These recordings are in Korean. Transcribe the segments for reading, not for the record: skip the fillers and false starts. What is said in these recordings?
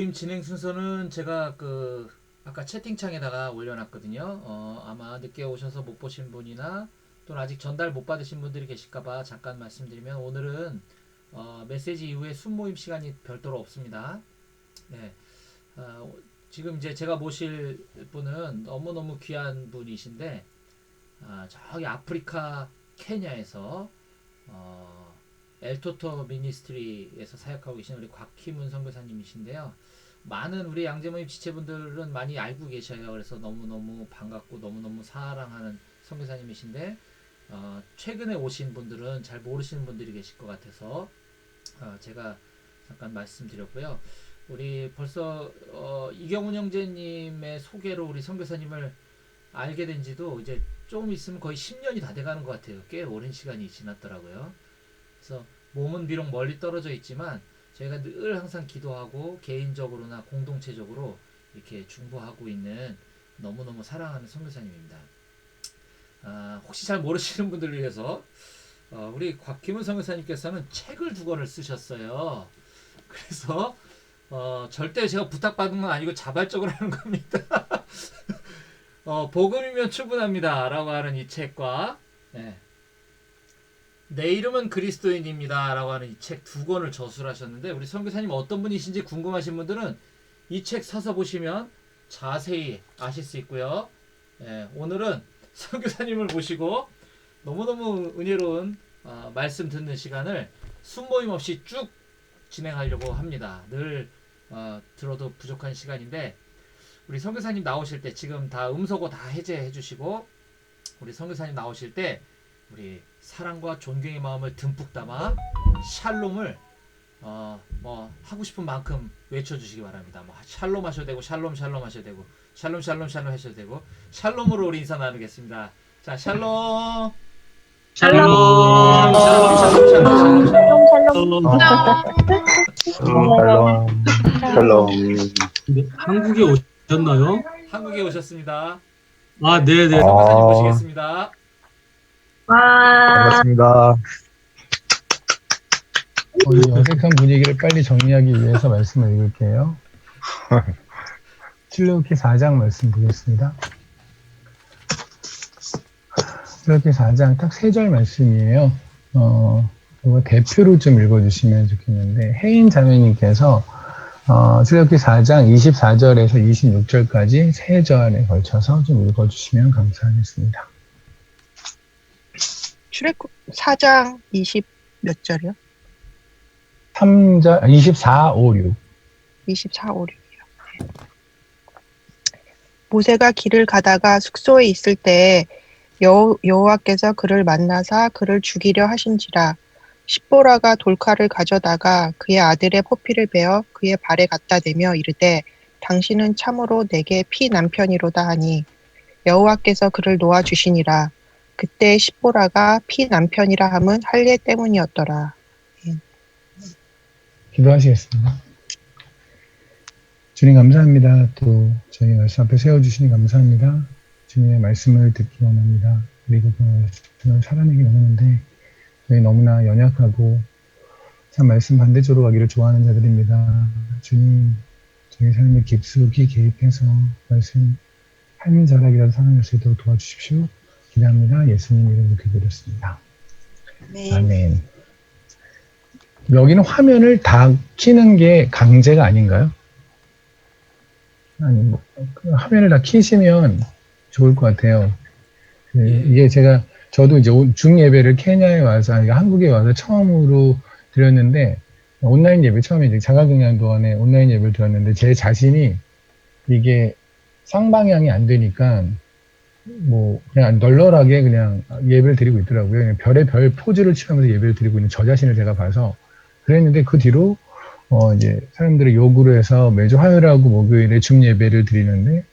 지금 진행 순서는 제가 아까 채팅창에다가 올려놨거든요. 아마 늦게 오셔서 못 보신 분이나 또는 아직 전달 못 받으신 분들이 계실까봐 잠깐 말씀드리면 오늘은 메시지 이후에 순모임 시간이 별도로 없습니다. 네, 어, 지금 이제 제가 모실 분은 너무너무 귀한 분이신데 저기 아프리카 케냐에서 어, 엘토토 미니스트리에서 사역하고 계신 우리 곽희문 선교사님이신데요. 많은 우리 양재모임 지체분들은 많이 알고 계셔요. 그래서 너무너무 반갑고 너무너무 사랑하는 선교사님이신데 최근에 오신 분들은 잘 모르시는 분들이 계실 것 같아서 제가 잠깐 말씀드렸고요. 우리 벌써 이경훈 형제님의 소개로 우리 선교사님을 알게 된 지도 이제 좀 있으면 거의 10년이 다 돼가는 것 같아요. 꽤 오랜 시간이 지났더라고요. 그래서 몸은 비록 멀리 떨어져 있지만 저희가 늘 항상 기도하고 개인적으로나 공동체적으로 이렇게 중보하고 있는 너무너무 사랑하는 선교사님입니다. 혹시 잘 모르시는 분들을 위해서 우리 곽기문 선교사님께서는 책을 2권을 쓰셨어요. 그래서 절대 제가 부탁받은 건 아니고 자발적으로 하는 겁니다. 복음이면 충분합니다 라고 하는 이 책과 내 이름은 그리스도인입니다 라고 하는 이 책 2권을 저술하셨는데, 우리 선교사님 어떤 분이신지 궁금하신 분들은 이 책 사서 보시면 자세히 아실 수 있고요. 오늘은 선교사님을 모시고 너무너무 은혜로운 말씀 듣는 시간을 순모임 없이 쭉 진행하려고 합니다. 늘 들어도 부족한 시간인데, 우리 선교사님 나오실 때 지금 다 음소거 다 해제해 주시고, 우리 선교사님 나오실 때 우리 사랑과 존경의 마음을 듬뿍 담아 샬롬을 뭐 하고 싶은 만큼 외쳐주시기 바랍니다. 뭐 샬롬 하셔도 되고 샬롬 샬롬 하셔도 되고 샬롬 샬롬 샬롬 하셔도 되고, 샬롬으로 우리 인사 나누겠습니다. 자, 샬롬 샬롬. 샬롬 샬롬 샬롬 샬롬 샬롬. 샬롬, 샬롬. 네, 한국에 오셨나요? 한국에 오셨습니다. 아, 네네. 선교사님 모시겠습니다. 반갑습니다. 이 어색한 분위기를 빨리 정리하기 위해서 말씀을 읽을게요. 출애굽기 4장 말씀 보겠습니다. 출애굽기 4장 딱 3절 말씀이에요. 이거 대표로 좀 읽어주시면 좋겠는데, 혜인 자매님께서 출애굽기 4장 24절에서 26절까지 3절에 걸쳐서 좀 읽어주시면 감사하겠습니다. 출애굽 4장 20 몇 절이요? 3절, 24, 5, 6. 24, 5, 6이요. 모세가 길을 가다가 숙소에 있을 때에 여호와께서 그를 만나사 그를 죽이려 하신지라. 십보라가 돌칼을 가져다가 그의 아들의 포피를 베어 그의 발에 갖다 대며 이르되 당신은 참으로 내게 피 남편이로다 하니 여호와께서 그를 놓아 주시니라. 그때 십보라가 피 남편이라 함은 할례 때문이었더라. 기도하시겠습니다. 주님 감사합니다. 또 저희 말씀 앞에 세워주시니 감사합니다. 주님의 말씀을 듣기 원합니다. 그리고 그 말씀을 살아내기 원하는데 저희 너무나 연약하고 참 말씀 반대쪽으로 가기를 좋아하는 자들입니다. 주님, 저희 삶에 깊숙이 개입해서 말씀 한 자락이라도 살아낼 수 있도록 도와주십시오. 기도합니다. 예수님 이름으로 기도드렸습니다. 아멘. 여기는 화면을 다 키는 게 강제가 아닌가요? 아니, 화면을 다 키시면 좋을 것 같아요. 이게 저도 이제 중예배를 케냐에 와서, 한국에 와서 처음으로 드렸는데, 온라인 예배 처음에 이제 자가격리도안에 온라인 예배를 드렸는데, 제 자신이 이게 쌍방향이 안 되니까, 뭐, 그냥 널널하게 그냥 예배를 드리고 있더라고요. 그냥 별의 별 포즈를 취하면서 예배를 드리고 있는 저 자신을 제가 봐서 그랬는데, 그 뒤로, 이제 사람들의 요구를 해서 매주 화요일하고 목요일에 줌 예배를 드리는데,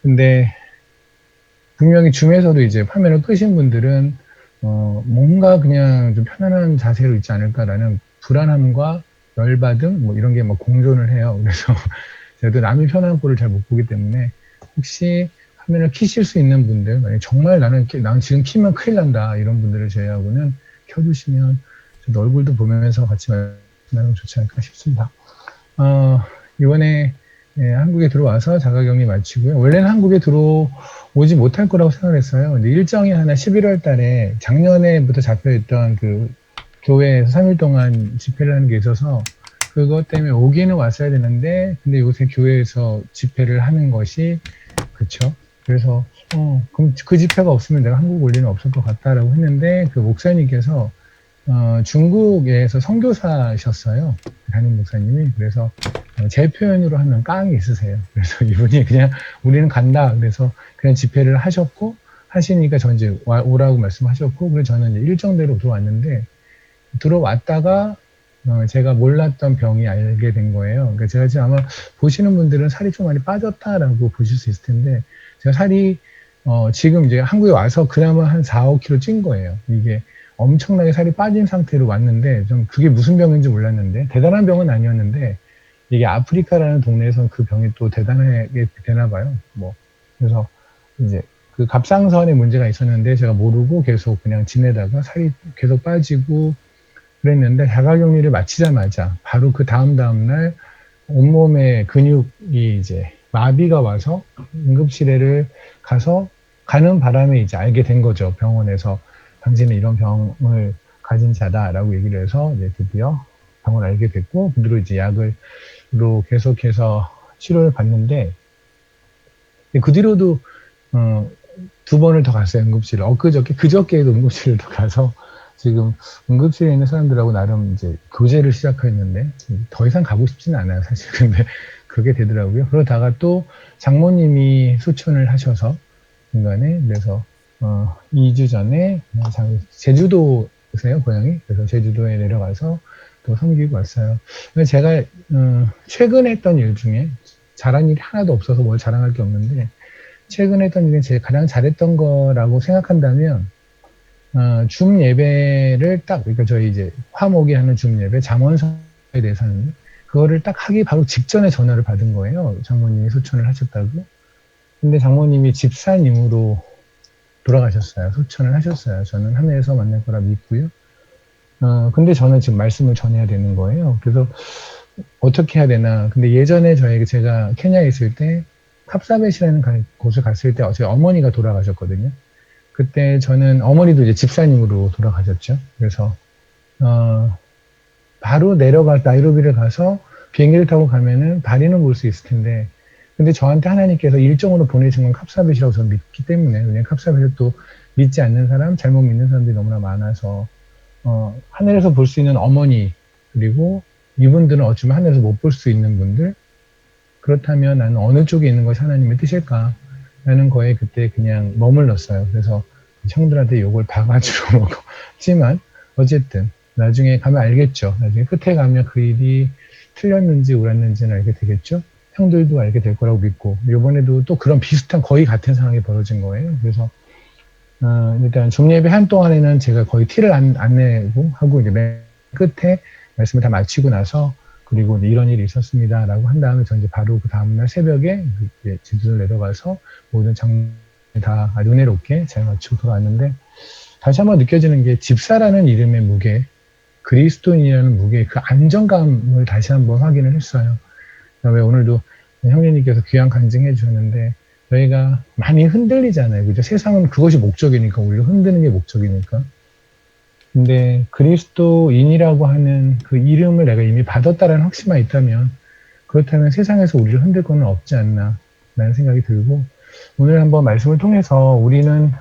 근데, 분명히 줌에서도 이제 화면을 끄신 분들은, 뭔가 그냥 좀 편안한 자세로 있지 않을까라는 불안함과 열받음, 뭐 이런 게 막 공존을 해요. 그래서 저도 남이 편안한 꼴을 잘 못 보기 때문에, 혹시 화면을 키실 수 있는 분들, 만약에 정말 나는 지금 키면 큰일 난다, 이런 분들을 제외하고는 켜주시면 저도 얼굴도 보면서 같이 말하면 좋지 않을까 싶습니다. 이번에 한국에 들어와서 자가격리 마치고요. 원래는 한국에 들어오지 못할 거라고 생각했어요. 근데 일정이 하나 11월 달에 작년에부터 잡혀있던 그 교회에서 3일 동안 집회를 하는 게 있어서 그것 때문에 오기는 왔어야 되는데 근데 요새 교회에서 집회를 하는 것이 그쵸? 그래서 그럼 그 집회가 없으면 내가 한국 올 일은 없을 것 같다라고 했는데 그 목사님께서 중국에서 선교사셨어요. 담임 목사님이. 그래서 제 표현으로 하면 깡이 있으세요. 그래서 이분이 그냥 우리는 간다. 그래서 그냥 집회를 하셨고 하시니까 전 이제 오라고 말씀하셨고 그래서 저는 이제 일정대로 들어왔는데 들어왔다가 제가 몰랐던 병이 알게 된 거예요. 그러니까 제가 지금 아마 보시는 분들은 살이 좀 많이 빠졌다라고 보실 수 있을 텐데 제가 살이 지금 이제 한국에 와서 그나마 한 4, 5kg 찐 거예요. 이게 엄청나게 살이 빠진 상태로 왔는데 좀 그게 무슨 병인지 몰랐는데 대단한 병은 아니었는데 이게 아프리카라는 동네에서 그 병이 또 대단하게 되나 봐요. 뭐 그래서 이제 그 갑상선에 문제가 있었는데 제가 모르고 계속 그냥 지내다가 살이 계속 빠지고 그랬는데 자가격리를 마치자마자 바로 그 다음 날 온몸에 근육이 이제 마비가 와서 응급실에를 가는 바람에 이제 알게 된 거죠. 병원에서 당신은 이런 병을 가진 자다라고 얘기를 해서 이제 드디어 병을 알게 됐고 그대로 이제 약으로 계속해서 치료를 받는데 그 뒤로도 두 번을 더 갔어요. 응급실을. 그저께에도 응급실을 더 가서 지금 응급실에 있는 사람들하고 나름 이제 교제를 시작했는데 더 이상 가고 싶지는 않아요, 사실. 근데 그게 되더라고요. 그러다가 또 장모님이 수천을 하셔서 중간에 그래서 2주 전에 제주도세요, 고향이. 그래서 제주도에 내려가서 또 섬기고 왔어요. 근데 제가 최근에 했던 일 중에 잘한 일이 하나도 없어서 뭘 자랑할 게 없는데 최근에 했던 일 중에 제가 가장 잘했던 거라고 생각한다면 줌 예배를 그러니까 저희 이제 화목이 하는 줌 예배, 잠언서에 대해서 하는데, 그거를 딱 하기 바로 직전에 전화를 받은 거예요. 장모님이 소천을 하셨다고. 근데 장모님이 집사님으로 돌아가셨어요. 소천을 하셨어요. 저는 하늘에서 만날 거라 믿고요. 근데 저는 지금 말씀을 전해야 되는 거예요. 그래서 어떻게 해야 되나. 근데 예전에 제가 케냐에 있을 때, 캅사벳이라는 곳을 갔을 때, 저희 어머니가 돌아가셨거든요. 그때 저는 어머니도 이제 집사님으로 돌아가셨죠. 그래서 바로 나이로비를 가서 비행기를 타고 가면은 바리는 볼 수 있을 텐데, 근데 저한테 하나님께서 일정으로 보내신 건 캅사벳이라고 저는 믿기 때문에, 왜냐면 캅사벳을 또 믿지 않는 사람, 잘못 믿는 사람들이 너무나 많아서 하늘에서 볼 수 있는 어머니, 그리고 이분들은 어쩌면 하늘에서 못 볼 수 있는 분들, 그렇다면 나는 어느 쪽에 있는 것이 하나님의 뜻일까? 라는 거에 그때 그냥 머물렀어요. 그래서 형들한테 욕을 바가지로 먹었지만 어쨌든 나중에 가면 알겠죠. 나중에 끝에 가면 그 일이 틀렸는지 옳았는지는 알게 되겠죠. 형들도 알게 될 거라고 믿고 이번에도 또 그런 비슷한 거의 같은 상황이 벌어진 거예요. 그래서 일단 줌예배 한 동안에는 제가 거의 티를 안 내고 하고 이제 맨 끝에 말씀을 다 마치고 나서 그리고 이런 일이 있었습니다라고 한 다음에 전 이제 바로 그 다음날 새벽에 제주도를 내려가서 모든 장면을 다 아주 은혜롭게 잘 마치고 돌아왔는데 다시 한번 느껴지는 게 집사라는 이름의 무게, 그리스도인이라는 무게, 그 안정감을 다시 한번 확인을 했어요. 왜 오늘도 형님께서 귀한 간증해 주셨는데 저희가 많이 흔들리잖아요. 그죠? 세상은 그것이 목적이니까 오히려 흔드는 게 목적이니까. 근데 그리스도인이라고 하는 그 이름을 내가 이미 받았다라는 확신만 있다면 그렇다면 세상에서 우리를 흔들 건 없지 않나 라는 생각이 들고 오늘 한번 말씀을 통해서 우리는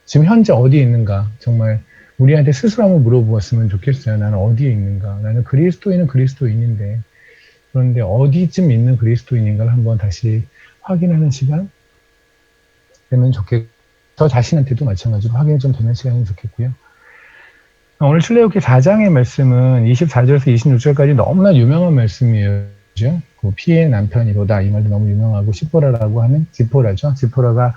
지금 현재 어디에 있는가 정말 우리한테 스스로 한번 물어보았으면 좋겠어요. 나는 어디에 있는가? 나는 그리스도인은 그리스도인인데 그런데 어디쯤 있는 그리스도인인가를 한번 다시 확인하는 시간 되면 좋겠고 저 자신한테도 마찬가지로 확인이 좀 되는 시간이면 좋겠고요. 오늘 출애굽기 4장의 말씀은 24절에서 26절까지 너무나 유명한 말씀이에요. 그 피의 남편이로다 이 말도 너무 유명하고 시포라라고 하는 지포라죠. 지포라가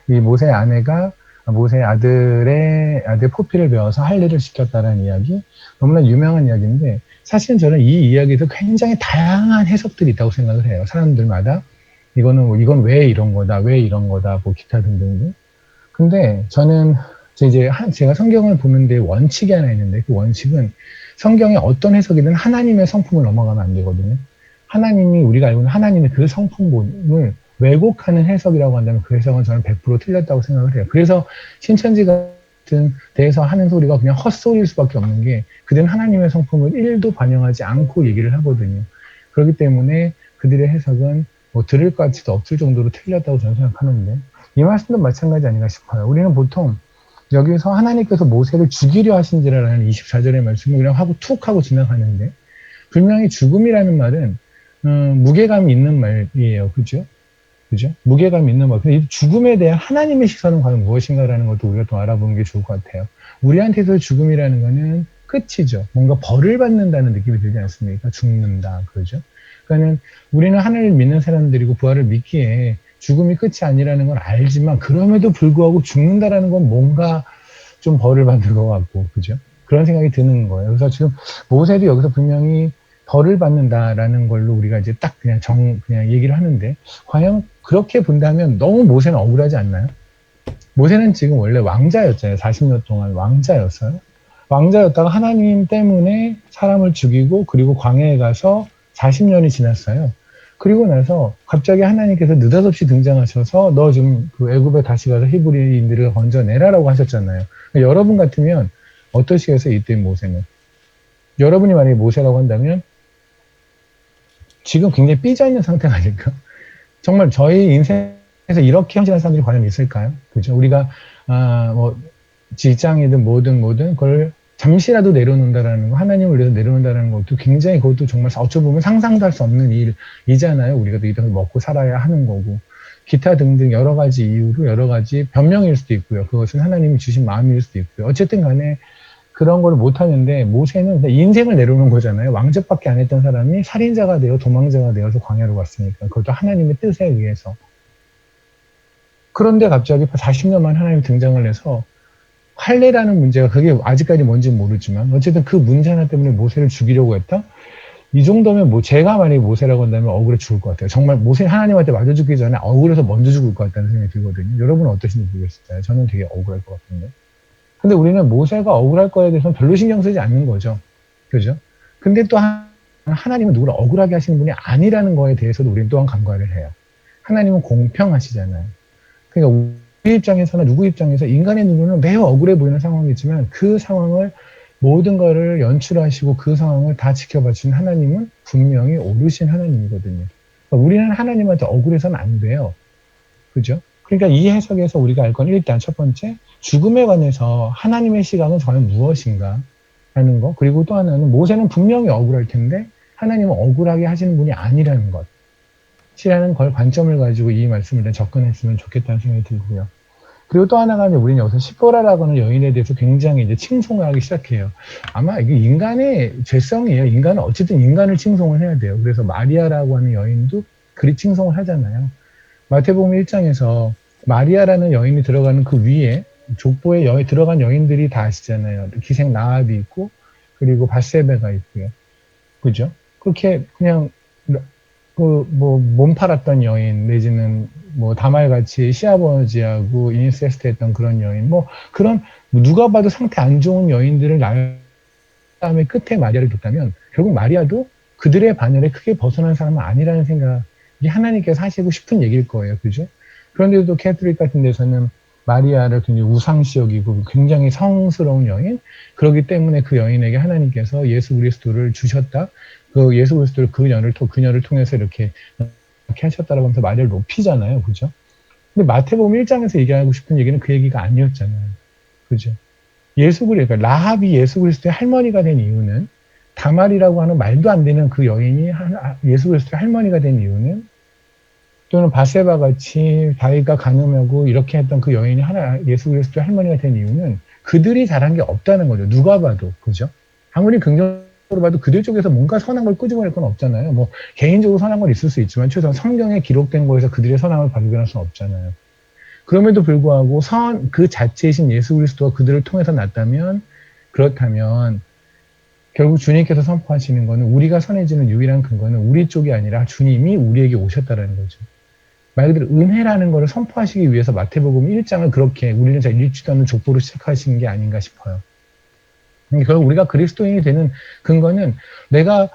이 모세의 아내가 모세의 아들 포피를 배워서 할 일을 시켰다는 이야기 너무나 유명한 이야기인데 사실은 저는 이 이야기에서 굉장히 다양한 해석들이 있다고 생각을 해요. 사람들마다 이건 왜 이런 거다 뭐 기타 등등. 근데 저는 제가 성경을 보는데 원칙이 하나 있는데 그 원칙은 성경의 어떤 해석이든 하나님의 성품을 넘어가면 안 되거든요. 하나님이 우리가 알고 있는 하나님의 그 성품을 왜곡하는 해석이라고 한다면 그 해석은 저는 100% 틀렸다고 생각을 해요. 그래서 신천지 같은 데에서 하는 소리가 그냥 헛소리일 수밖에 없는 게 그들은 하나님의 성품을 1도 반영하지 않고 얘기를 하거든요. 그렇기 때문에 그들의 해석은 뭐 들을 것 같지도 없을 정도로 틀렸다고 저는 생각하는데 이 말씀도 마찬가지 아닌가 싶어요. 우리는 보통 여기서 하나님께서 모세를 죽이려 하신지라는 24절의 말씀을 그냥 하고 툭 하고 지나가는데 분명히 죽음이라는 말은 무게감이 있는 말이에요. 그죠? 그죠? 무게감이 있는 말. 근데 이 죽음에 대한 하나님의 시선은 과연 무엇인가라는 것도 우리가 또 알아보는 게 좋을 것 같아요. 우리한테서 죽음이라는 거는 끝이죠. 뭔가 벌을 받는다는 느낌이 들지 않습니까? 죽는다. 그러죠? 그러니까 우리는 하나님을 믿는 사람들이고 부활을 믿기에 죽음이 끝이 아니라는 걸 알지만 그럼에도 불구하고 죽는다라는 건 뭔가 좀 벌을 받는 것 같고, 그죠? 그런 생각이 드는 거예요. 그래서 지금 모세도 여기서 분명히 벌을 받는다라는 걸로 우리가 이제 딱 그냥 얘기를 하는데, 과연 그렇게 본다면 너무 모세는 억울하지 않나요? 모세는 지금 원래 왕자였잖아요. 40년 동안 왕자였어요. 왕자였다가 하나님 때문에 사람을 죽이고, 그리고 광야에 가서 40년이 지났어요. 그리고 나서 갑자기 하나님께서 느닷없이 등장하셔서 너 좀 그 애굽에 다시 가서 히브리인들을 건져내라라고 하셨잖아요. 여러분 같으면 어떠시겠어요? 이때 모세는. 여러분이 만약에 모세라고 한다면 지금 굉장히 삐져있는 상태가 아닐까? 정말 저희 인생에서 이렇게 헌신한 사람들이 과연 있을까요? 그죠? 우리가 뭐 직장이든 뭐든 그걸 잠시라도 내려놓는다라는 거, 하나님을 위해서 내려놓는다는 것도 굉장히 그것도 정말 어쩌보면 상상도 할 수 없는 일이잖아요. 우리가 또 이렇게 먹고 살아야 하는 거고. 기타 등등 여러 가지 이유로 여러 가지 변명일 수도 있고요. 그것은 하나님이 주신 마음일 수도 있고요. 어쨌든 간에 그런 걸 못하는데 모세는 인생을 내려놓은 거잖아요. 왕족밖에 안 했던 사람이 살인자가 되어 도망자가 되어서 광야로 갔으니까. 그것도 하나님의 뜻에 의해서. 그런데 갑자기 40년 만에 하나님이 등장을 해서 할례라는 문제가 그게 아직까지 뭔지는 모르지만 어쨌든 그 문제 하나 때문에 모세를 죽이려고 했다? 이 정도면 뭐 제가 만약에 모세라고 한다면 억울해 죽을 것 같아요. 정말 모세 하나님한테 맞아 죽기 전에 억울해서 먼저 죽을 것 같다는 생각이 들거든요. 여러분은 어떠신지 모르겠어요. 저는 되게 억울할 것 같은데. 근데 우리는 모세가 억울할 거에 대해서는 별로 신경 쓰지 않는 거죠. 그죠? 근데 또 하나님은 누구를 억울하게 하시는 분이 아니라는 거에 대해서도 우리는 또한 간과를 해요. 하나님은 공평하시잖아요. 그러니까 우리 입장에서나 누구 입장에서 인간의 눈으로는 매우 억울해 보이는 상황이지만 그 상황을 모든 것을 연출하시고 그 상황을 다 지켜봐 주신 하나님은 분명히 오르신 하나님이거든요. 그러니까 우리는 하나님한테 억울해서는 안 돼요. 그죠? 그러니까 이 해석에서 우리가 알 건 일단 첫 번째, 죽음에 관해서 하나님의 시각은 과연 무엇인가 라는 거. 그리고 또 하나는 모세는 분명히 억울할 텐데 하나님은 억울하게 하시는 분이 아니라는 것이라는 걸 관점을 가지고 이 말씀을 접근했으면 좋겠다는 생각이 들고요. 그리고 또 하나가 이제 우리는 여기서 시보라라고 하는 여인에 대해서 굉장히 이제 칭송을 하기 시작해요. 아마 이게 인간의 죄성이에요. 인간은 어쨌든 인간을 칭송을 해야 돼요. 그래서 마리아라고 하는 여인도 그리 칭송을 하잖아요. 마태복음 1장에서 마리아라는 여인이 들어가는 그 위에 족보에 들어간 여인들이 다 아시잖아요. 기생 나합이 있고 그리고 밧세베가 있고요. 그죠? 그렇게 그냥 몸 팔았던 여인 내지는 뭐 다말같이 시아버지하고 인세스트 했던 그런 여인 그런 누가 봐도 상태 안 좋은 여인들을 낳은 다음에 끝에 마리아를 뒀다면 결국 마리아도 그들의 반열에 크게 벗어난 사람은 아니라는 생각이 하나님께서 하시고 싶은 얘기일 거예요. 그죠? 그런데도 캐톨릭 같은 데서는 마리아를 굉장히 우상시 여기고 굉장히 성스러운 여인, 그렇기 때문에 그 여인에게 하나님께서 예수 그리스도를 주셨다. 그 예수 그리스도를 그녀를 통해서 이렇게 하셨다라고 하면서 마리아를 높이잖아요. 그죠? 근데 마태복음 1장에서 얘기하고 싶은 얘기는 그 얘기가 아니었잖아요. 그죠? 그러니까 라합이 예수 그리스도의 할머니가 된 이유는, 다말이라고 하는 말도 안 되는 그 여인이 예수 그리스도의 할머니가 된 이유는, 또는 바세바 같이 다윗과 간음하고 이렇게 했던 그 여인이 예수 그리스도의 할머니가 된 이유는 그들이 잘한 게 없다는 거죠. 누가 봐도. 그죠? 아무리 긍정적으로 봐도 그들 쪽에서 뭔가 선한 걸 끄집어낼 건 없잖아요. 뭐 개인적으로 선한 건 있을 수 있지만 최소한 성경에 기록된 거에서 그들의 선함을 발견할 수는 없잖아요. 그럼에도 불구하고 그 자체이신 예수 그리스도가 그들을 통해서 났다면, 그렇다면 결국 주님께서 선포하시는 거는, 우리가 선해지는 유일한 근거는 우리 쪽이 아니라 주님이 우리에게 오셨다라는 거죠. 말 그대로 은혜라는 것을 선포하시기 위해서 마태복음 1장을 그렇게 우리는 잘 읽지도 않는 족보로 시작하신 게 아닌가 싶어요. 결국 우리가 그리스도인이 되는 근거는 내가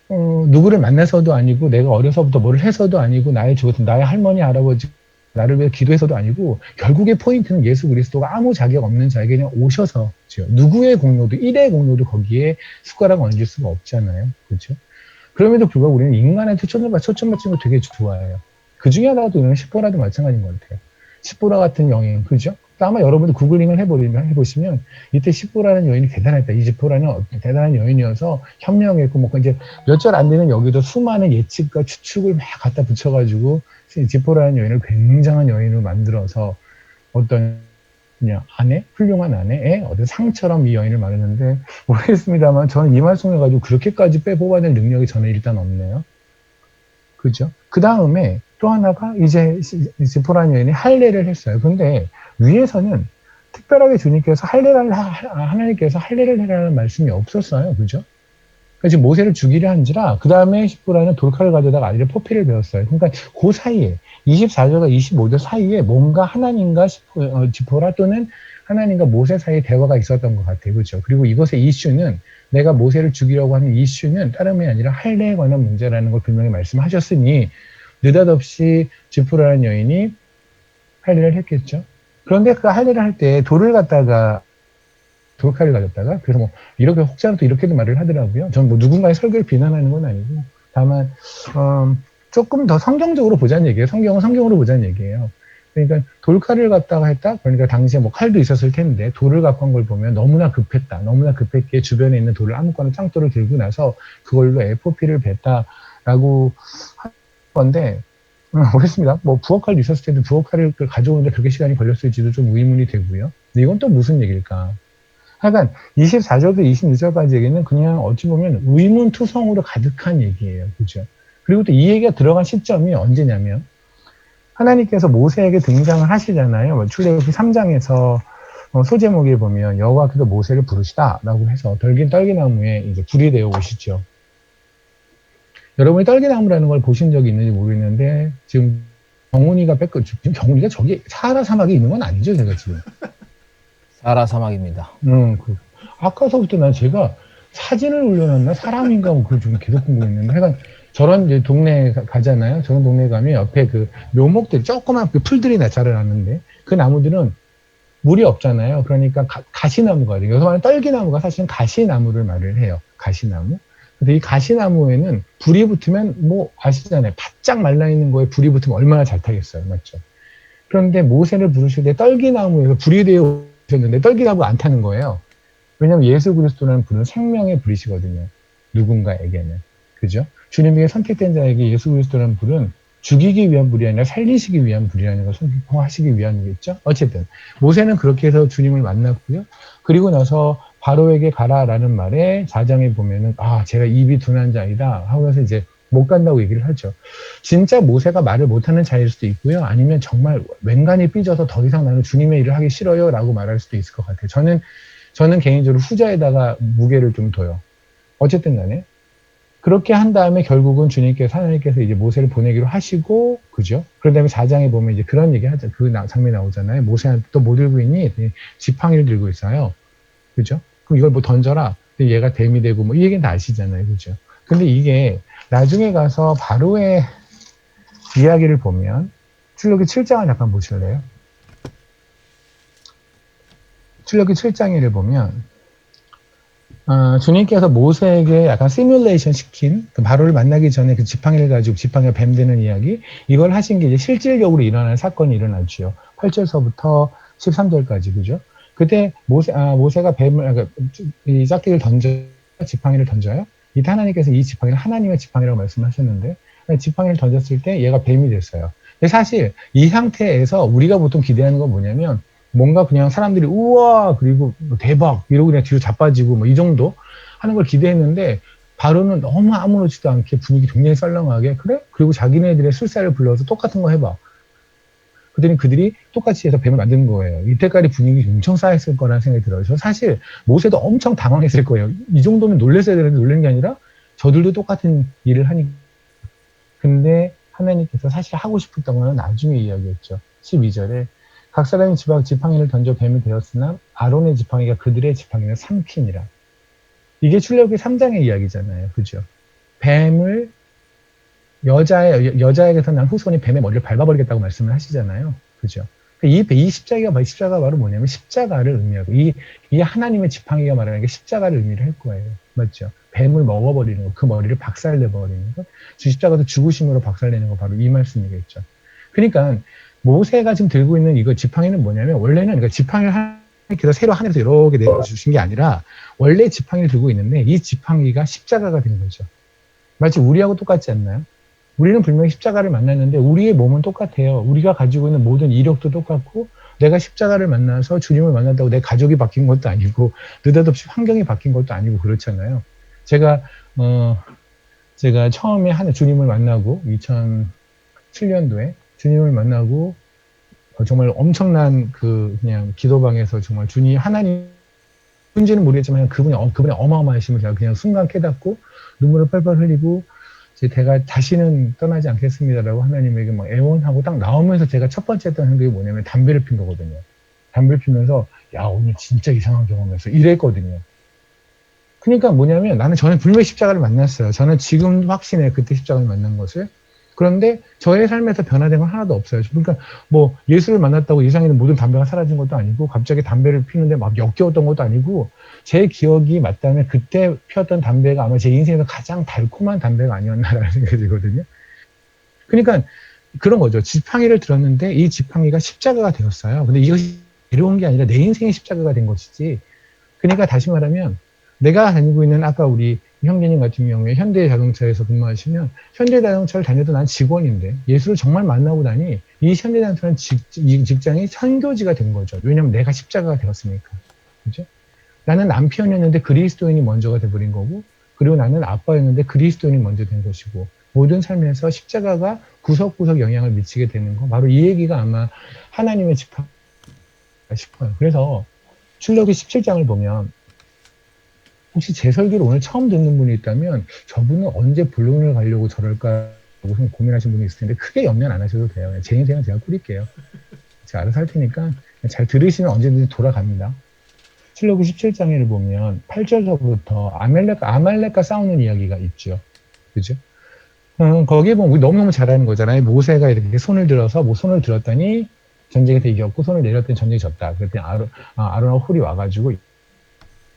누구를 만나서도 아니고 내가 어려서부터 뭐를 해서도 아니고 나의 할머니 할아버지 나를 위해 기도해서도 아니고 결국의 포인트는 예수 그리스도가 아무 자격 없는 자에게 그냥 오셔서 누구의 공로도 일의 공로도 거기에 숟가락 얹을 수가 없잖아요. 그렇죠? 그럼에도 불구하고 우리는 인간한테 초점맞추는 거 되게 좋아해요. 그 중에 하나도 이런 십보라도 마찬가지인 것 같아요. 십보라 같은 여인, 그죠? 아마 여러분들 구글링을 해보시면 이때 십보라는 여인이 대단했다. 이 십보라는 대단한 여인이어서 현명했고 뭐 이제 몇 절 안 되는 여기도 수많은 예측과 추측을 막 갖다 붙여가지고 십보라는 여인을 굉장한 여인으로 만들어서 어떤 그냥 훌륭한 아내의 어떤 상처럼 이 여인을 말했는데 모르겠습니다만 저는 이 말씀을 가지고 그렇게까지 뽑아낼 능력이 저는 일단 없네요. 그죠? 그 다음에 또 하나가 이제 지포라는 여인이 할례를 했어요. 근데 위에서는 특별하게 주님께서 하나님께서 할례를 해라는 말씀이 없었어요. 그죠? 그러니까 지금 모세를 죽이려 한지라 그 다음에 십보라는 돌칼을 가져다가 아이를 포피를 배웠어요. 그러니까 그 사이에 24절과 25절 사이에 뭔가 하나님과 지포라 또는 하나님과 모세 사이에 대화가 있었던 것 같아요. 그렇죠? 그리고 이것의 이슈는 내가 모세를 죽이려고 하는 이슈는 다름이 아니라 할례에 관한 문제라는 걸 분명히 말씀하셨으니 느닷없이 지포라는 여인이 할례를 했겠죠. 그런데 그 할례를 할 때 돌칼을 가졌다가 그래서 뭐 이렇게 혹자는 또 이렇게도 말을 하더라고요. 저는 뭐 누군가의 설교를 비난하는 건 아니고 다만 조금 더 성경적으로 보자는 얘기예요. 성경은 성경으로 보자는 얘기예요. 그러니까 돌칼을 갖다가 했다. 그러니까 당시에 뭐 칼도 있었을 텐데 돌을 갖고 한 걸 보면 너무나 급했다. 너무나 급했기에 주변에 있는 돌을 아무거나 짱돌을 들고 나서 그걸로 에포피를 뱉다라고 한 건데 모르겠습니다. 뭐 부엌칼도 있었을 텐데 부엌칼을 가져오는데 그렇게 시간이 걸렸을지도 좀 의문이 되고요. 근데 이건 또 무슨 얘기일까? 하여간 24절부터 26절까지 얘기는 그냥 어찌 보면 의문투성으로 가득한 얘기예요. 그죠? 그리고 또 이 얘기가 들어간 시점이 언제냐면 하나님께서 모세에게 등장을 하시잖아요. 출애굽기 3장에서 소제목에 보면 여호와께서 모세를 부르시다라고 해서 떨기나무에 이제 불이 되어 오시죠. 여러분이 떨기나무라는 걸 보신 적이 있는지 모르겠는데 지금 지금 경훈이가 저기 사하라 사막에 있는 건 아니죠, 제가 지금. 사하라 사막입니다. 아까서부터 난 제가 사진을 올려놨나 사람인가 뭐 그걸 좀 계속 궁금했는데 하여간 저런 이제 동네에 가잖아요. 저런 동네에 가면 옆에 그 묘목들 조그만 그 풀들이 자라났는데 그 나무들은 물이 없잖아요. 그러니까 가시나무가 돼요. 여기서 말하는 떨기나무가 사실은 가시나무를 말을 해요. 가시나무. 근데 이 가시나무에는 불이 붙으면 뭐 아시잖아요. 바짝 말라있는 거에 불이 붙으면 얼마나 잘 타겠어요. 맞죠? 그런데 모세를 부르실 때 떨기나무에서 불이 되어 오셨는데 떨기나무가 안 타는 거예요. 왜냐하면 예수 그리스도라는 불은 생명의 불이시거든요. 누군가에게는. 그죠? 주님에게 선택된 자에게 예수 그리스도라는 불은 죽이기 위한 불이 아니라 살리시기 위한 불이라는 걸 선포하시기 위함이겠죠? 어쨌든 모세는 그렇게 해서 주님을 만났고요. 그리고 나서 바로에게 가라라는 말에 4장에 보면은 제가 입이 둔한 자이다 하면서 이제 못 간다고 얘기를 하죠. 진짜 모세가 말을 못하는 자일 수도 있고요. 아니면 정말 웬간히 삐져서 더 이상 나는 주님의 일을 하기 싫어요 라고 말할 수도 있을 것 같아요. 저는 개인적으로 후자에다가 무게를 좀 둬요. 어쨌든 간에 그렇게 한 다음에 결국은 하나님께서 이제 모세를 보내기로 하시고, 그죠? 그런 다음에 4장에 보면 이제 그런 얘기 하죠. 그 장면이 나오잖아요. 모세한테 또 뭐 들고 있니? 지팡이를 들고 있어요. 그죠? 그럼 이걸 뭐 던져라. 얘가 뱀이 되고 뭐 이 얘기는 다 아시잖아요. 그죠? 근데 이게 나중에 가서 바로의 이야기를 보면 출애굽기 7장을 잠깐 보실래요? 출애굽기 7장을 보면 주님께서 모세에게 약간 시뮬레이션 시킨 바로를 만나기 전에 그 지팡이를 가지고 지팡이가 뱀 되는 이야기 이걸 하신 게 이제 실질적으로 일어나는 사건이 일어났죠. 8절서부터 13절까지 그죠? 그때 모세가 이 짝대기를 지팡이를 던져요. 이때 하나님께서 이 지팡이를 하나님의 지팡이라고 말씀하셨는데 지팡이를 던졌을 때 얘가 뱀이 됐어요. 근데 사실 이 상태에서 우리가 보통 기대하는 건 뭐냐면 뭔가 그냥 사람들이 우와 그리고 대박 이러고 그냥 뒤로 자빠지고 뭐 이 정도 하는 걸 기대했는데 바로는 너무 아무렇지도 않게 분위기 굉장히 썰렁하게 그래? 그리고 자기네들의 술사를 불러서 똑같은 거 해봐. 그랬더니 그들이 똑같이 해서 뱀을 만든 거예요. 이때까지 분위기 엄청 쌓였을 거라는 생각이 들어요. 저 사실 모세도 엄청 당황했을 거예요. 이 정도면 놀랬어야 되는데 놀란 게 아니라 저들도 똑같은 일을 하니까. 근데 하나님께서 사실 하고 싶었던 건 나중에 이야기였죠. 12절에 각 사람이 지팡이를 던져 뱀이 되었으나 아론의 지팡이가 그들의 지팡이를 삼키니라. 이게 출애굽기 3장의 이야기잖아요. 그죠? 뱀을 여자에게서 난 후손이 뱀의 머리를 밟아버리겠다고 말씀을 하시잖아요. 그죠? 이 십자가가 바로 뭐냐면 십자가를 의미하고 이 하나님의 지팡이가 말하는 게 십자가를 의미를 할 거예요. 맞죠? 뱀을 먹어버리는 거, 그 머리를 박살내버리는 것, 십자가도 죽으심으로 박살내는 거 바로 이 말씀이겠죠. 그러니까 모세가 지금 들고 있는 이거 지팡이는 뭐냐면 원래는 그러니까 지팡이를 하나님께서 새로 하늘에서 이렇게 내려주신 게 아니라 원래 지팡이를 들고 있는데 이 지팡이가 십자가가 된 거죠. 마치 우리하고 똑같지 않나요? 우리는 분명히 십자가를 만났는데 우리의 몸은 똑같아요. 우리가 가지고 있는 모든 이력도 똑같고 내가 십자가를 만나서 주님을 만난다고 내 가족이 바뀐 것도 아니고 느닷없이 환경이 바뀐 것도 아니고 그렇잖아요. 제가 처음에 주님을 만나고 2007년도에 주님을 만나고 정말 엄청난 그냥 기도방에서 정말 주님 하나님 뭔지는 모르겠지만 그분의 어마어마하심을 제가 그냥 순간 깨닫고 눈물을 펄펄 흘리고 제가 다시는 떠나지 않겠습니다라고 하나님에게 막 애원하고 딱 나오면서 제가 첫 번째 했던 행동이 뭐냐면 담배를 핀 거거든요. 담배를 피면서 야 오늘 진짜 이상한 경험이었어 이랬거든요. 그러니까 뭐냐면 나는 저는 분명히 십자가를 만났어요. 저는 지금 확신해 그때 십자가를 만난 것을. 그런데 저의 삶에서 변화된 건 하나도 없어요. 그러니까 뭐 예수를 만났다고 예상에는 모든 담배가 사라진 것도 아니고 갑자기 담배를 피는데 막 역겨웠던 것도 아니고 제 기억이 맞다면 그때 피웠던 담배가 아마 제 인생에서 가장 달콤한 담배가 아니었나라는 생각이 들거든요. 그러니까 그런 거죠. 지팡이를 들었는데 이 지팡이가 십자가가 되었어요. 근데 이것이 내려온 게 아니라 내 인생의 십자가가 된 것이지. 그러니까 다시 말하면 내가 다니고 있는 아까 우리 형제님 같은 경우에 현대자동차에서 근무하시면 현대자동차를 다녀도 난 직원인데 예수를 정말 만나고 나니 이 현대자동차는 직장이 선교지가 된 거죠. 왜냐하면 내가 십자가가 되었으니까. 그죠? 나는 남편이었는데 그리스도인이 먼저가 돼버린 거고 그리고 나는 아빠였는데 그리스도인이 먼저 된 것이고 모든 삶에서 십자가가 구석구석 영향을 미치게 되는 거 바로 이 얘기가 아마 하나님의 지팡이가 싶어요. 그래서 출애굽기 17장을 보면 혹시 제 설교를 오늘 처음 듣는 분이 있다면 저분은 언제 본론을 가려고 저럴까 하고 고민하신 분이 있을 텐데 크게 염려 안 하셔도 돼요. 제 인생은 제가 꾸릴게요. 제가 알아서 할 테니까 잘 들으시면 언제든지 돌아갑니다. 출애굽기 17장을 보면 8절서부터 아말렉과 싸우는 이야기가 있죠. 그죠? 거기에 보면 우리 너무너무 잘 아는 거잖아요. 모세가 이렇게 손을 들었더니 전쟁에서 이겼고 손을 내렸더니 전쟁이 졌다. 그랬더니 아론과 홀이 와가지고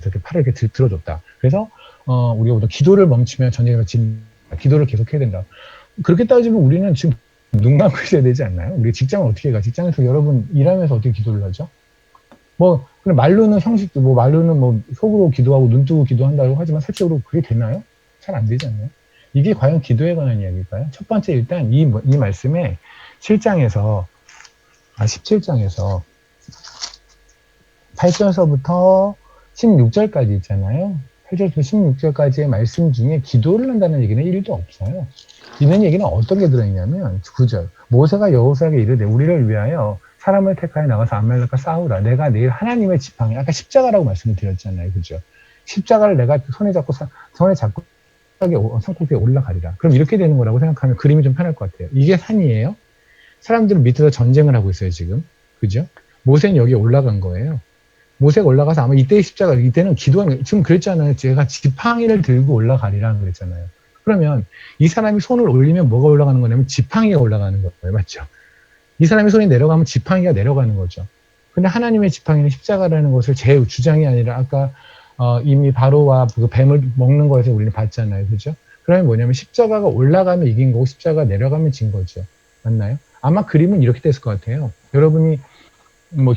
이렇게 팔을 이렇게 들어줬다. 그래서 우리가 보통 기도를 멈추면 전쟁에서 기도를 계속해야 된다. 그렇게 따지면 우리는 지금 눈 감고 있어야 되지 않나요? 우리 직장을 어떻게 가? 직장에서 여러분 일하면서 어떻게 기도를 하죠? 뭐 말로는 형식도 말로는 속으로 기도하고 눈 뜨고 기도한다고 하지만 실제로 그게 되나요? 잘 안 되지 않나요? 이게 과연 기도에 관한 이야기일까요? 첫 번째 일단 이 말씀에 17장에서 8절서부터 16절까지 있잖아요. 8절부터 16절까지의 말씀 중에 기도를 한다는 얘기는 1도 없어요. 있는 얘기는 어떤 게 들어있냐면 9절 모세가 여호수아에게 이르되 우리를 위하여 사람을 택하여 나가서 아말렉과 싸우라. 내가 내일 하나님의 지팡이 아까 십자가라고 말씀을 드렸잖아요. 그죠? 십자가를 내가 손에 잡고 산꼭대에 올라가리라. 그럼 이렇게 되는 거라고 생각하면 그림이 좀 편할 것 같아요. 이게 산이에요. 사람들은 밑에서 전쟁을 하고 있어요. 지금. 그죠? 모세는 여기에 올라간 거예요. 모세가 올라가서 아마 이때의 십자가, 이때는 기도하는, 지금 그랬잖아요. 제가 지팡이를 들고 올라가리라는 그랬잖아요. 그러면 이 사람이 손을 올리면 뭐가 올라가는 거냐면 지팡이가 올라가는 거예요. 맞죠? 이 사람이 손이 내려가면 지팡이가 내려가는 거죠. 근데 하나님의 지팡이는 십자가라는 것을 제 주장이 아니라 아까 이미 바로와 그 뱀을 먹는 거에서 우리는 봤잖아요. 그죠? 그러면 뭐냐면 십자가가 올라가면 이긴 거고 십자가가 내려가면 진 거죠. 맞나요? 아마 그림은 이렇게 됐을 것 같아요. 여러분이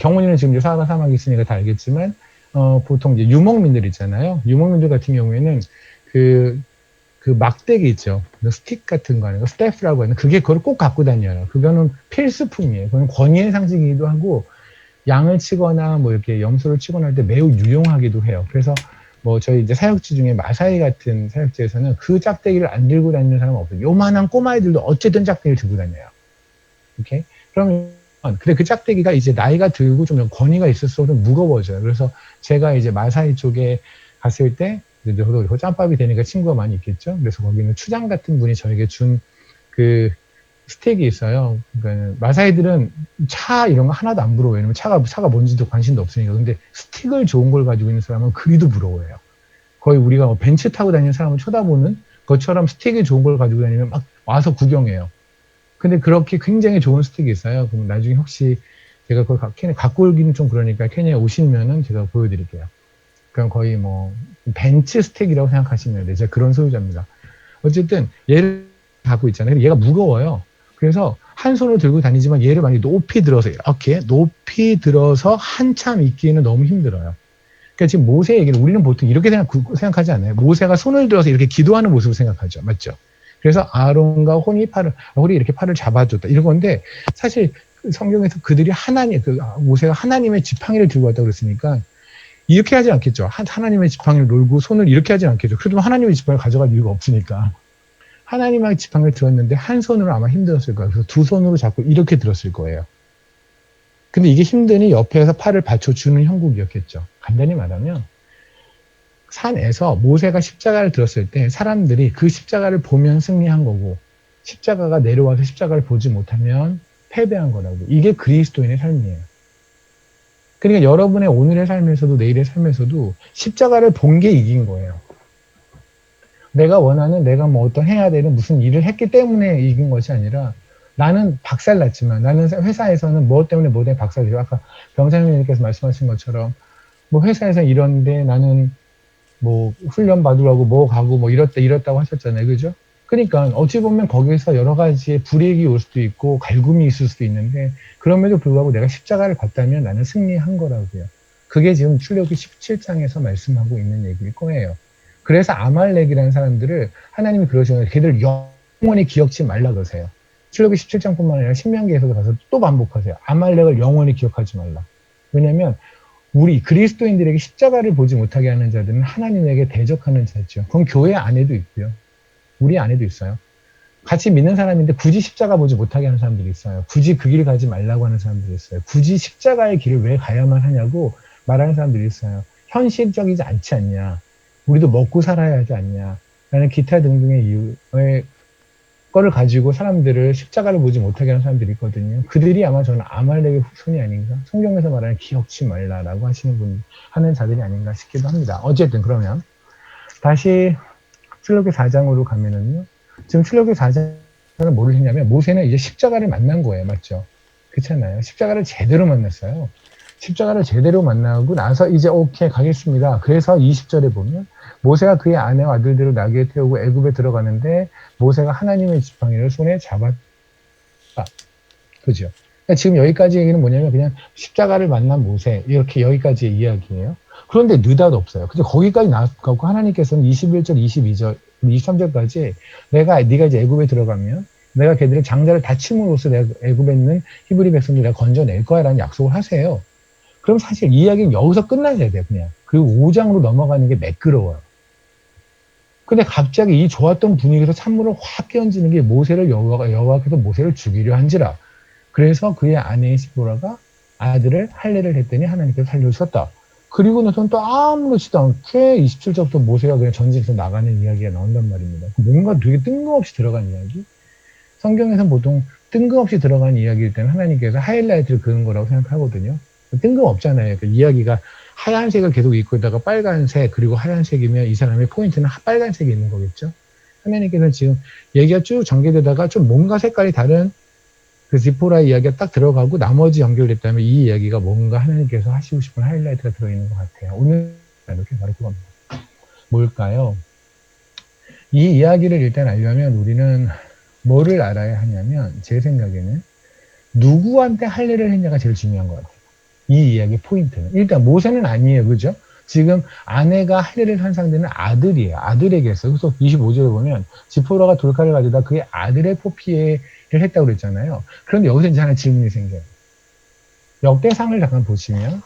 경훈이는 지금 이제 사하라 사막에 있으니까 다 알겠지만 보통 이제 유목민들 있잖아요. 유목민들 같은 경우에는 그 막대기 있죠. 스틱 같은 거 아니고 스태프라고 하는 그걸 꼭 갖고 다녀요. 그거는 필수품이에요. 그건 권위의 상징이기도 하고 양을 치거나 이렇게 염소를 치거나 할 때 매우 유용하기도 해요. 그래서 저희 이제 사역지 중에 마사이 같은 사역지에서는 그 짝대기를 안 들고 다니는 사람은 없어요. 요만한 꼬마애들도 어쨌든 짝대기를 들고 다녀요. 오케이? 그러면 근데 그 짝대기가 이제 나이가 들고 좀 권위가 있을수록 좀 무거워져요. 그래서 제가 이제 마사이 쪽에 갔을 때 저도 짬밥이 되니까 친구가 많이 있겠죠. 그래서 거기는 추장 같은 분이 저에게 준 그 스틱이 있어요. 그러니까 마사이들은 차 이런 거 하나도 안 부러워요. 왜냐면 차가 뭔지도 관심도 없으니까. 근데 스틱을 좋은 걸 가지고 있는 사람은 그리도 부러워해요. 거의 우리가 뭐 벤츠 타고 다니는 사람을 쳐다보는 것처럼 스틱이 좋은 걸 가지고 다니면 막 와서 구경해요. 근데 그렇게 굉장히 좋은 스틱이 있어요. 그럼 나중에 혹시 제가 그걸 갖고 오기는 좀 그러니까 케냐에 오시면은 제가 보여드릴게요. 그럼 거의 뭐 벤츠 스틱이라고 생각하시면 돼요. 제가 그런 소유자입니다. 어쨌든 얘를 갖고 있잖아요. 근데 얘가 무거워요. 그래서 한 손으로 들고 다니지만 얘를 많이 높이 들어서 이렇게 높이 들어서 한참 있기에는 너무 힘들어요. 그러니까 지금 모세 얘기를 우리는 보통 이렇게 생각하지 않아요. 모세가 손을 들어서 이렇게 기도하는 모습을 생각하죠. 맞죠? 그래서 아론과 홀이 이렇게 팔을 잡아줬다. 이런 건데 사실 성경에서 그들이 모세가 하나님의 지팡이를 들고 왔다고 그랬으니까 이렇게 하지 않겠죠. 하나님의 지팡이를 놀고 손을 이렇게 하지 않겠죠. 그래도 하나님의 지팡이를 가져갈 이유가 없으니까. 하나님의 지팡이를 들었는데 한 손으로 아마 힘들었을 거예요. 그래서 두 손으로 잡고 이렇게 들었을 거예요. 근데 이게 힘드니 옆에서 팔을 받쳐주는 형국이었겠죠. 간단히 말하면 산에서 모세가 십자가를 들었을 때 사람들이 그 십자가를 보면 승리한 거고 십자가가 내려와서 십자가를 보지 못하면 패배한 거라고. 이게 그리스도인의 삶이에요. 그러니까 여러분의 오늘의 삶에서도 내일의 삶에서도 십자가를 본 게 이긴 거예요. 내가 뭐 어떤 해야 되는 무슨 일을 했기 때문에 이긴 것이 아니라 나는 박살났지만 나는 회사에서는 뭐 때문에 박살이죠. 아까 병장님께서 말씀하신 것처럼 뭐 회사에서 이런데 나는 뭐 훈련 받으라고 뭐 가고 뭐 이렇다고 하셨잖아요. 그죠? 그러니까 어찌 보면 거기서 여러 가지의 불이익이 올 수도 있고 갈굼이 있을 수도 있는데 그럼에도 불구하고 내가 십자가를 봤다면 나는 승리한 거라고요. 그게 지금 출애굽기 17장에서 말씀하고 있는 얘기일 거예요. 그래서 아말렉이라는 사람들을 하나님이 그러시는 걔들 영원히 기억지 말라 그러세요. 출애굽기 17장뿐만 아니라 신명기에서도 가서 또 반복하세요. 아말렉을 영원히 기억하지 말라. 왜냐하면 우리 그리스도인들에게 십자가를 보지 못하게 하는 자들은 하나님에게 대적하는 자죠. 그건 교회 안에도 있고요. 우리 안에도 있어요. 같이 믿는 사람인데 굳이 십자가 보지 못하게 하는 사람들이 있어요. 굳이 그 길을 가지 말라고 하는 사람들이 있어요. 굳이 십자가의 길을 왜 가야만 하냐고 말하는 사람들이 있어요. 현실적이지 않지 않냐. 우리도 먹고 살아야 하지 않냐. 라는 기타 등등의 이유의 거를 가지고 사람들을 십자가를 보지 못하게 하는 사람들이 있거든요. 그들이 아마 저는 아말렉의 후손이 아닌가? 성경에서 말하는 기억지 말라라고 하는 자들이 아닌가 싶기도 합니다. 어쨌든 그러면 다시 출애굽기 4장으로 가면은요. 지금 출애굽기 4장은 뭐를 했냐면 모세는 이제 십자가를 만난 거예요. 맞죠? 그렇잖아요. 십자가를 제대로 만났어요. 십자가를 제대로 만나고 나서 이제 오케이 가겠습니다. 그래서 20절에 보면 모세가 그의 아내와 아들들을 나귀에 태우고 애굽에 들어가는데 모세가 하나님의 지팡이를 손에 잡았다. 그죠? 그러니까 지금 여기까지 얘기는 뭐냐면 그냥 십자가를 만난 모세 이렇게 여기까지의 이야기예요. 그런데 느닷없어요. 근데 거기까지 나가고 하나님께서는 21절, 22절, 23절까지 네가 이제 애굽에 들어가면 내가 걔들의 장자를 다침으로써 내가 애굽에 있는 히브리 백성들 내가 건져낼 거야라는 약속을 하세요. 그럼 사실 이야기는 여기서 끝나야 돼요. 그냥 그 5장으로 넘어가는 게 매끄러워요. 근데 갑자기 이 좋았던 분위기에서 찬물을 확 끼얹는 게 모세를 여호와께서 모세를 죽이려 한지라. 그래서 그의 아내인 시보라가 아들을 할례를 했더니 하나님께서 살려주셨다. 그리고 나서는 또 아무렇지도 않게 27절부터 모세가 그냥 전쟁에서 나가는 이야기가 나온단 말입니다. 뭔가 되게 뜬금없이 들어간 이야기? 성경에서는 보통 뜬금없이 들어간 이야기일 때는 하나님께서 하이라이트를 그는 거라고 생각하거든요. 뜬금없잖아요. 그 이야기가 하얀색을 계속 입고 있다가 빨간색 그리고 하얀색이면 이 사람의 포인트는 빨간색이 있는 거겠죠. 하나님께서는 지금 얘기가 쭉 전개되다가 좀 뭔가 색깔이 다른 그 지포라의 이야기가 딱 들어가고 나머지 연결됐다면 이 이야기가 뭔가 하나님께서 하시고 싶은 하이라이트가 들어있는 것 같아요. 오늘 이렇게 바로 그겁니다. 뭘까요? 이 이야기를 일단 알려면 우리는 뭐를 알아야 하냐면 제 생각에는 누구한테 할례를 했냐가 제일 중요한 것 같아요. 이 이야기의 포인트는. 일단 모세는 아니에요. 그죠? 지금 아내가 할례를 한 상대는 아들이에요. 아들에게 했어요. 그래서 25절에 보면 지포라가 돌칼을 가져다 그의 아들의 포피를 했다고 그랬잖아요. 그런데 여기서 이제 하나 질문이 생겨요. 역대상을 잠깐 보시면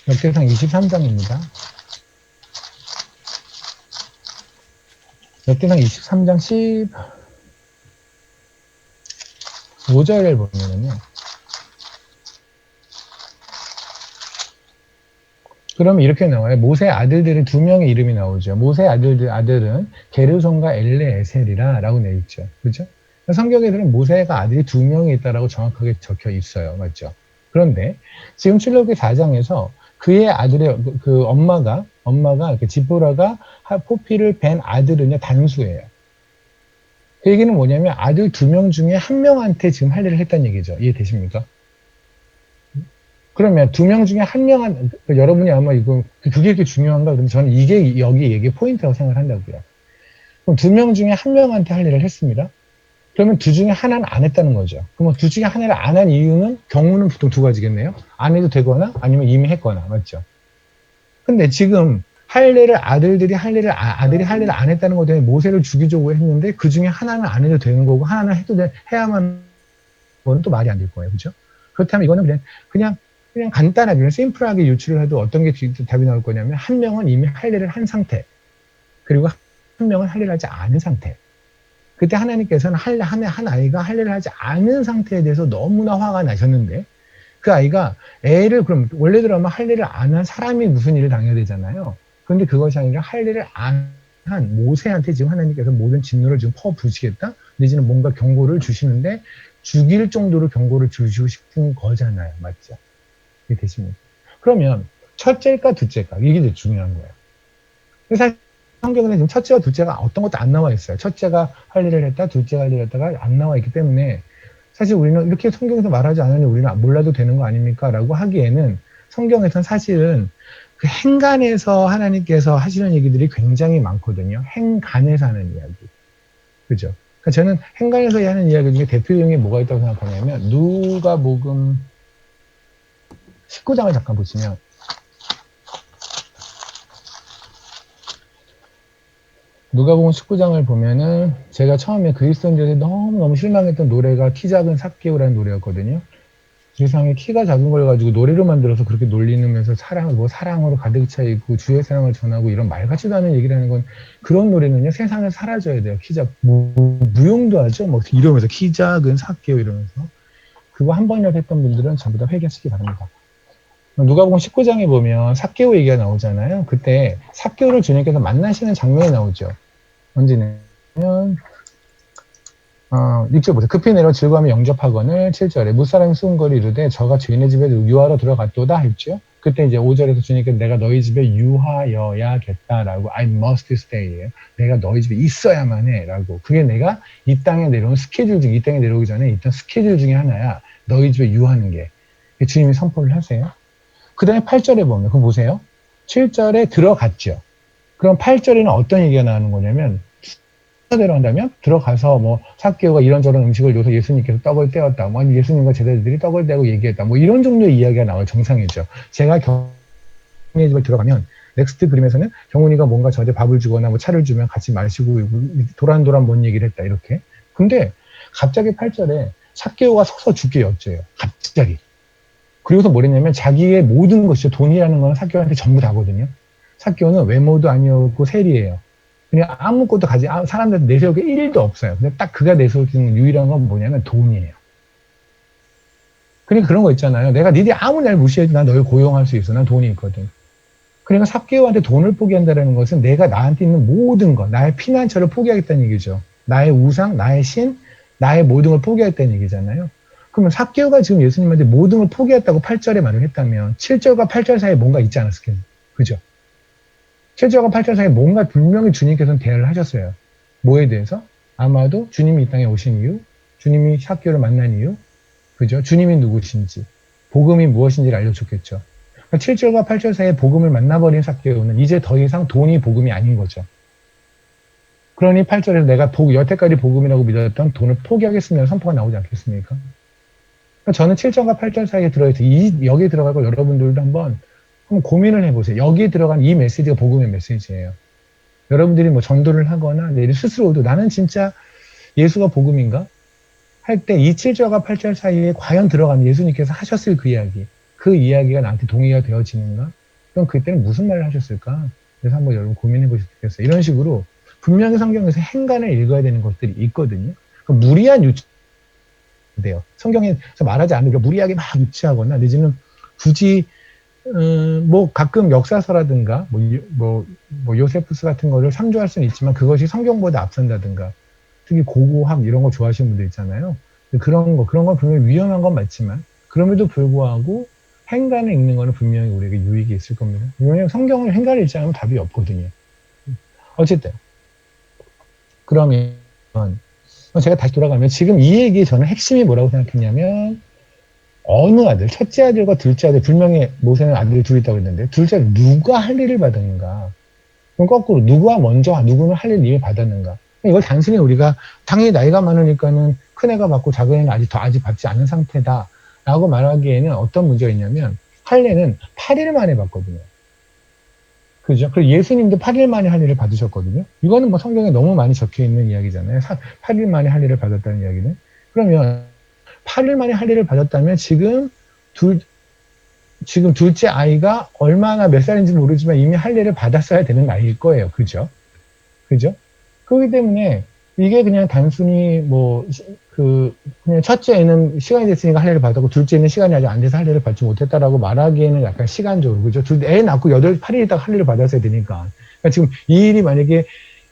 역대상 23장입니다. 역대상 23장 15절을 보면은요. 그러면 이렇게 나와요. 모세 아들들은 두 명의 이름이 나오죠. 모세 아들은 게르손과 엘레에셀이라 라고 되어 있죠. 그죠? 성경에서는 모세가 아들이 2명이 있다라고 정확하게 적혀 있어요. 맞죠? 그런데 지금 출애굽기 4장에서 그의 아들의 그 엄마가 그 지포라가 포피를 뵌 아들은요 단수예요. 그 얘기는 뭐냐면 아들 2명 중에 1명한테 지금 할례를 했다는 얘기죠. 이해되십니까? 그러면 2명 중에 1명한 여러분이 아마 이거 그게 이렇게 중요한가? 그러면 저는 이게 여기 얘기 포인트라고 생각을 한다고요. 그럼 2명 중에 1명한테 할례를 했습니다. 그러면 2 중에 하나는 안 했다는 거죠. 그럼 2 중에 하나를 안 한 이유는 경우는 보통 2가지겠네요. 안 해도 되거나 아니면 이미 했거나 맞죠? 근데 지금 할례를 아들이 할례를 안 했다는 것 때문에 모세를 죽이려고 했는데 그 중에 하나는 안 해도 되는 거고 하나는 해야만 그건 또 말이 안 될 거예요. 그죠? 그렇다면 이거는 그냥 간단하게 심플하게 유출을 해도 어떤 게 답이 나올 거냐면 1명은 이미 할례를 한 상태 그리고 1명은 할례를 하지 않은 상태. 그때 하나님께서는 한 아이가 할례를 하지 않은 상태에 대해서 너무나 화가 나셨는데 그 아이가 애를 그럼 원래대로 할례를 안 한 사람이 무슨 일을 당해야 되잖아요. 그런데 그것이 아니라 할례를 안 한 모세한테 지금 하나님께서 모든 진노를 지금 퍼부으시겠다. 내지는 뭔가 경고를 주시는데 죽일 정도로 경고를 주시고 싶은 거잖아요. 맞죠? 이게 되십니까? 그러면 첫째일까 둘째일까? 이게 제일 중요한 거예요. 사실 성경에는 지금 첫째와 둘째가 어떤 것도 안 나와 있어요. 첫째가 할례를 했다, 둘째가 할례를 했다가 안 나와 있기 때문에 사실 우리는 이렇게 성경에서 말하지 않으니 우리는 몰라도 되는 거 아닙니까? 라고 하기에는 성경에서는 사실은 그 행간에서 하나님께서 하시는 얘기들이 굉장히 많거든요. 행간에서 하는 이야기. 그죠? 그러니까 저는 행간에서 하는 이야기 중에 대표적인 게 뭐가 있다고 생각하냐면 누가복음 19장을 잠깐 보시면 누가복음 19장을 보면은 제가 처음에 그리스도인들이 너무너무 실망했던 노래가 키 작은 삭개오라는 노래였거든요. 세상에 키가 작은 걸 가지고 노래로 만들어서 그렇게 놀리면서 사랑으로 가득 차 있고 주의 사랑을 전하고 이런 말 같지도 않은 얘기를 하는 건 그런 노래는요 세상에 사라져야 돼요. 무용도 하죠. 뭐 이러면서 키 작은 삭개오 이러면서 그거 한 번이라도 했던 분들은 전부 다 회개하시기 바랍니다. 누가복음 19장에 보면 삭개오 얘기가 나오잖아요. 그때 삭개오를 주님께서 만나시는 장면이 나오죠. 언제냐면 6절 보세요. 급히 내려 즐거움에 영접하거늘 7절에 무사람이 수군거리 이르되 저가 주인의 집에 유하러 들어갔도다 했죠. 그때 이제 5절에서 주님께서 내가 너희 집에 유하여야겠다라고 I must stay 내가 너희 집에 있어야만 해라고 그게 내가 이 땅에 내려온 스케줄 중 이 땅에 내려오기 전에 있던 스케줄 중에 하나야. 너희 집에 유하는 게 주님이 선포를 하세요. 그 다음에 8절에 보면 그거 보세요. 7절에 들어갔죠. 그럼 8절에는 어떤 얘기가 나오는 거냐면 대로 한다면 들어가서 뭐 삭개오가 이런저런 음식을 줘서 예수님께서 떡을 떼었다. 뭐 예수님과 제자들이 떡을 떼고 얘기했다. 뭐 이런 정도의 이야기가 나와요. 정상이죠. 제가 경훈이의 집에 들어가면 넥스트 그림에서는 경훈이가 뭔가 저한테 밥을 주거나 뭐 차를 주면 같이 마시고 도란도란 뭔 얘기를 했다. 이렇게. 근데 갑자기 8절에 삭개오가 서서 죽게 여쭤요. 갑자기. 그리고서 뭐랬냐면 자기의 모든 것이 돈이라는 건 삭개오한테 전부 다거든요. 삭개오는 외모도 아니었고 세리예요. 그냥 아무것도 사람들한테 내세울 게 1도 없어요. 근데 딱 그가 내세울 수 있는 유일한 건 뭐냐면 돈이에요. 그러니까 그런 거 있잖아요. 내가 니들이 아무리 날 무시해도 난 너를 고용할 수 있어. 난 돈이 있거든. 그러니까 삭개오한테 돈을 포기한다는 것은 내가 나한테 있는 모든 것, 나의 피난처를 포기하겠다는 얘기죠. 나의 우상, 나의 신, 나의 모든 걸 포기하겠다는 얘기잖아요. 그러면 삭개오가 지금 예수님한테 모든 걸 포기했다고 8절에 말을 했다면 7절과 8절 사이에 뭔가 있지 않았을까요? 그죠? 7절과 8절 사이에 뭔가 분명히 주님께서는 대화를 하셨어요. 뭐에 대해서? 아마도 주님이 이 땅에 오신 이유, 주님이 삭개오를 만난 이유, 그죠? 주님이 누구신지, 복음이 무엇인지를 알려줬겠죠. 그러니까 7절과 8절 사이에 복음을 만나버린 삭개오는 이제 더 이상 돈이 복음이 아닌 거죠. 그러니 8절에서 내가 여태까지 복음이라고 믿었던 돈을 포기하겠습니다. 선포가 나오지 않겠습니까? 그러니까 저는 7절과 8절 사이에 들어있어요. 여기에 들어가고 여러분들도 한번 고민을 해보세요. 여기에 들어간 이 메시지가 복음의 메시지예요. 여러분들이 뭐 전도를 하거나 내일 스스로도 나는 진짜 예수가 복음인가? 할 때 이 7절과 8절 사이에 과연 들어간 예수님께서 하셨을 그 이야기가 나한테 동의가 되어지는가? 그럼 그때는 무슨 말을 하셨을까? 그래서 한번 여러분 고민해 보셨으면 좋겠어요. 이런 식으로 분명히 성경에서 행간을 읽어야 되는 것들이 있거든요. 무리한 유치돼요. 성경에서 말하지 않으니까 무리하게 막 유치하거나 내지는 굳이 뭐 가끔 역사서라든가 뭐 요세푸스 같은 거를 참조할 수는 있지만 그것이 성경보다 앞선다든가 특히 고고학 이런 거 좋아하시는 분들 있잖아요. 그런 건 분명히 위험한 건 맞지만, 그럼에도 불구하고 행간을 읽는 거는 분명히 우리에게 유익이 있을 겁니다. 왜냐하면 성경을 행간을 읽지 않으면 답이 없거든요. 어쨌든. 그러면, 제가 다시 돌아가면 지금 이 얘기의 저는 핵심이 뭐라고 생각했냐면, 어느 아들, 첫째 아들과 둘째 아들, 분명히 모세는 아들이 둘 있다고 했는데, 둘째 아들 누가 할 일을 받았는가? 그럼 거꾸로 누구가 먼저 누구는 할 일을 이미 받았는가? 이걸 단순히 우리가 당연히 나이가 많으니까는 큰 애가 받고 작은 애는 아직 받지 않은 상태다라고 말하기에는 어떤 문제가 있냐면 할례는 8일 만에 받거든요. 그죠? 그리고 예수님도 8일 만에 할례를 받으셨거든요. 이거는 뭐 성경에 너무 많이 적혀 있는 이야기잖아요. 8일 만에 할례를 받았다는 이야기는. 그러면 8일 만에 할례를 받았다면 지금 둘째 아이가 얼마나 몇 살인지 모르지만 이미 할례를 받았어야 되는 나이일 거예요. 그죠? 그죠? 그렇기 때문에 이게 그냥 단순히 그냥 첫째 애는 시간이 됐으니까 할례를 받았고 둘째는 시간이 아직 안 돼서 할례를 받지 못했다라고 말하기에는 약간 시간적으로, 그죠? 애 낳고 8일 있다가 할례를 받았어야 되니까. 그러니까 지금 이 일이 만약에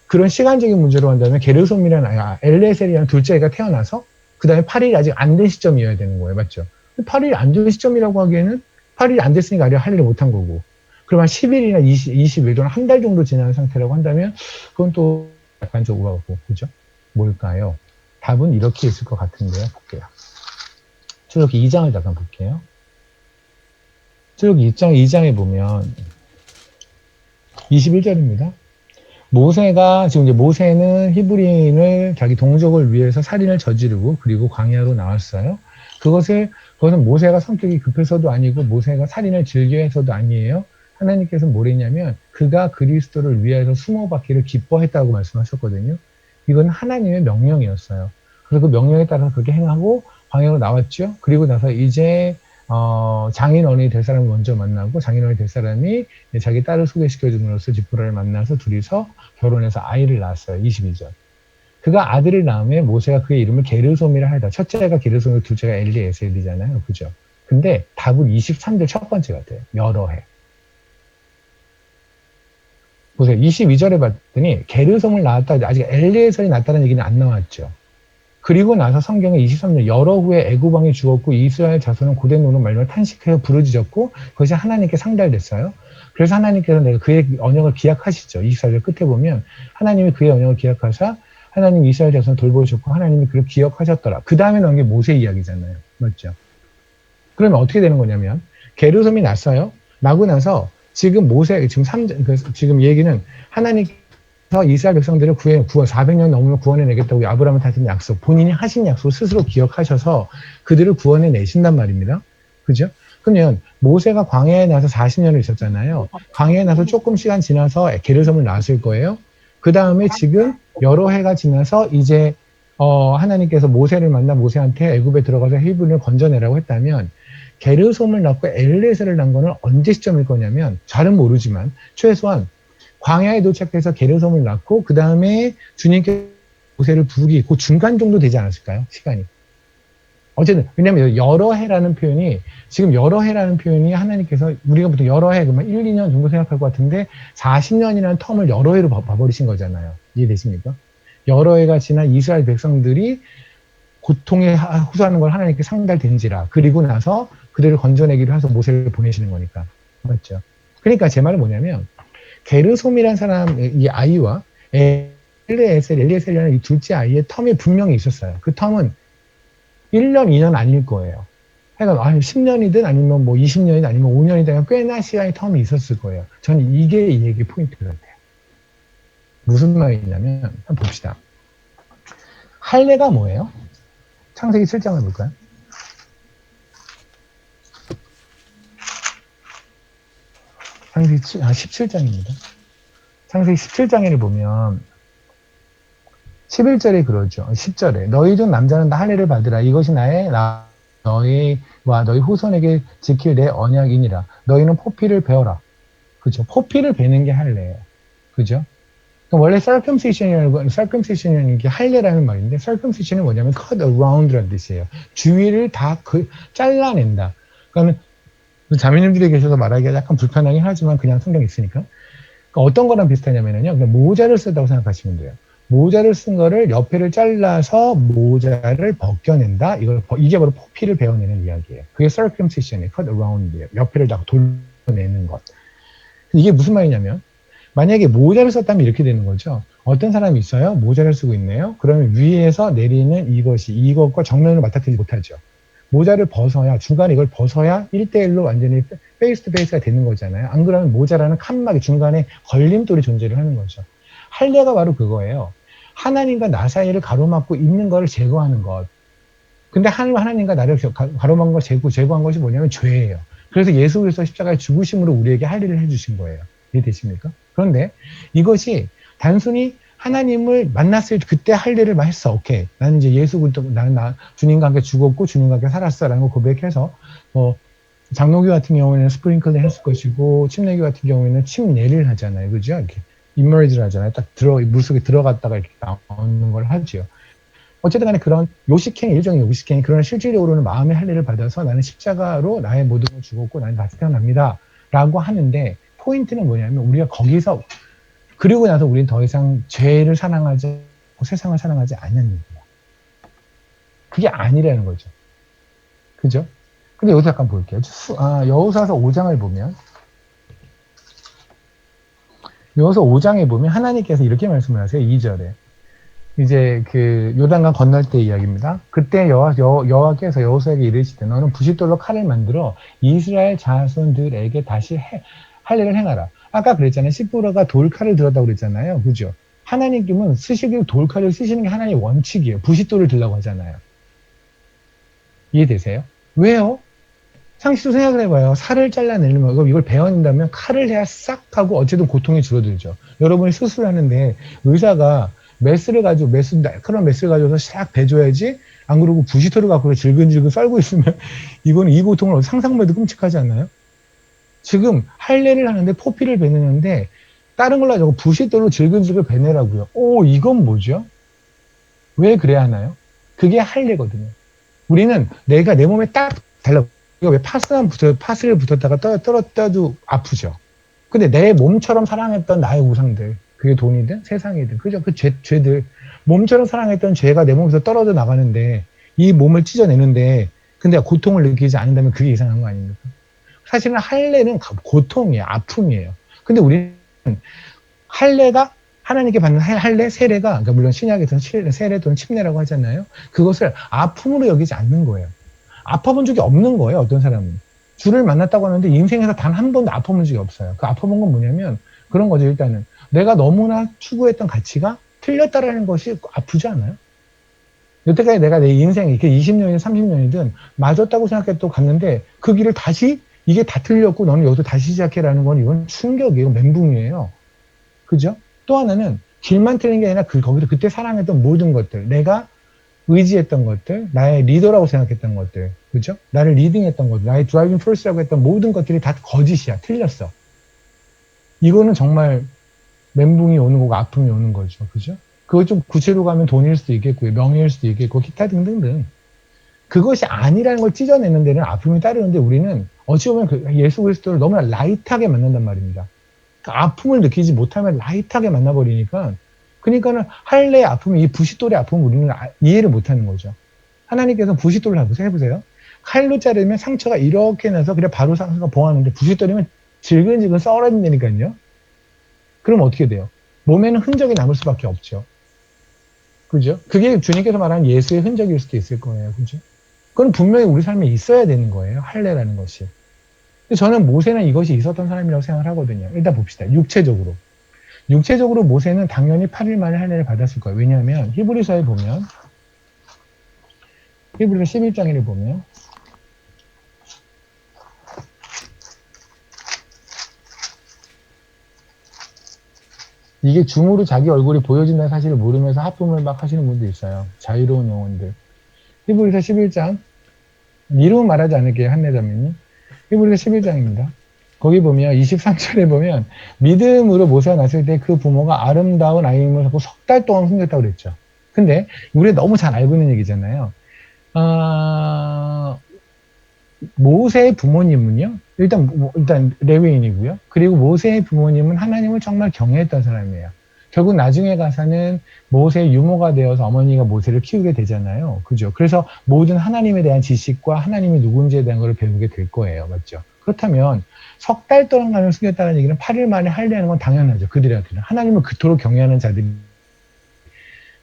그런 시간적인 문제로 한다면 게르솜이라는 엘레셀이라는 둘째 애가 태어나서 그 다음에 8일이 아직 안 된 시점이어야 되는 거예요. 맞죠? 8일이 안 된 시점이라고 하기에는 8일이 안 됐으니까 아직 할례를 못한 거고. 그럼 한 10일이나 20일 동안 한 달 정도 지난 상태라고 한다면 그건 또 약간 좀 우아하고, 그죠? 뭘까요? 답은 이렇게 있을 것 같은데요. 볼게요. 출애굽기 2장을 잠깐 볼게요. 출애굽기 2장에 보면 21절입니다. 지금 이제 모세는 히브리인을 자기 동족을 위해서 살인을 저지르고 그리고 광야로 나왔어요. 그것은 모세가 성격이 급해서도 아니고 모세가 살인을 즐겨해서도 아니에요. 하나님께서 뭐랬냐면 그가 그리스도를 위하여서 수모받기를 기뻐했다고 말씀하셨거든요. 이건 하나님의 명령이었어요. 그래서 그 명령에 따라서 그렇게 행하고 광야로 나왔죠. 그리고 나서 이제 장인어른이 될 사람을 먼저 만나고 장인어른이 될 사람이 자기 딸을 소개시켜줌으로써 지포라를 만나서 둘이서 결혼해서 아이를 낳았어요. 22절. 그가 아들을 낳으면 모세가 그의 이름을 게르솜이라 하다. 첫째가 게르솜이고 둘째가 엘리에셀이잖아요. 그죠? 근데 답은 23절 첫 번째 같아요. 여러 해. 보세요. 22절에 봤더니 게르솜을 낳았다. 아직 엘리에셀이 낳았다는 얘기는 안 나왔죠. 그리고 나서 성경에 23절 여러 후에 애굽왕이 죽었고 이스라엘 자손은 고된 노로 말미암아 탄식하여 부르짖었고 그것이 하나님께 상달됐어요. 그래서 하나님께서 내가 그의 언약을 기약하시죠. 24절 끝에 보면 하나님이 그의 언약을 기약하사 하나님이 이스라엘 자손을 돌보셨고 하나님이 그를 기억하셨더라. 그 다음에 나온 게 모세 이야기잖아요. 맞죠? 그러면 어떻게 되는 거냐면 게르솜이 났어요. 나고 나서 지금 지금 얘기는 하나님께서 이스라엘 백성들을 400년 넘으면 구원해 내겠다고 아브라함한테 하신 약속, 본인이 하신 약속을 스스로 기억하셔서 그들을 구원해 내신단 말입니다. 그죠? 그러면 모세가 광야에 나서 40년을 있었잖아요. 광야에 나서 조금 시간 지나서 게르솜을 낳았을 거예요. 그 다음에 지금 여러 해가 지나서 이제 하나님께서 모세를 만나 모세한테 애굽에 들어가서 히브리를 건져내라고 했다면 게르솜을 낳고 엘레셀을 낳은 거는 언제 시점일 거냐면 잘은 모르지만 최소한 광야에 도착해서 게르솜을 낳고 그 다음에 주님께 모세를 부르기 그 중간 정도 되지 않았을까요? 시간이. 어쨌든 왜냐하면 여러 해라는 표현이 하나님께서 우리가 보통 여러 해 그러면 1, 2년 정도 생각할 것 같은데 40년이라는 텀을 여러 해로 봐버리신 거잖아요. 이해되십니까? 여러 해가 지난 이스라엘 백성들이 고통에 호소하는 걸 하나님께 상달된지라 그리고 나서 그들을 건져내기로 해서 모세를 보내시는 거니까. 맞죠? 그러니까 제 말은 뭐냐면 게르솜이라는 사람 이 아이와 엘리에셀이라는 이 둘째 아이의 텀이 분명히 있었어요. 그 텀은 1년, 2년 아닐 거예요. 그러니까 10년이든 아니면 뭐 20년이든 아니면 5년이든 꽤나 시간의 텀이 있었을 거예요. 저는 이게 이 얘기 포인트 같아요. 무슨 말이냐면 한번 봅시다. 할례가 뭐예요? 창세기 7장을 볼까요? 창세기 17장입니다. 창세기 17장에를 보면 11절에 그러죠. 10절에 너희 중 남자는 다 할례를 받으라. 이것이 너희와 너희 후손에게 지킬 내 언약이니라. 너희는 포피를 베어라. 그죠? 포피를 베는 게 할례예요. 그죠? 원래 circumcision이라는 게 할례라는 말인데 circumcision이 뭐냐면 cut around라는 뜻이에요. 주위를 다 잘라낸다. 그러니까 자매님들이 계셔서 말하기가 약간 불편하긴 하지만 그냥 성경이 있으니까. 그러니까 어떤 거랑 비슷하냐면요. 그냥 모자를 쓰다고 생각하시면 돼요. 모자를 쓴 거를 옆에를 잘라서 모자를 벗겨낸다. 이게 바로 포피를 베어내는 이야기예요. 그게 circumcision이에요. cut around이에요. 옆에를 다 돌려내는 것. 이게 무슨 말이냐면 만약에 모자를 썼다면 이렇게 되는 거죠. 어떤 사람이 있어요. 모자를 쓰고 있네요. 그러면 위에서 내리는 이것과 정면을 맞닥뜨리지 못하죠. 모자를 벗어야 중간에 이걸 벗어야 1대1로 완전히 페이스 투 페이스가 되는 거잖아요. 안 그러면 모자라는 칸막이 중간에 걸림돌이 존재를 하는 거죠. 할례가 바로 그거예요. 하나님과 나 사이를 가로막고 있는 것을 제거하는 것. 근데 하나님과 나를 가로막은 걸 제거한 것이 뭐냐면 죄예요. 그래서 예수 그리스도 십자가의 죽으심으로 우리에게 할례를 해주신 거예요. 이해되십니까? 그런데 이것이 단순히 하나님을 만났을 때 그때 할례를 했어. 오케이. 나는 이제 예수 그리스도 나는 주님과 함께 죽었고 주님과 함께 살았어라는 걸 고백해서 장로교 같은 경우에는 스프링클을 했을 것이고 침례교 같은 경우에는 침례를 하잖아요. 그죠? 이렇게 immerge를 하잖아요. 딱 물속에 들어갔다가 이렇게 나오는 걸 하죠. 어쨌든 간에 그런 일종의 요식행위, 그러나 실질적으로는 마음의 할례를 받아서 나는 십자가로 나의 모든 걸 죽었고 나는 다시 태어납니다. 라고 하는데 포인트는 뭐냐면 우리가 거기서 그리고 나서 우리는 더 이상 죄를 사랑하지 않고 세상을 사랑하지 않는 일이야. 그게 아니라는 거죠. 그죠? 근데 여기서 잠깐 볼게요. 여호수아서 5장을 보면 여호수아 5장에 보면 하나님께서 이렇게 말씀을 하세요. 2절에. 이제 그 요단강 건널 때 이야기입니다. 그때 여호와께서 여호수아에게 이르시되 너는 부싯돌로 칼을 만들어 이스라엘 자손들에게 다시 할례를 행하라. 아까 그랬잖아요. 시브라가 돌칼을 들었다고 그랬잖아요. 그죠? 하나님께는 쓰시기로 돌칼을 쓰시는 게 하나님의 원칙이에요. 부싯돌을 들라고 하잖아요. 이해되세요? 왜요? 상식적으로 생각을 해봐요. 살을 잘라내려면 이걸 베어낸다면 칼을 해야 싹 하고 어쨌든 고통이 줄어들죠. 여러분이 수술을 하는데 의사가 날카로운 메스를 가져서 싹 베줘야지 안 그러고 부싯돌을 갖고 질근질근 썰고 있으면 이거는 이 고통을 상상만 해도 끔찍하지 않나요? 지금 할례를 하는데 포피를 베내는데 다른 걸로 하자고 부싯돌로 질근질근 베내라고요. 이건 뭐죠? 왜 그래야 하나요? 그게 할례거든요. 우리는 내가 내 몸에 딱 달라. 이거 왜 파스를 붙었다가 떨어져도 아프죠. 근데 내 몸처럼 사랑했던 나의 우상들, 그게 돈이든 세상이든, 그죠? 그 죄들, 몸처럼 사랑했던 죄가 내 몸에서 떨어져 나가는데, 이 몸을 찢어내는데, 근데 고통을 느끼지 않는다면 그게 이상한 거 아닙니까? 사실은 할례는 고통이에요. 아픔이에요. 근데 우리는 할례가, 하나님께 받는 할례, 세례가, 그러니까 물론 신약에서는 세례 또는 침례라고 하잖아요. 그것을 아픔으로 여기지 않는 거예요. 아파본 적이 없는 거예요. 어떤 사람은. 주를 만났다고 하는데 인생에서 단 한 번도 아파본 적이 없어요. 그 아파본 건 뭐냐면 그런 거죠. 일단은 내가 너무나 추구했던 가치가 틀렸다라는 것이 아프지 않아요? 여태까지 내가 내 인생 이렇게 20년이든 30년이든 맞았다고 생각했고 갔는데 그 길을 다시 이게 다 틀렸고 너는 여기서 다시 시작해라는 건 이건 충격이에요. 멘붕이에요. 그죠? 또 하나는 길만 틀린 게 아니라 거기서 그때 사랑했던 모든 것들, 내가 의지했던 것들, 나의 리더라고 생각했던 것들, 그죠? 나를 리딩했던 것들, 나의 드라이빙 포스라고 했던 모든 것들이 다 거짓이야. 틀렸어. 이거는 정말 멘붕이 오는 거고 아픔이 오는 거죠. 그죠? 그거 좀 구체로 가면 돈일 수도 있겠고요. 명예일 수도 있겠고, 기타 등등등. 그것이 아니라는 걸 찢어내는 데는 아픔이 따르는데 우리는 어찌 보면 예수 그리스도를 너무나 라이트하게 만난단 말입니다. 그 아픔을 느끼지 못하면 라이트하게 만나버리니까 그러니까는 할례의 아픔이 이 부싯돌의 아픔을 우리는 이해를 못하는 거죠. 하나님께서 부싯돌을 해보세요. 칼로 자르면 상처가 이렇게 나서 그래 바로 상처가 봉하는데 부싯돌이면 질근질근 썰어진다니까요. 그럼 어떻게 돼요? 몸에는 흔적이 남을 수밖에 없죠. 그죠? 그게 주님께서 말하는 예수의 흔적일 수도 있을 거예요. 그죠? 그건 분명히 우리 삶에 있어야 되는 거예요. 할례라는 것이. 근데 저는 모세는 이것이 있었던 사람이라고 생각을 하거든요. 일단 봅시다. 육체적으로 모세는 당연히 8일 만에 할례를 받았을 거예요. 왜냐하면 히브리서에 보면 히브리서 11장을 보면 이게 줌으로 자기 얼굴이 보여진다는 사실을 모르면서 하품을 막 하시는 분도 있어요. 자유로운 영혼들. 히브리서 11장 이름은 말하지 않을게요. 한내자매님. 히브리서 11장입니다. 거기 보면 23절에 보면 믿음으로 모세가 났을 때 그 부모가 아름다운 아이임을 갖고 석 달 동안 숨겼다고 그랬죠. 근데 우리가 너무 잘 알고 있는 얘기잖아요. 모세의 부모님은요. 일단 레위인이고요. 그리고 모세의 부모님은 하나님을 정말 경외했던 사람이에요. 결국 나중에 가서는 모세의 유모가 되어서 어머니가 모세를 키우게 되잖아요. 그죠? 그래서 모든 하나님에 대한 지식과 하나님이 누군지에 대한 걸 배우게 될 거예요. 맞죠? 그렇다면 석 달 동안 하나님을 숨겼다는 얘기는 8일 만에 할례하는 건 당연하죠. 그들한테는. 하나님을 그토록 경외하는 자들이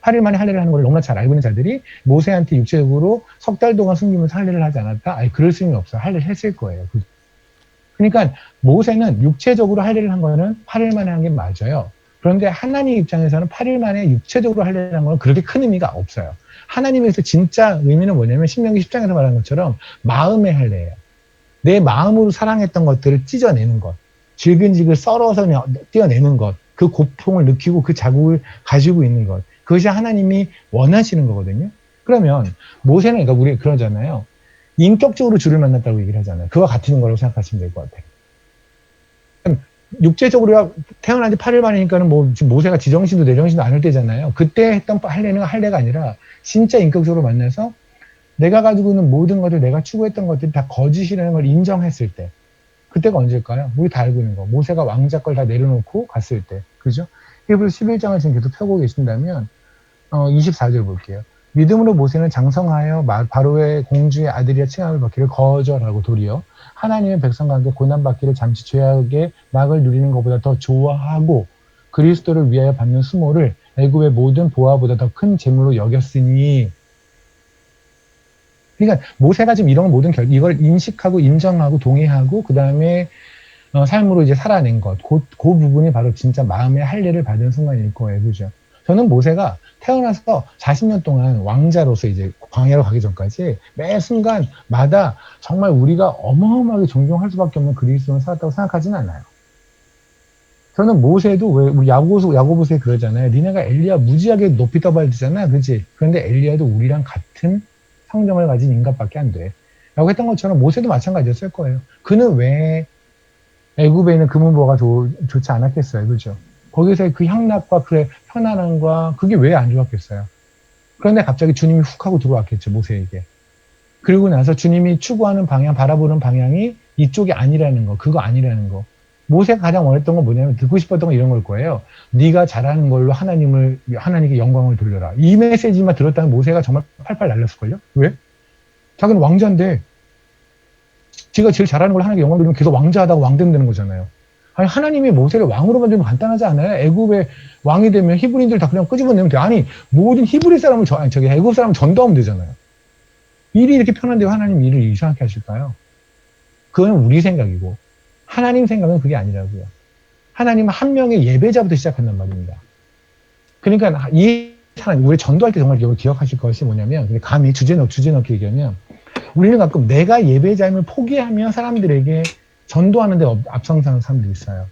8일 만에 할례를 하는 걸 너무나 잘 알고 있는 자들이 모세한테 육체적으로 석 달 동안 숨기면서 할례를 하지 않았다? 아니, 그럴 수는 없어요. 할례를 했을 거예요. 그러니까 모세는 육체적으로 할례를 한 거는 8일 만에 한 게 맞아요. 그런데 하나님 입장에서는 8일 만에 육체적으로 할례를 한 건 그렇게 큰 의미가 없어요. 하나님에서 진짜 의미는 뭐냐면 신명기 10장에서 말한 것처럼 마음의 할례예요. 내 마음으로 사랑했던 것들을 찢어내는 것, 질근질근 썰어서 떼어내는 것, 그 고통을 느끼고 그 자국을 가지고 있는 것, 그것이 하나님이 원하시는 거거든요. 그러면 모세는, 그러니까 우리 그러잖아요. 인격적으로 주를 만났다고 얘기를 하잖아요. 그와 같은 거라고 생각하시면 될 것 같아요. 육체적으로 태어난 지 8일 만이니까는 뭐 지금 모세가 지정신도 내정신도 안 할 때잖아요. 그때 했던 할례는 할례가 아니라 진짜 인격적으로 만나서 내가 가지고 있는 모든 것들, 내가 추구했던 것들이 다 거짓이라는 걸 인정했을 때, 그때가 언제일까요? 우리 다 알고 있는 거. 모세가 왕자 걸 다 내려놓고 갔을 때. 그죠? 히브리서 11장을 지금 계속 펴고 계신다면 24절 볼게요. 믿음으로 모세는 장성하여 바로의 공주의 아들이라 칭함을 받기를 거절하고 도리어 하나님의 백성과 함께 고난받기를 잠시 죄악의 낙을 누리는 것보다 더 좋아하고 그리스도를 위하여 받는 수모를 애굽의 모든 보화보다 더 큰 재물로 여겼으니. 그러니까 모세가 지금 이런 모든 이걸 인식하고 인정하고 동의하고 그 다음에 삶으로 이제 살아낸 것, 그 부분이 바로 진짜 마음의 할례를 받은 순간일 거예요. 그죠? 저는 모세가 태어나서 40년 동안 왕자로서 이제 광야로 가기 전까지 매 순간마다 정말 우리가 어마어마하게 존경할 수밖에 없는 그리스도를 살았다고 생각하지는 않아요. 저는 모세도 왜 우리 야고보서에 그러잖아요. 니네가 엘리야 무지하게 높이 떠봐야 되잖아, 그렇지? 그런데 엘리야도 우리랑 같은 성정을 가진 인간밖에 안 돼. 라고 했던 것처럼 모세도 마찬가지였을 거예요. 그는 왜 애굽에 있는 금은보화가 좋지 않았겠어요, 그렇죠? 거기서의 그 향락과 그의 편안함과 그게 왜 안 좋았겠어요? 그런데 갑자기 주님이 훅 하고 들어왔겠죠, 모세에게. 그리고 나서 주님이 추구하는 방향, 바라보는 방향이 이쪽이 아니라는 거, 그거 아니라는 거. 모세가 가장 원했던 건 뭐냐면, 듣고 싶었던 건 이런 걸 거예요. 네가 잘하는 걸로 하나님께 영광을 돌려라. 이 메시지만 들었다면 모세가 정말 팔팔 날렸을걸요? 왜? 자기는 왕자인데, 지가 제일 잘하는 걸로 하나님께 영광을 돌리면 계속 왕자하다고 왕되면 되는 거잖아요. 아니, 하나님이 모세를 왕으로 만들면 간단하지 않아요? 애굽의 왕이 되면 히브리인들 다 그냥 끄집어내면 돼요. 아니, 모든 히브리 사람을 애굽 사람을 전도하면 되잖아요. 일이 이렇게 편한데 왜 하나님 일을 이상하게 하실까요? 그건 우리 생각이고, 하나님 생각은 그게 아니라고요. 하나님은 한 명의 예배자부터 시작한단 말입니다. 그러니까 이 사람, 우리 전도할 때 정말 기억하실 것이 뭐냐면, 감히 주제 넣기 얘기하면, 우리는 가끔 내가 예배자임을 포기하며 사람들에게 전도하는데 앞서가는 사람들이 있어요.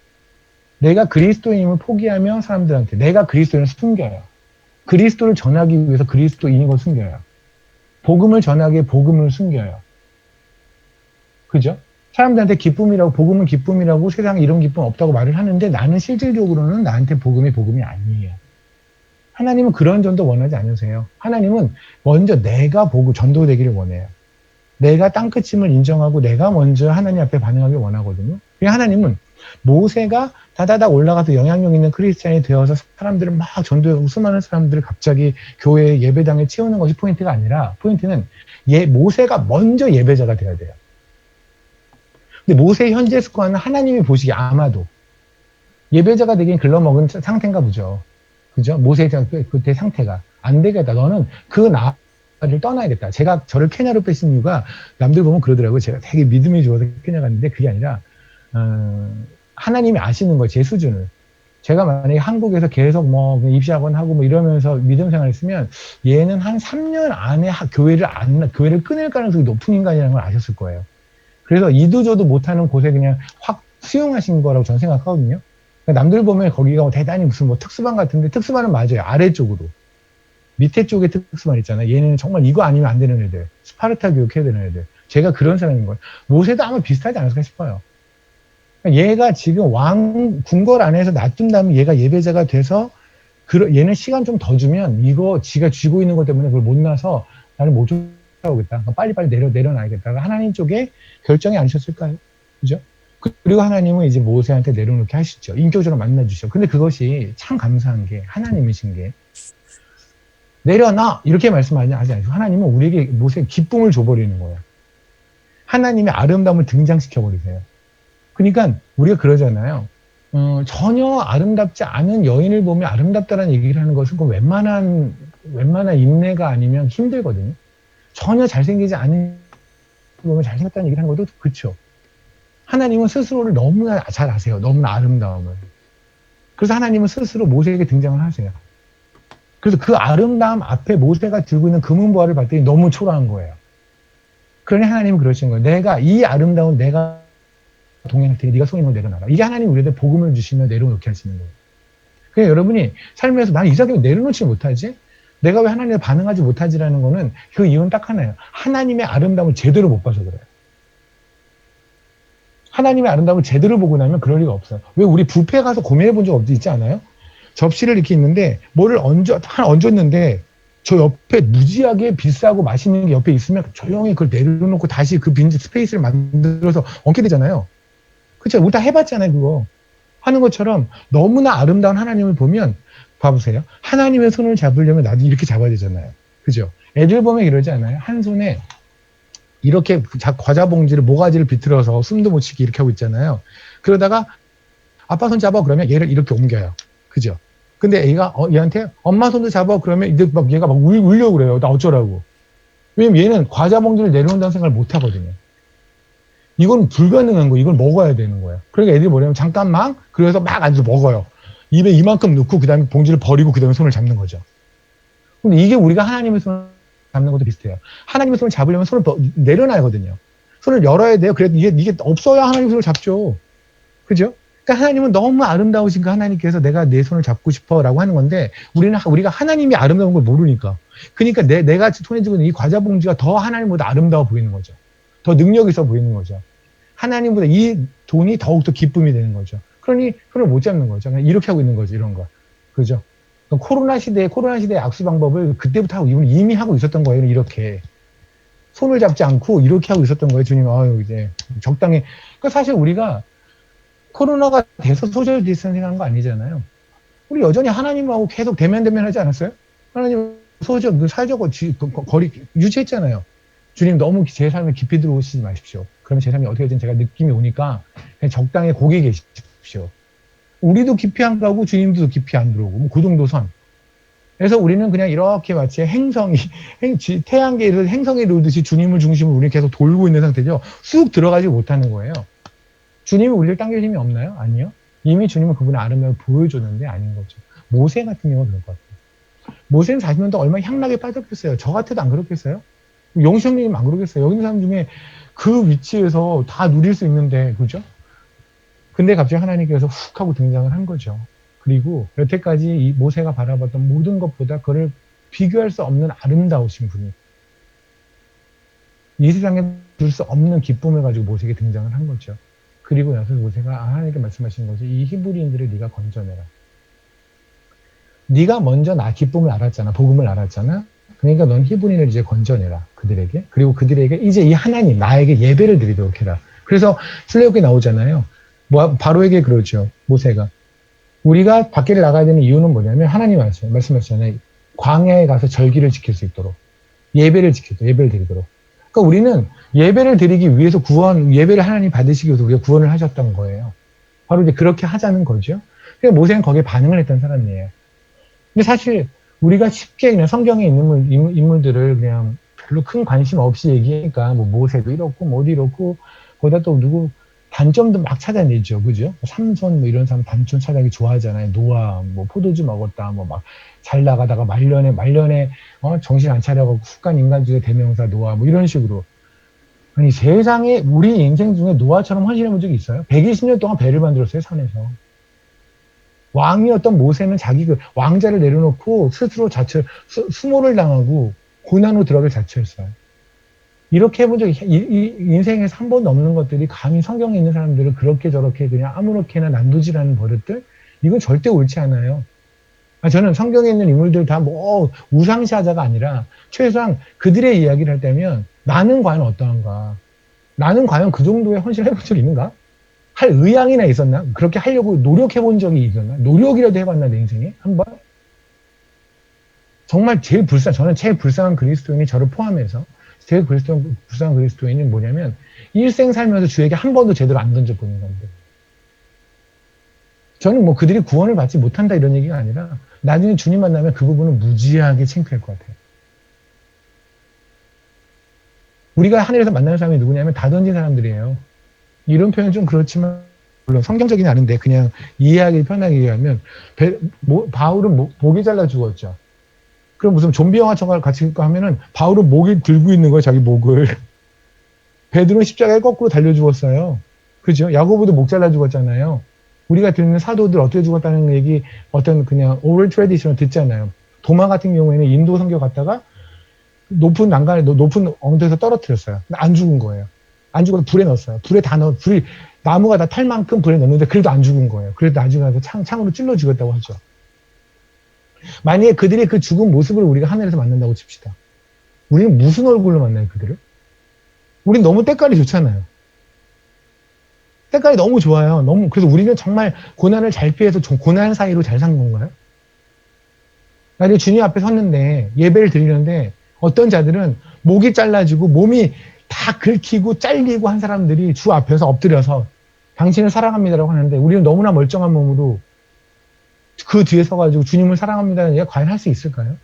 내가 그리스도인임을 포기하며 사람들한테 내가 그리스도인을 숨겨요. 그리스도를 전하기 위해서 그리스도인인 걸 숨겨요. 복음을 전하기 위해 복음을 숨겨요. 그죠? 사람들한테 기쁨이라고, 복음은 기쁨이라고, 세상에 이런 기쁨 없다고 말을 하는데 나는 실질적으로는 나한테 복음이 아니에요. 하나님은 그런 전도 원하지 않으세요. 하나님은 먼저 내가 보고 전도되기를 원해요. 내가 땅끝임을 인정하고 내가 먼저 하나님 앞에 반응하길 원하거든요. 하나님은 모세가 다다닥 올라가서 영향력 있는 크리스찬이 되어서 사람들을 막 전도하고 수많은 사람들을 갑자기 교회 예배당에 채우는 것이 포인트가 아니라, 포인트는 모세가 먼저 예배자가 돼야 돼요. 근데 모세의 현재 습관은 하나님이 보시기에 아마도 예배자가 되긴 글러먹은 상태인가 보죠. 그죠? 모세의 그때 상태가 안 되겠다. 너는 그 나를 떠나야겠다. 제가 저를 케냐로 빼신 이유가 남들 보면 그러더라고요. 제가 되게 믿음이 좋아서 케냐 갔는데 그게 아니라 하나님이 아시는 거예요. 제 수준을. 제가 만약에 한국에서 계속 뭐 입시학원 하고 뭐 이러면서 믿음 생활을 했으면 얘는 한 3년 안에 교회를 끊을 가능성이 높은 인간이라는 걸 아셨을 거예요. 그래서 이도저도 못하는 곳에 그냥 확 수용하신 거라고 저는 생각하거든요. 그러니까 남들 보면 거기가 대단히 무슨 뭐 특수반 같은데, 특수반은 맞아요. 아래쪽으로. 밑에 쪽에 특수반 있잖아요. 얘는 정말 이거 아니면 안 되는 애들. 스파르타 교육해야 되는 애들. 제가 그런 사람인 거예요. 모세도 아마 비슷하지 않을까 싶어요. 그러니까 얘가 지금 궁궐 안에서 놔둔다면 얘가 예배자가 돼서 얘는 시간 좀 더 주면 이거 지가 쥐고 있는 것 때문에 그걸 못 나서 나를 못 쫓아오겠다. 그러니까 빨리빨리 내려놔야겠다. 하나님 쪽에 결정이 아니셨을까요? 그죠? 그리고 하나님은 이제 모세한테 내려놓게 하시죠. 인격적으로 만나주시죠. 근데 그것이 참 감사한 게 하나님이신 게 내려놔 이렇게 말씀하지 않으시고 하나님은 우리에게 모세의 기쁨을 줘버리는 거예요. 하나님의 아름다움을 등장시켜 버리세요. 그러니까 우리가 그러잖아요. 전혀 아름답지 않은 여인을 보면 아름답다는 얘기를 하는 것은 그 웬만한 인내가 아니면 힘들거든요. 전혀 잘생기지 않은 보면 잘생겼다는 얘기를 하는 것도 그렇죠. 하나님은 스스로를 너무나 잘 아세요. 너무나 아름다움을. 그래서 하나님은 스스로 모세에게 등장을 하세요. 그래서 그 아름다움 앞에 모세가 들고 있는 금은보화를 봤더니 너무 초라한 거예요. 그러니 하나님은 그러신 거예요. 내가 이 아름다운 내가 동행할 테니 네가 손님을 내려놔라. 이게 하나님 우리한테 복음을 주시며 내려놓게 하시는 거예요. 그러니까 여러분이 삶에서 나는 이상하게 내려놓지 못하지? 내가 왜 하나님에 반응하지 못하지라는 거는 그 이유는 딱 하나예요. 하나님의 아름다움을 제대로 못 봐서 그래요. 하나님의 아름다움을 제대로 보고 나면 그럴 리가 없어요. 왜 우리 뷔페 가서 고민해 본 적 있지 않아요? 접시를 이렇게 있는데 뭐를 얹었는데 저 옆에 무지하게 비싸고 맛있는 게 옆에 있으면 조용히 그걸 내려놓고 다시 그 빈 스페이스를 만들어서 얹게 되잖아요. 그렇죠? 우리 다 해봤잖아요, 그거. 하는 것처럼 너무나 아름다운 하나님을 보면 봐보세요. 하나님의 손을 잡으려면 나도 이렇게 잡아야 되잖아요. 그죠? 애들 보면 이러지 않아요? 한 손에 이렇게 과자 봉지를 모가지를 비틀어서 숨도 못 쉬게 이렇게 하고 있잖아요. 그러다가 아빠 손 잡아 그러면 얘를 이렇게 옮겨요. 그죠? 근데 얘가 얘한테 엄마 손도 잡아 그러면 얘가 막 울려고 그래요. 나 어쩌라고. 왜냐면 얘는 과자 봉지를 내려온다는 생각을 못 하거든요. 이건 불가능한 거예요. 이걸 먹어야 되는 거예요. 그러니까 애들이 뭐냐면 잠깐만 그래서 막 앉아서 먹어요. 입에 이만큼 넣고 그 다음에 봉지를 버리고 그 다음에 손을 잡는 거죠. 근데 이게 우리가 하나님의 손을 잡는 것도 비슷해요. 하나님의 손을 잡으려면 손을 내려놔야거든요. 손을 열어야 돼요. 그래도 이게 없어야 하나님의 손을 잡죠. 그죠? 그러니까 하나님은 너무 아름다우신 그 하나님께서 내가 내 손을 잡고 싶어라고 하는 건데 우리가 하나님이 아름다운 걸 모르니까. 그러니까 내가 손에 쥐고 있는 이 과자 봉지가 더 하나님보다 아름다워 보이는 거죠. 더 능력 있어 보이는 거죠. 하나님보다 이 돈이 더욱더 기쁨이 되는 거죠. 그러니 손을 못 잡는 거죠. 그냥 이렇게 하고 있는 거죠. 이런 거. 그죠? 코로나 시대의 악수 방법을 그때부터 이미 하고 있었던 거예요. 이렇게. 손을 잡지 않고 이렇게 하고 있었던 거예요. 주님, 이제 적당히. 그러니까 사실 우리가 코로나가 돼서 소셜 디스턴싱 하는 거 아니잖아요. 우리 여전히 하나님하고 계속 대면 하지 않았어요? 하나님 사회적 거리 유지했잖아요. 주님 너무 제 삶에 깊이 들어오시지 마십시오. 그러면 제 삶이 어떻게 되든 제가 느낌이 오니까 그냥 적당히 거기 계십시오. 우리도 깊이 안 가고 주님도 깊이 안 들어오고 그 정도 선. 그래서 우리는 그냥 이렇게 마치 태양계에 행성이 돌듯이 주님을 중심으로 우리 계속 돌고 있는 상태죠. 쑥 들어가지 못하는 거예요. 주님이 우리를 당길 힘이 없나요? 아니요. 이미 주님은 그분의 아름다움을 보여줬는데 아닌 거죠. 모세 같은 경우가 그럴 것 같아요. 모세는 40년 동안 얼마나 향락에 빠졌겠어요. 저 같아도 안 그렇겠어요? 영시형님 안 그러겠어요. 여기 있는 사람 중에 그 위치에서 다 누릴 수 있는데, 그죠? 근데 갑자기 하나님께서 훅 하고 등장을 한 거죠. 그리고 여태까지 이 모세가 바라봤던 모든 것보다 그를 비교할 수 없는 아름다우신 분이 이 세상에 줄 수 없는 기쁨을 가지고 모세에게 등장을 한 거죠. 그리고 나서 모세가 하나님께 말씀하신 거죠. 이 히브리인들을 네가 건져내라. 네가 먼저 나 기쁨을 알았잖아. 복음을 알았잖아. 그러니까 넌 히브리인을 이제 건져내라. 그들에게. 그리고 그들에게 이제 이 하나님 나에게 예배를 드리도록 해라. 그래서 출애굽기 나오잖아요. 바로에게 그러죠. 모세가. 우리가 밖에 나가야 되는 이유는 뭐냐면 하나님 말씀하셨잖아요. 광야에 가서 절기를 지킬 수 있도록. 예배를 드리도록. 그러니까 우리는 예배를 드리기 위해서 예배를 하나님 받으시기 위해서 우리가 구원을 하셨던 거예요. 바로 이제 그렇게 하자는 거죠. 그러니까 모세는 거기에 반응을 했던 사람이에요. 근데 사실 우리가 쉽게 그냥 성경에 있는 인물들을 그냥 별로 큰 관심 없이 얘기하니까 뭐 모세도 이렇고 뭐도 이렇고 거기다 또 누구 단점도 막 찾아내죠. 그죠? 삼손 뭐 이런 사람 단점 찾아내기 좋아하잖아요. 노아 뭐 포도주 먹었다 뭐 막 잘 나가다가 말년에 정신 안 차려가지고 훅간 인간주의 대명사 노아 뭐 이런 식으로. 아니 세상에 우리 인생 중에 노아처럼 헌신해 본 적이 있어요? 120년 동안 배를 만들었어요. 산에서. 왕이었던 모세는 자기 그 왕자를 내려놓고 스스로 수모를 당하고 고난으로 들어가길 자처했어요. 이렇게 해본 적이 인생에서 한 번도 없는 것들이 감히 성경에 있는 사람들은 그렇게 저렇게 그냥 아무렇게나 난도질하는 버릇들 이건 절대 옳지 않아요. 저는 성경에 있는 인물들 다 뭐 우상시하자가 아니라 최소한 그들의 이야기를 할 때면 나는 과연 어떠한가? 나는 과연 그 정도의 헌신을 해본 적이 있는가? 할 의향이나 있었나? 그렇게 하려고 노력해 본 적이 있었나? 노력이라도 해봤나, 내 인생에? 한 번? 정말 저는 제일 불쌍한 그리스도인이 저를 포함해서, 제일 불쌍한 그리스도인은 뭐냐면, 일생 살면서 주에게 한 번도 제대로 안 던져보는 건데. 저는 뭐 그들이 구원을 받지 못한다 이런 얘기가 아니라, 나중에 주님 만나면 그 부분은 무지하게 창피할 것 같아요. 우리가 하늘에서 만나는 사람이 누구냐면 다 던진 사람들이에요. 이런 표현은 좀 그렇지만 물론 성경적이진 않은데 그냥 이해하기 편하게 얘기하면 바울은 목이 잘라 죽었죠. 그럼 무슨 좀비 영화처럼 같이 하면은 바울은 목이 들고 있는 거예요. 자기 목을. 베드로는 십자가에 거꾸로 달려 죽었어요. 그죠? 야고보도 목 잘라 죽었잖아요. 우리가 듣는 사도들 어떻게 죽었다는 얘기 어떤 그냥 오럴 트래디션을 듣잖아요. 도마 같은 경우에는 인도 선교 갔다가 높은 난간에 높은 엉덩이에서 떨어뜨렸어요. 근데 안 죽은 거예요. 안 죽어서 불에 넣었어요. 불이 나무가 다 탈 만큼 불에 넣었는데 그래도 안 죽은 거예요. 그래도 나중에 가서 창으로 찔러 죽었다고 하죠. 만약에 그들의 그 죽은 모습을 우리가 하늘에서 만난다고 칩시다. 우리는 무슨 얼굴로 만나요, 그들을? 우린 너무 때깔이 좋잖아요. 때깔이 너무 좋아요. 그래서 우리는 정말 고난을 잘 피해서 고난 사이로 잘 산 건가요? 나중에 주님 앞에 섰는데 예배를 드리는데 어떤 자들은 목이 잘라지고 몸이 다 긁히고 잘리고 한 사람들이 주 앞에서 엎드려서 당신을 사랑합니다라고 하는데 우리는 너무나 멀쩡한 몸으로 그 뒤에 서가지고 주님을 사랑합니다는 얘기가 과연 할 수 있을까요?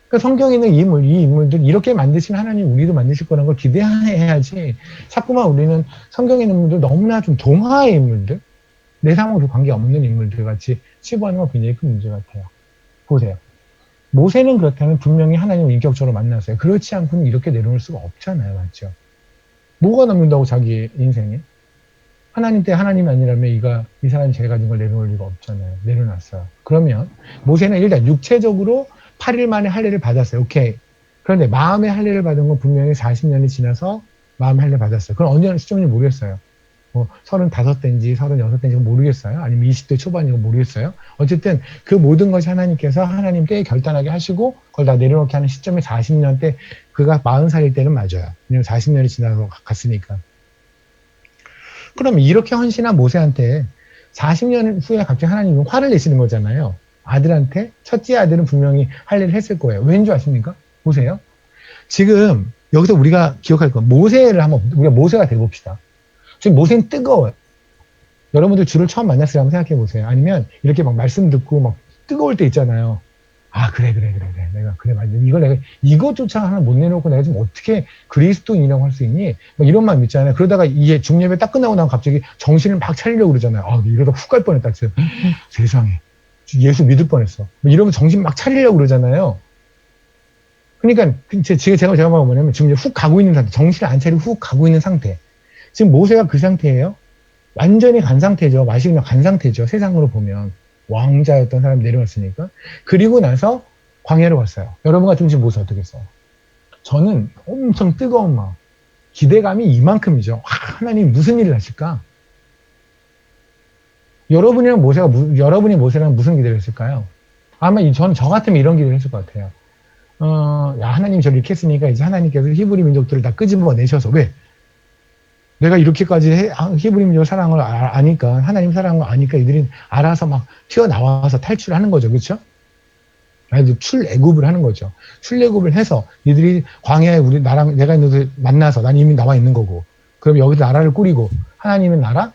그러니까 성경에 있는 이 인물들 이렇게 만드신 하나님 우리도 만드실 거라는 걸 기대해야지 자꾸만 우리는 성경에 있는 인물들 너무나 좀 동화의 인물들 내 상황과 관계없는 인물들 같이 치부하는 건 굉장히 큰 문제 같아요. 보세요. 모세는 그렇다면 분명히 하나님을 인격적으로 만났어요. 그렇지 않고는 이렇게 내려올 수가 없잖아요. 맞죠? 뭐가 남는다고 자기 인생에? 하나님 때 하나님이 아니라면 이 사람이 제가 가진 걸 내려올 리가 없잖아요. 내려놨어요. 그러면 모세는 일단 육체적으로 8일 만에 할례를 받았어요. 오케이. 그런데 마음의 할례를 받은 건 분명히 40년이 지나서 마음의 할례를 받았어요. 그건 언제 시점인지 모르겠어요. 뭐 35대인지 36대인지 모르겠어요. 아니면 20대 초반인지 모르겠어요. 어쨌든 그 모든 것이 하나님께서 하나님께 결단하게 하시고 그걸 다 내려놓게 하는 시점이 40년 때 그가 40살일 때는 맞아요. 왜냐면 40년이 지나서 갔으니까. 그럼 이렇게 헌신한 모세한테 40년 후에 갑자기 하나님은 화를 내시는 거잖아요. 아들한테 첫째 아들은 분명히 할례를 했을 거예요. 왠 줄 아십니까? 보세요. 지금 여기서 우리가 기억할 건 모세를 한번 우리가 모세가 돼봅시다. 지금 모세는 뜨거워요. 여러분들 주를 처음 만났을 때 한번 생각해 보세요. 아니면 이렇게 막 말씀 듣고 막 뜨거울 때 있잖아요. 아, 그래. 내가, 그래, 맞아. 내가 이것조차 하나 못 내놓고 내가 지금 어떻게 그리스도인이라고 할 수 있니? 막 이런 마음 있잖아요. 그러다가 이게 중예배 딱 끝나고 나면 갑자기 정신을 막 차리려고 그러잖아요. 아, 이러다 훅 갈 뻔했다. 진짜. 세상에. 예수 믿을 뻔했어. 뭐 이러면 정신 막 차리려고 그러잖아요. 그러니까 제가 뭐냐면 지금 훅 가고 있는 상태. 정신을 안 차리고 훅 가고 있는 상태. 지금 모세가 그 상태예요. 완전히 간 상태죠. 마시면 간 상태죠. 세상으로 보면. 왕자였던 사람이 내려왔으니까. 그리고 나서 광야로 갔어요. 여러분 같은 지금 모세 어떻겠어요? 저는 엄청 뜨거운 마음. 기대감이 이만큼이죠. 하나님 무슨 일을 하실까? 여러분이 모세랑 무슨 기대를 했을까요? 아마 저는 저 같으면 이런 기대를 했을 것 같아요. 야, 하나님이 저를 이렇게 했으니까 이제 하나님께서 히브리 민족들을 다 끄집어내셔서 왜? 내가 이렇게까지 히브리 민족 사랑을 아니까 하나님 사랑을 아니까 이들이 알아서 막 튀어나와서 탈출하는 거죠. 그렇죠? 아니, 출애굽을 하는 거죠. 출애굽을 해서 이들이 광야에 내가 있는 곳에 만나서 난 이미 나와 있는 거고 그럼 여기서 나라를 꾸리고 하나님의 나라와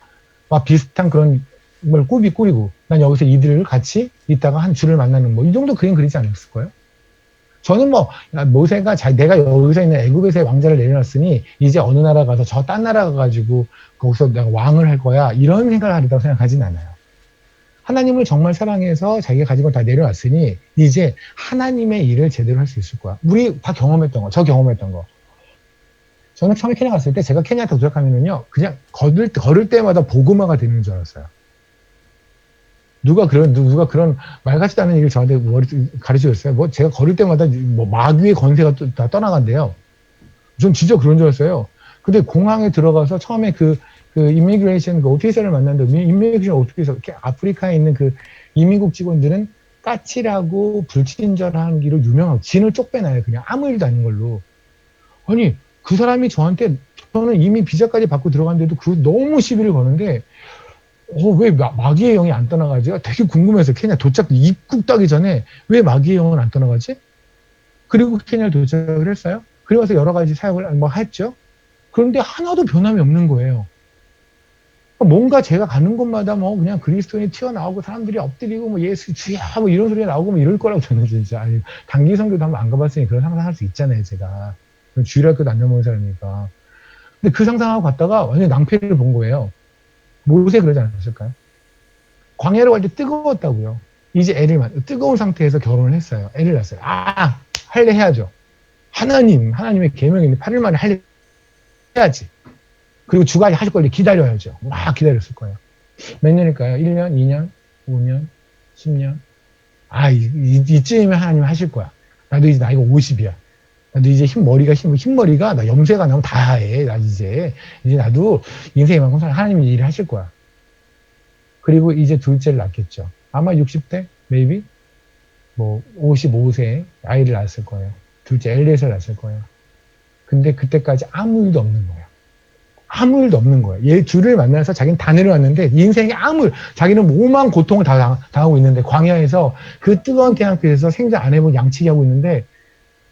비슷한 그런 걸 꾸리고 난 여기서 이들을 같이 있다가 한 주를 만나는 뭐 이 정도 그림 그리지 않았을 거예요? 저는 모세가 내가 여기서 있는 애굽에서의 왕자를 내려놨으니 이제 어느 나라 가서 저 딴 나라 가가지고 거기서 내가 왕을 할 거야 이런 생각을 하리라고 생각하진 않아요. 하나님을 정말 사랑해서 자기가 가진 걸 다 내려놨으니 이제 하나님의 일을 제대로 할 수 있을 거야. 우리 다 경험했던 거, 저 경험했던 거. 저는 처음에 케냐 갔을 때 제가 케냐에 도착하면은요 그냥 걸을 때마다 복음화가 되는 줄 알았어요. 누가 그런 말 같지도 않은 얘기를 저한테 가르쳐 줬어요. 뭐 제가 걸을 때마다 뭐 마귀의 권세가 다 떠나간대요. 전 진짜 그런 줄 알았어요. 근데 공항에 들어가서 처음에 그 이미그레이션 오피서를 만났는데 이미그레이션 오피서 아프리카에 있는 그 이민국 직원들은 까칠하고 불친절한 기로 유명하고 진을 쪽 빼놔요. 그냥 아무 일도 아닌 걸로. 아니 그 사람이 저한테 저는 이미 비자까지 받고 들어갔는데도 그 너무 시비를 거는데 왜 마귀의 영이 안 떠나가지? 되게 궁금해서 케냐 도착 입국 따기 전에 왜 마귀의 영은 안 떠나가지? 그리고 케냐를 도착을 했어요. 그리고 와서 여러 가지 사역을 뭐 했죠. 그런데 하나도 변함이 없는 거예요. 뭔가 제가 가는 곳마다 뭐 그냥 그리스도인이 튀어나오고 사람들이 엎드리고 뭐 예수 주야 뭐 이런 소리가 나오고 뭐 이럴 거라고 저는 진짜 아니 단기 선교도 한번 안 가봤으니 그런 상상할 수 있잖아요 제가 주일학교도 안 넘어온 사람이니까. 근데 그 상상하고 갔다가 완전 낭패를 본 거예요. 모세 그러지 않았을까요? 광야로 갈 때 뜨거웠다고요. 이제 뜨거운 상태에서 결혼을 했어요. 애를 낳았어요. 할례 해야죠. 하나님의 계명인데 8일 만에 할례 해야지. 그리고 주가 하실 걸 기다려야죠. 막 기다렸을 거예요. 몇 년일까요? 1년, 2년, 5년, 10년. 이쯤이면 하나님 하실 거야. 나도 이제 나이가 50이야. 나도 이제 흰머리가 나 염색가 나면 다 해. 나 이제 나도 인생 이만큼 하나님이 일을 하실 거야. 그리고 이제 둘째를 낳겠죠. 아마 60대? maybe? 뭐 55세 아이를 낳았을 거예요. 둘째 엘리에서를 낳았을 거예요. 근데 그때까지 아무 일도 없는 거예요. 아무 일도 없는 거예요. 얘 둘을 만나서 자기는 다 내려왔는데 인생에 자기는 오만 고통을 다 당하고 있는데 광야에서 그 뜨거운 태양빛에서 생전 안 해본 양치기 하고 있는데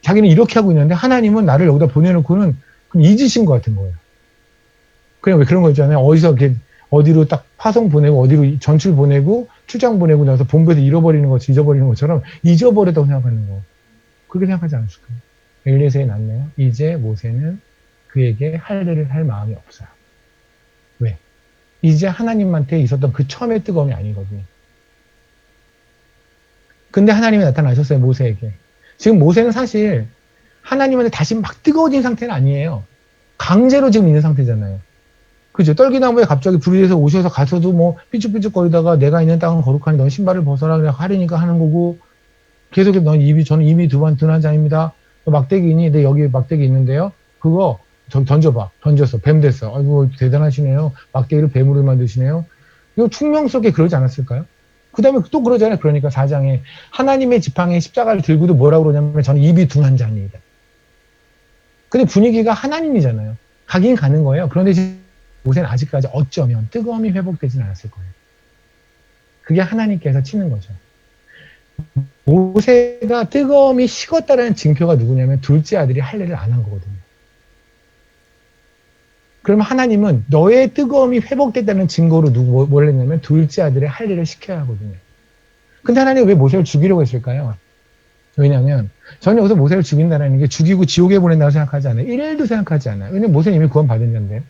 자기는 이렇게 하고 있는데 하나님은 나를 여기다 보내놓고는 그럼 잊으신 것 같은 거예요. 그냥 왜 그런 거 있잖아요. 어디로 딱 파송 보내고 어디로 전출 보내고 출장 보내고 나서 본부에서 잊어버리는 것처럼 잊어버렸다고 생각하는 거. 그렇게 생각하지 않으실까요? 엘리에서에 낳네요. 이제 모세는 그에게 할례를 할 마음이 없어요. 왜? 이제 하나님한테 있었던 그 처음의 뜨거움이 아니거든요. 근데 하나님이 나타나셨어요, 모세에게. 지금 모세는 사실 하나님한테 다시 막 뜨거워진 상태는 아니에요. 강제로 지금 있는 상태잖아요. 그죠? 떨기나무에 갑자기 불이 돼서 오셔서 가서도 뭐 삐죽삐죽거리다가 내가 있는 땅은 거룩하니 넌 신발을 벗어라 그래 하려니까 하는 거고 계속 저는 이미 둔한 자입니다. 막대기니 내 여기 막대기 있는데요. 그거 던져봐. 던졌어. 뱀 됐어. 아이고 대단하시네요. 막대기를 뱀으로 만드시네요. 이거 충명스럽게 그러지 않았을까요? 그 다음에 또 그러잖아요. 그러니까 4장에 하나님의 지팡이 십자가를 들고도 뭐라고 그러냐면 저는 입이 둔한 자입니다. 근데 분위기가 하나님이잖아요. 가긴 가는 거예요. 그런데 지금 모세는 아직까지 어쩌면 뜨거움이 회복되진 않았을 거예요. 그게 하나님께서 치는 거죠. 모세가 뜨거움이 식었다는 징표가 누구냐면 둘째 아들이 할례를 안 한 거거든요. 그러면 하나님은 너의 뜨거움이 회복됐다는 증거로 뭘 했냐면 둘째 아들의 할례를 시켜야 하거든요. 근데 하나님은 왜 모세를 죽이려고 했을까요? 왜냐하면 저는 여기서 모세를 죽인다는 게 죽이고 지옥에 보낸다고 생각하지 않아요. 1도 생각하지 않아요. 왜냐면 모세는 이미 구원 받은 자인데.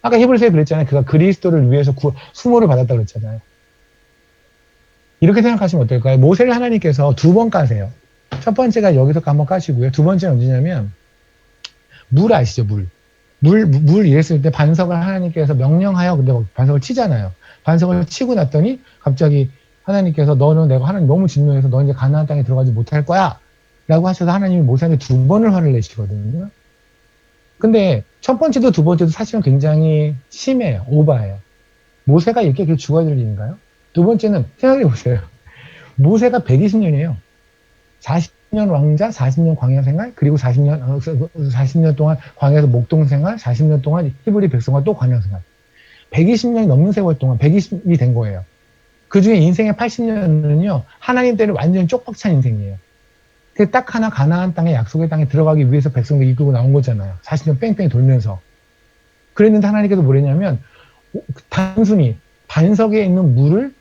아까 히브리서에 그랬잖아요. 그가 그리스도를 위해서 수모를 받았다고 그랬잖아요. 이렇게 생각하시면 어떨까요? 모세를 하나님께서 2번 까세요. 첫 번째가 여기서 한번 까시고요. 두 번째는 언제냐면 물 아시죠? 물 이랬을 때 반석을 하나님께서 명령하여 근데 반석을 치잖아요. 반석을 치고 났더니 갑자기 하나님께서 너는 내가 하나님 너무 진노해서 너 이제 가나안 땅에 들어가지 못할 거야 라고 하셔서 하나님이 모세한테 2번을 화를 내시거든요. 근데 첫 번째도 두 번째도 사실은 굉장히 심해요. 오바예요. 모세가 이렇게 죽어야 될 일인가요? 두 번째는 생각해 보세요. 모세가 120년이에요. 40년 왕자, 40년 광야 생활, 그리고 40년 동안 광야에서 목동 생활, 40년 동안 히브리 백성과 또 광야 생활. 120년이 넘는 세월 동안 120이 된 거예요. 그 중에 인생의 80년은요, 하나님 때를 완전히 쪽박찬 인생이에요. 그 딱 하나 가나안 땅에 약속의 땅에 들어가기 위해서 백성들 이끌고 나온 거잖아요. 40년 뺑뺑이 돌면서. 그랬는데 하나님께서 뭐랬냐면, 단순히 반석에 있는 물을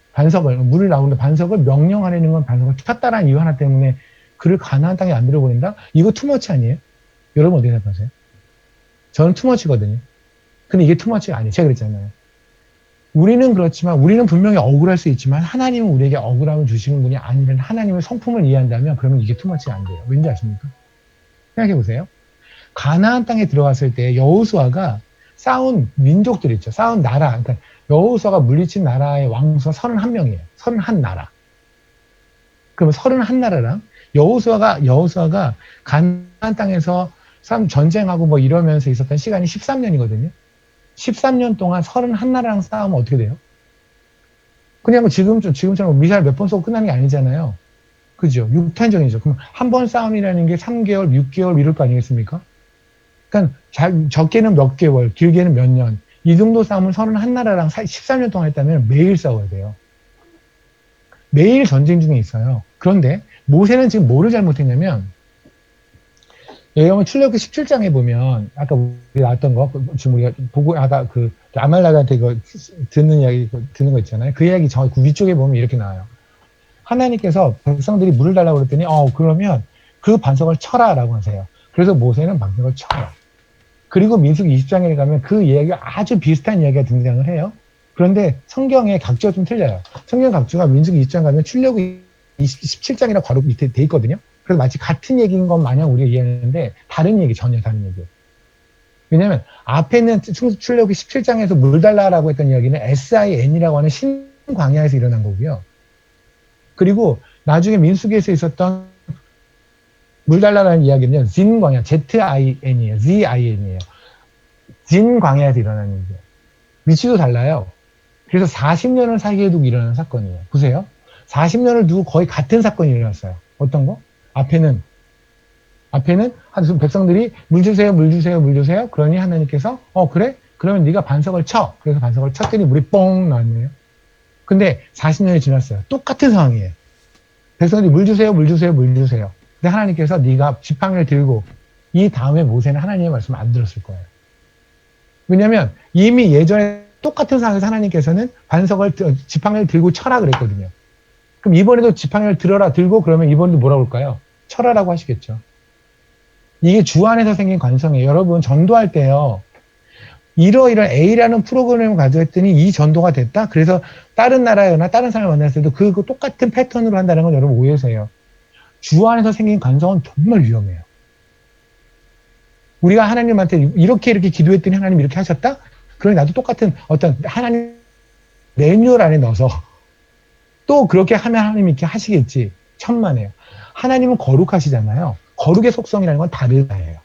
나오는데 반석을 명령하려는 건 반석을 쳤다라는 이유 하나 때문에 그를 가나안 땅에 안 들어보낸다? 이거 투머치 아니에요? 여러분 어떻게 생각하세요? 저는 투머치거든요. 근데 이게 투머치가 아니에요. 제가 그랬잖아요. 우리는 그렇지만 우리는 분명히 억울할 수 있지만 하나님은 우리에게 억울함을 주시는 분이 아니라는 하나님의 성품을 이해한다면 그러면 이게 투머치가 안 돼요. 왠지 아십니까? 생각해 보세요. 가나안 땅에 들어갔을 때 여호수아가 싸운 민족들 있죠. 싸운 나라. 그러니까 여호수아가 물리친 나라의 왕수가 31명이에요. 31나라. 그러면 31나라랑 여호수아가 가나안 땅에서 전쟁하고 뭐 이러면서 있었던 시간이 13년이거든요. 13년 동안 31나라랑 싸우면 어떻게 돼요? 그냥 뭐 지금처럼 미사일 몇 번 쏘고 끝나는 게 아니잖아요. 그죠? 육탄전이죠. 그럼 한 번 싸움이라는 게 3개월, 6개월 이럴 거 아니겠습니까? 그러니까 적게는 몇 개월, 길게는 몇 년. 이 정도 싸움을 31나라랑 13년 동안 했다면 매일 싸워야 돼요. 매일 전쟁 중에 있어요. 그런데 모세는 지금 뭐를 잘못했냐면, 여기 보면 출애굽기 17장에 보면 아까 우리 나왔던 거 지금 우리가 보고 아까 그 아말렉한테 이거 듣는 이야기 듣는 거 있잖아요. 그 이야기 저 위쪽에 보면 이렇게 나와요. 하나님께서 백성들이 물을 달라고 그랬더니 그러면 그 반석을 쳐라라고 하세요. 그래서 모세는 반석을 쳐요. 그리고 민수기 20장에 가면 그 이야기가 아주 비슷한 이야기가 등장을 해요. 그런데 성경의 각주가 좀 틀려요. 성경 각주가 민수기 20장 가면 출애굽기 17장이라 바로 밑에 돼 있거든요. 그래서 마치 같은 얘기인 것 마냥 우리가 이해하는데 다른 얘기, 전혀 다른 얘기. 왜냐하면 앞에는 출애굽기 17장에서 물 달라라고 했던 이야기는 SIN이라고 하는 신광야에서 일어난 거고요. 그리고 나중에 민수기에서 있었던 물 달라라는 이야기는 진광야, ZIN이에요. ZIN이에요. 진광야에서 일어난 얘기예요. 위치도 달라요. 그래서 40년을 사이에 두고 일어난 사건이에요. 보세요. 40년을 두고 거의 같은 사건이 일어났어요. 어떤 거? 앞에는 백성들이 물 주세요, 물 주세요, 물 주세요. 그러니 하나님께서 그래? 그러면 네가 반석을 쳐. 그래서 반석을 쳤더니 물이 뻥 나왔네요. 근데 40년이 지났어요. 똑같은 상황이에요. 백성들이 물 주세요, 물 주세요, 물 주세요. 근데 하나님께서 네가 지팡이를 들고 이 다음에 모세는 하나님의 말씀을 안 들었을 거예요. 왜냐하면 이미 예전에 똑같은 상황에서 하나님께서는 지팡이를 들고 쳐라 그랬거든요. 그럼 이번에도 지팡이를 들고 그러면 이번에도 뭐라고 할까요? 쳐라라고 하시겠죠. 이게 주 안에서 생긴 관성이에요. 여러분 전도할 때요. 이러이러한 A라는 프로그램을 가져왔더니 이 전도가 됐다? 그래서 다른 나라나 다른 사람을 만났을 때도 그 똑같은 패턴으로 한다는 건 여러분 오해세요. 주 안에서 생긴 관성은 정말 위험해요. 우리가 하나님한테 이렇게 기도했더니 하나님 이렇게 하셨다? 그러니 나도 똑같은 어떤 하나님 매뉴얼 안에 넣어서 또 그렇게 하면 하나님이 이렇게 하시겠지. 천만에요. 하나님은 거룩하시잖아요. 거룩의 속성이라는 건 다르다예요.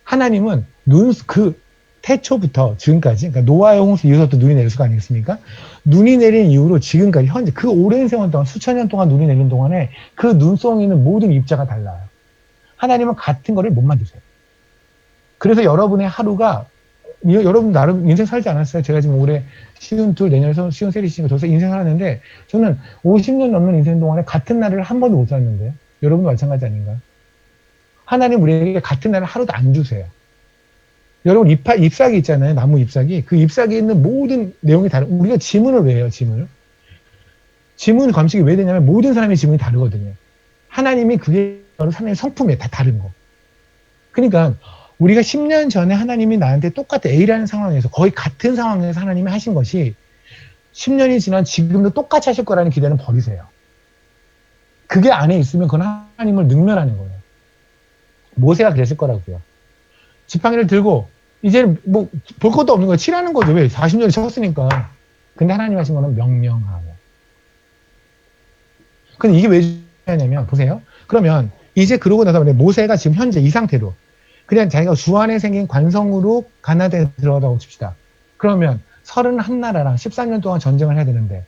하나님은 태초부터 지금까지, 그러니까 노아의 홍수 이후부터 눈이 내릴 수가 아니겠습니까? 눈이 내린 이후로 지금까지 현재 그 오랜 세월 동안 수천 년 동안 눈이 내린 동안에 그 눈송이 있는 모든 입자가 달라요. 하나님은 같은 거를 못 만드세요. 그래서 여러분의 하루가 여러분 나름 인생 살지 않았어요. 제가 지금 올해 시운 둘 내년에 시운 셋이 있으니까 벌써 인생 살았는데 저는 50년 넘는 인생 동안에 같은 날을 한 번도 못 살았는데요. 여러분도 마찬가지 아닌가요? 하나님 우리에게 같은 날을 하루도 안 주세요. 여러분 잎사귀 있잖아요. 나무 잎사귀. 그 잎사귀에 있는 모든 내용이 다른. 우리가 지문을 왜 해요? 지문 감식이 왜 되냐면 모든 사람의 지문이 다르거든요. 하나님이 그게 하나님의 성품이에요. 다 다른 거. 그러니까 우리가 10년 전에 하나님이 나한테 똑같은 A라는 상황에서 거의 같은 상황에서 하나님이 하신 것이 10년이 지난 지금도 똑같이 하실 거라는 기대는 버리세요. 그게 안에 있으면 그건 하나님을 능멸하는 거예요. 모세가 그랬을 거라고요. 지팡이를 들고 이제는 뭐 볼 것도 없는 거예요. 치라는 거죠. 왜? 40년을 쳤으니까. 근데 하나님 하신 거는 명령하고. 근데 이게 왜 중요하냐면 보세요. 그러면 이제 그러고 나서 모세가 지금 현재 이 상태로 그냥 자기가 주 안에 생긴 관성으로 가나안에 들어가다고 칩시다. 그러면 31나라랑 13년 동안 전쟁을 해야 되는데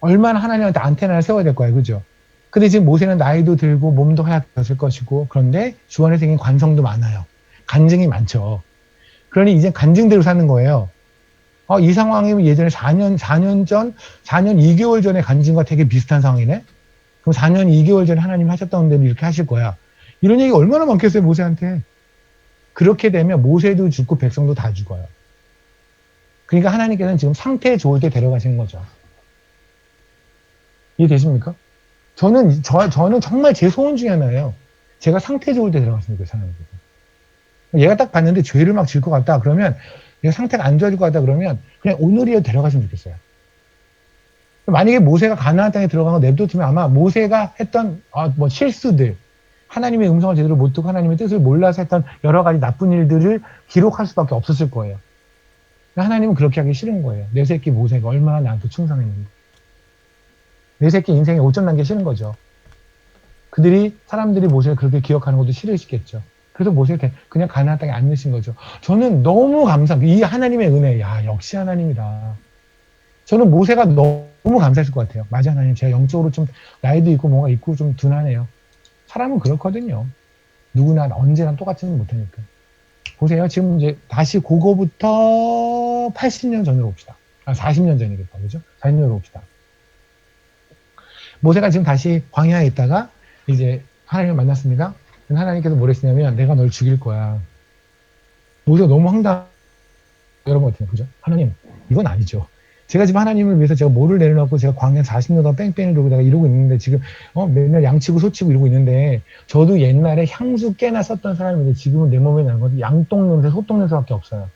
얼마나 하나님한테 안테나를 세워야 될 거예요. 그죠? 근데 지금 모세는 나이도 들고 몸도 하얗게 것이고 그런데 주 안에 생긴 관성도 많아요. 간증이 많죠. 그러니 이제 간증대로 사는 거예요. 이 상황이면 예전에 4년 2개월 전에 간증과 되게 비슷한 상황이네? 그럼 4년 2개월 전에 하나님 하셨던 대로 이렇게 하실 거야. 이런 얘기 얼마나 많겠어요, 모세한테. 그렇게 되면 모세도 죽고 백성도 다 죽어요. 그러니까 하나님께서는 지금 상태 좋을 때 데려가시는 거죠. 이해되십니까? 저는 정말 제 소원 중에 하나예요. 제가 상태 좋을 때 데려갔으면 좋겠어요, 하나님께서. 얘가 딱 봤는데 죄를 막 질 것 같다. 그러면 얘가 상태가 안 좋아질 것 같다. 그러면 그냥 오늘이라도 데려갔으면 좋겠어요. 만약에 모세가 가나안 땅에 들어간 거 냅뒀으면 아마 모세가 했던 실수들, 하나님의 음성을 제대로 못 듣고 하나님의 뜻을 몰라서 했던 여러 가지 나쁜 일들을 기록할 수밖에 없었을 거예요. 하나님은 그렇게 하기 싫은 거예요. 내 새끼 모세가 얼마나 나한테 충성했는데. 내 새끼 인생에 5점 남기 싫은 거죠. 사람들이 모세를 그렇게 기억하는 것도 싫으시겠죠. 그래서 모세를 그냥 가나안 땅에 안 넣으신 거죠. 저는 너무 감사합니다. 이 하나님의 은혜, 역시 하나님이다. 저는 모세가 너무 감사했을 것 같아요. 맞아, 하나님. 제가 영적으로 좀 나이도 있고 뭔가 있고 좀 둔하네요. 사람은 그렇거든요. 누구나 언제나 똑같지는 못하니까. 보세요. 지금 이제 다시 그거부터 80년 전으로 봅시다. 40년 전이겠다. 그죠? 40년 전으로 봅시다. 모세가 지금 다시 광야에 있다가 이제 하나님을 만났습니다. 하나님께서 뭐랬냐면 내가 널 죽일 거야. 모세가 너무 여러분 어때요? 그죠? 하나님, 이건 아니죠. 제가 지금 하나님을 위해서 제가 뭐를 내려놓고 제가 광야 40년 동안 뺑뺑이 돌고 내가 이러고 있는데 지금 맨날 양치고 소치고 이러고 있는데 저도 옛날에 향수 깨나 썼던 사람인데 지금은 내 몸에 나는 건 양똥 냄새, 소똥 냄새밖에 없어요.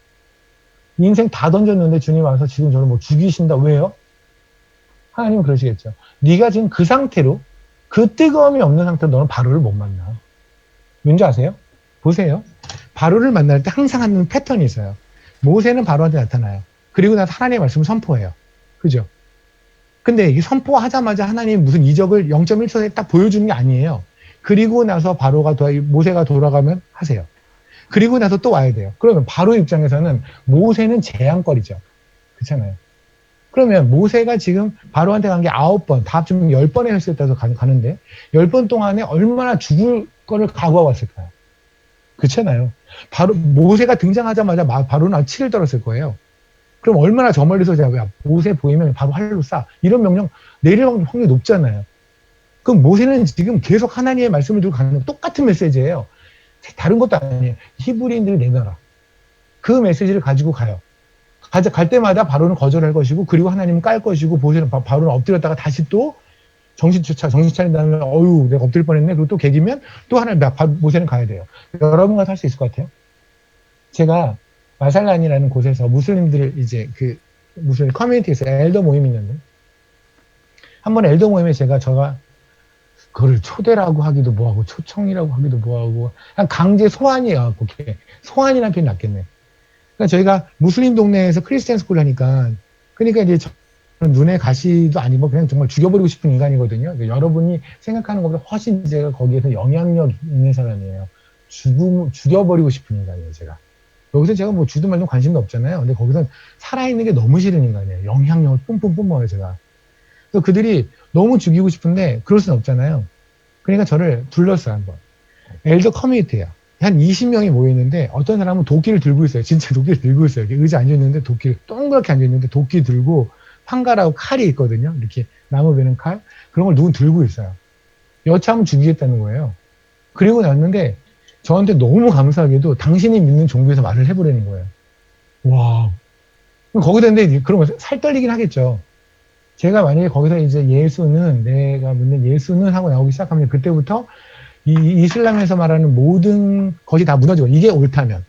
인생 다 던졌는데 주님 와서 지금 저를 뭐 죽이신다. 왜요? 하나님은 그러시겠죠. 네가 지금 그 상태로 그 뜨거움이 없는 상태로 너는 바로를 못 만나. 왠지 아세요? 보세요. 바로를 만날 때 항상 하는 패턴이 있어요. 모세는 바로한테 나타나요. 그리고 나서 하나님의 말씀을 선포해요. 그죠? 근데 이 선포하자마자 하나님이 무슨 이적을 0.1초에 딱 보여주는 게 아니에요. 그리고 나서 모세가 돌아가면 하세요. 그리고 나서 또 와야 돼요. 그러면 바로 입장에서는 모세는 재앙거리죠. 그렇잖아요. 그러면 모세가 지금 바로한테 간 게 9번, 다 합치면 10번의 횟수에 따라서 가는데 10번 동안에 얼마나 죽을 거를 각오하고 왔을까요? 그렇잖아요. 바로 모세가 등장하자마자 바로는 치를 떨었을 거예요. 그럼 얼마나 저 멀리서 제가 모세 보이면 바로 활로 쏴. 이런 명령 내릴 확률이 높잖아요. 그럼 모세는 지금 계속 하나님의 말씀을 들고 가는 똑같은 메시지예요. 다른 것도 아니에요. 히브리인들을 내놔라. 그 메시지를 가지고 가요. 갈 때마다 바로는 거절할 것이고 그리고 하나님은 깔 것이고 바로는 엎드렸다가 다시 또 정신 차린 다음에 내가 엎드릴 뻔했네. 그리고 또 개기면 또 모세는 가야 돼요. 여러분과 할 수 있을 것 같아요. 제가 마살란이라는 곳에서 무슬림들 이제 무슬림 커뮤니티에서 엘더 모임이 있는데 한 번 엘더 모임에 제가 그걸 초대라고 하기도 뭐하고 초청이라고 하기도 뭐하고 그냥 강제 소환이어갖고 소환이라는 표현이 낫겠네. 그러니까 저희가 무슬림 동네에서 크리스찬 스쿨 하니까 그러니까 이제 눈에 가시도 아니고 그냥 정말 죽여버리고 싶은 인간이거든요. 그러니까 여러분이 생각하는 것보다 훨씬 제가 거기에서 영향력 있는 사람이에요. 죽여버리고 싶은 인간이에요, 제가. 여기서 제가 뭐 주도 말도 관심도 없잖아요. 근데 거기서 살아있는 게 너무 싫은 인간이에요. 영향력을 뿜뿜뿜어요, 제가. 그래서 그들이 너무 죽이고 싶은데 그럴 수는 없잖아요. 그러니까 저를 불렀어요, 한번. 엘더 커뮤니티야. 한 20명이 모여있는데 어떤 사람은 도끼를 들고 있어요. 진짜 도끼를 들고 있어요. 의자 앉아있는데 도끼를 동그랗게 앉아있는데 도끼 들고 판가라고 칼이 있거든요. 이렇게 나무 베는 칼. 그런 걸 누군 들고 있어요. 여차하면 죽이겠다는 거예요. 그리고 났는데 저한테 너무 감사하게도 당신이 믿는 종교에서 말을 해보라는 거예요. 와. 거기다 근데 그런 거 살 떨리긴 하겠죠. 제가 만약에 거기서 이제 내가 믿는 예수는 하고 나오기 시작하면 그때부터 이 이슬람에서 말하는 모든 것이 다 무너지고 이게 옳다면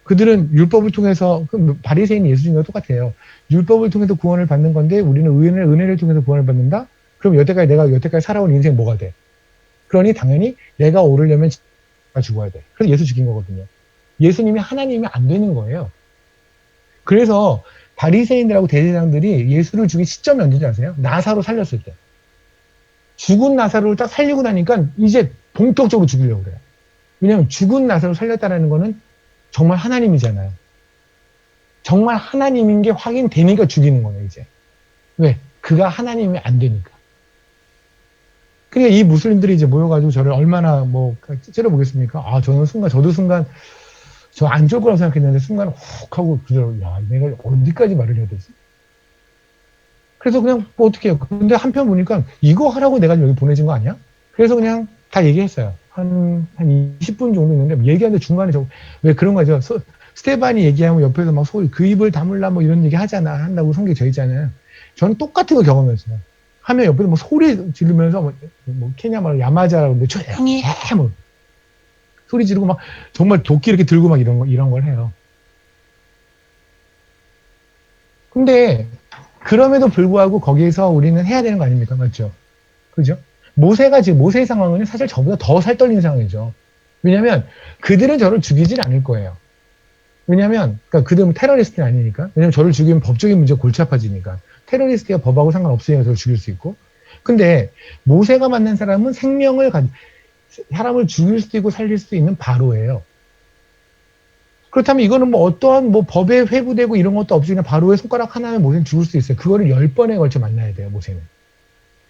그들은 율법을 통해서 바리새인 예수님과 똑같아요. 율법을 통해서 구원을 받는 건데 우리는 은혜를 통해서 구원을 받는다? 그럼 내가 여태까지 살아온 인생 뭐가 돼? 그러니 당연히 내가 오르려면 죽어야 돼. 그래서 예수 죽인 거거든요. 예수님이 하나님이 안 되는 거예요. 그래서 바리새인들하고 대제사장들이 예수를 죽인 시점이 언제인지 아세요? 나사로 살렸을 때. 죽은 나사로를 딱 살리고 나니까 이제 본격적으로 죽이려고 그래요. 왜냐하면 죽은 나사로 살렸다는 거는 정말 하나님이잖아요. 정말 하나님인 게 확인되니까 죽이는 거예요, 이제. 왜? 그가 하나님이 안 되니까. 그러니까 이 무슬림들이 이제 모여가지고 저를 얼마나 째려보겠습니까? 저도 순간, 저 안 좋을 거라고 생각했는데 순간 훅 하고 그대로, 내가 어디까지 말을 해야 되지? 그래서 그냥 어떻게 해요? 근데 한편 보니까 이거 하라고 내가 여기 보내진 거 아니야? 그래서 그냥 다 얘기했어요. 한 20분 정도 있는데 얘기하는데 중간에 왜 그런 거죠? 스테반이 얘기하면 옆에서 막 소리 그 입을 다물라 뭐 이런 얘기 한다고 성경에 져 있잖아요. 저는 똑같은 거 경험했어요. 하면 옆에서 뭐 소리 지르면서 케냐 말로 야마자라고 하는데 조용히 해 뭐 소리 지르고 막 정말 도끼 이렇게 들고 막 이런 걸 해요. 근데 그럼에도 불구하고 거기에서 우리는 해야 되는 거 아닙니까? 맞죠? 그죠? 모세의 상황은 사실 저보다 더 살떨리는 상황이죠. 왜냐면 그들은 저를 죽이질 않을 거예요. 왜냐면 그들은 테러리스트는 아니니까. 왜냐면 저를 죽이면 법적인 문제가 골치 아파지니까. 테러리스트가 법하고 상관없으니까 저를 죽일 수 있고. 근데 모세가 만난 사람은 사람을 죽일 수도 있고 살릴 수도 있는 바로예요. 그렇다면 이거는 어떠한 법에 회부되고 이런 것도 없이 그냥 바로의 손가락 하나면 모세는 죽을 수 있어요. 그거를 10번에 걸쳐 만나야 돼요, 모세는.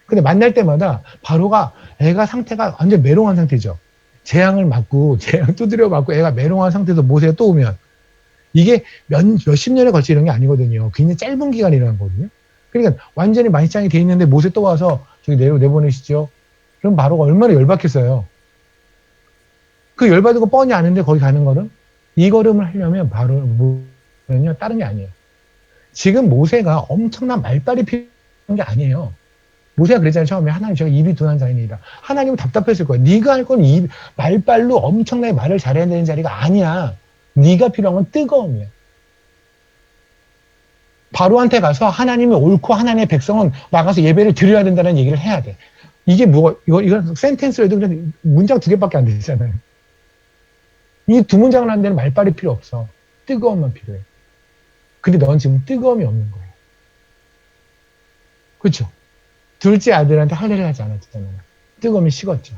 근데 만날 때마다 바로가 상태가 완전 메롱한 상태죠. 재앙을 맞고 재앙 두드려 맞고 애가 메롱한 상태에서 모세가 또 오면 이게 몇십 년에 걸쳐 이런 게 아니거든요. 굉장히 짧은 기간에 일어난 거거든요. 그러니까 완전히 만시장이 돼 있는데 모세 또 와서 저기 내보내시죠. 그럼 바로가 얼마나 열받겠어요. 그 열받은 거 뻔히 아는데 거기 가는 거는 이 걸음을 하려면 바로 뭐냐면 다른 게 아니에요. 지금 모세가 엄청난 말빨이 필요한 게 아니에요. 모세가 그랬잖아요. 처음에 하나님 제가 입이 둔한 자인이다. 하나님은 답답했을 거예요. 네가 할 건 말빨로 엄청나게 말을 잘해야 되는 자리가 아니야. 네가 필요한 건 뜨거움이야. 바로한테 가서 하나님이 옳고 하나님의 백성은 나가서 예배를 드려야 된다는 얘기를 해야 돼. 이게 뭐가 이거 센텐스로 해도 그냥 문장 2개밖에 안 되잖아요. 이 2문장을 하는 데는 말빨이 필요 없어. 뜨거움만 필요해. 근데 넌 지금 뜨거움이 없는 거예요. 그렇죠? 둘째 아들한테 할례를 하지 않았잖아요. 뜨거움이 식었죠.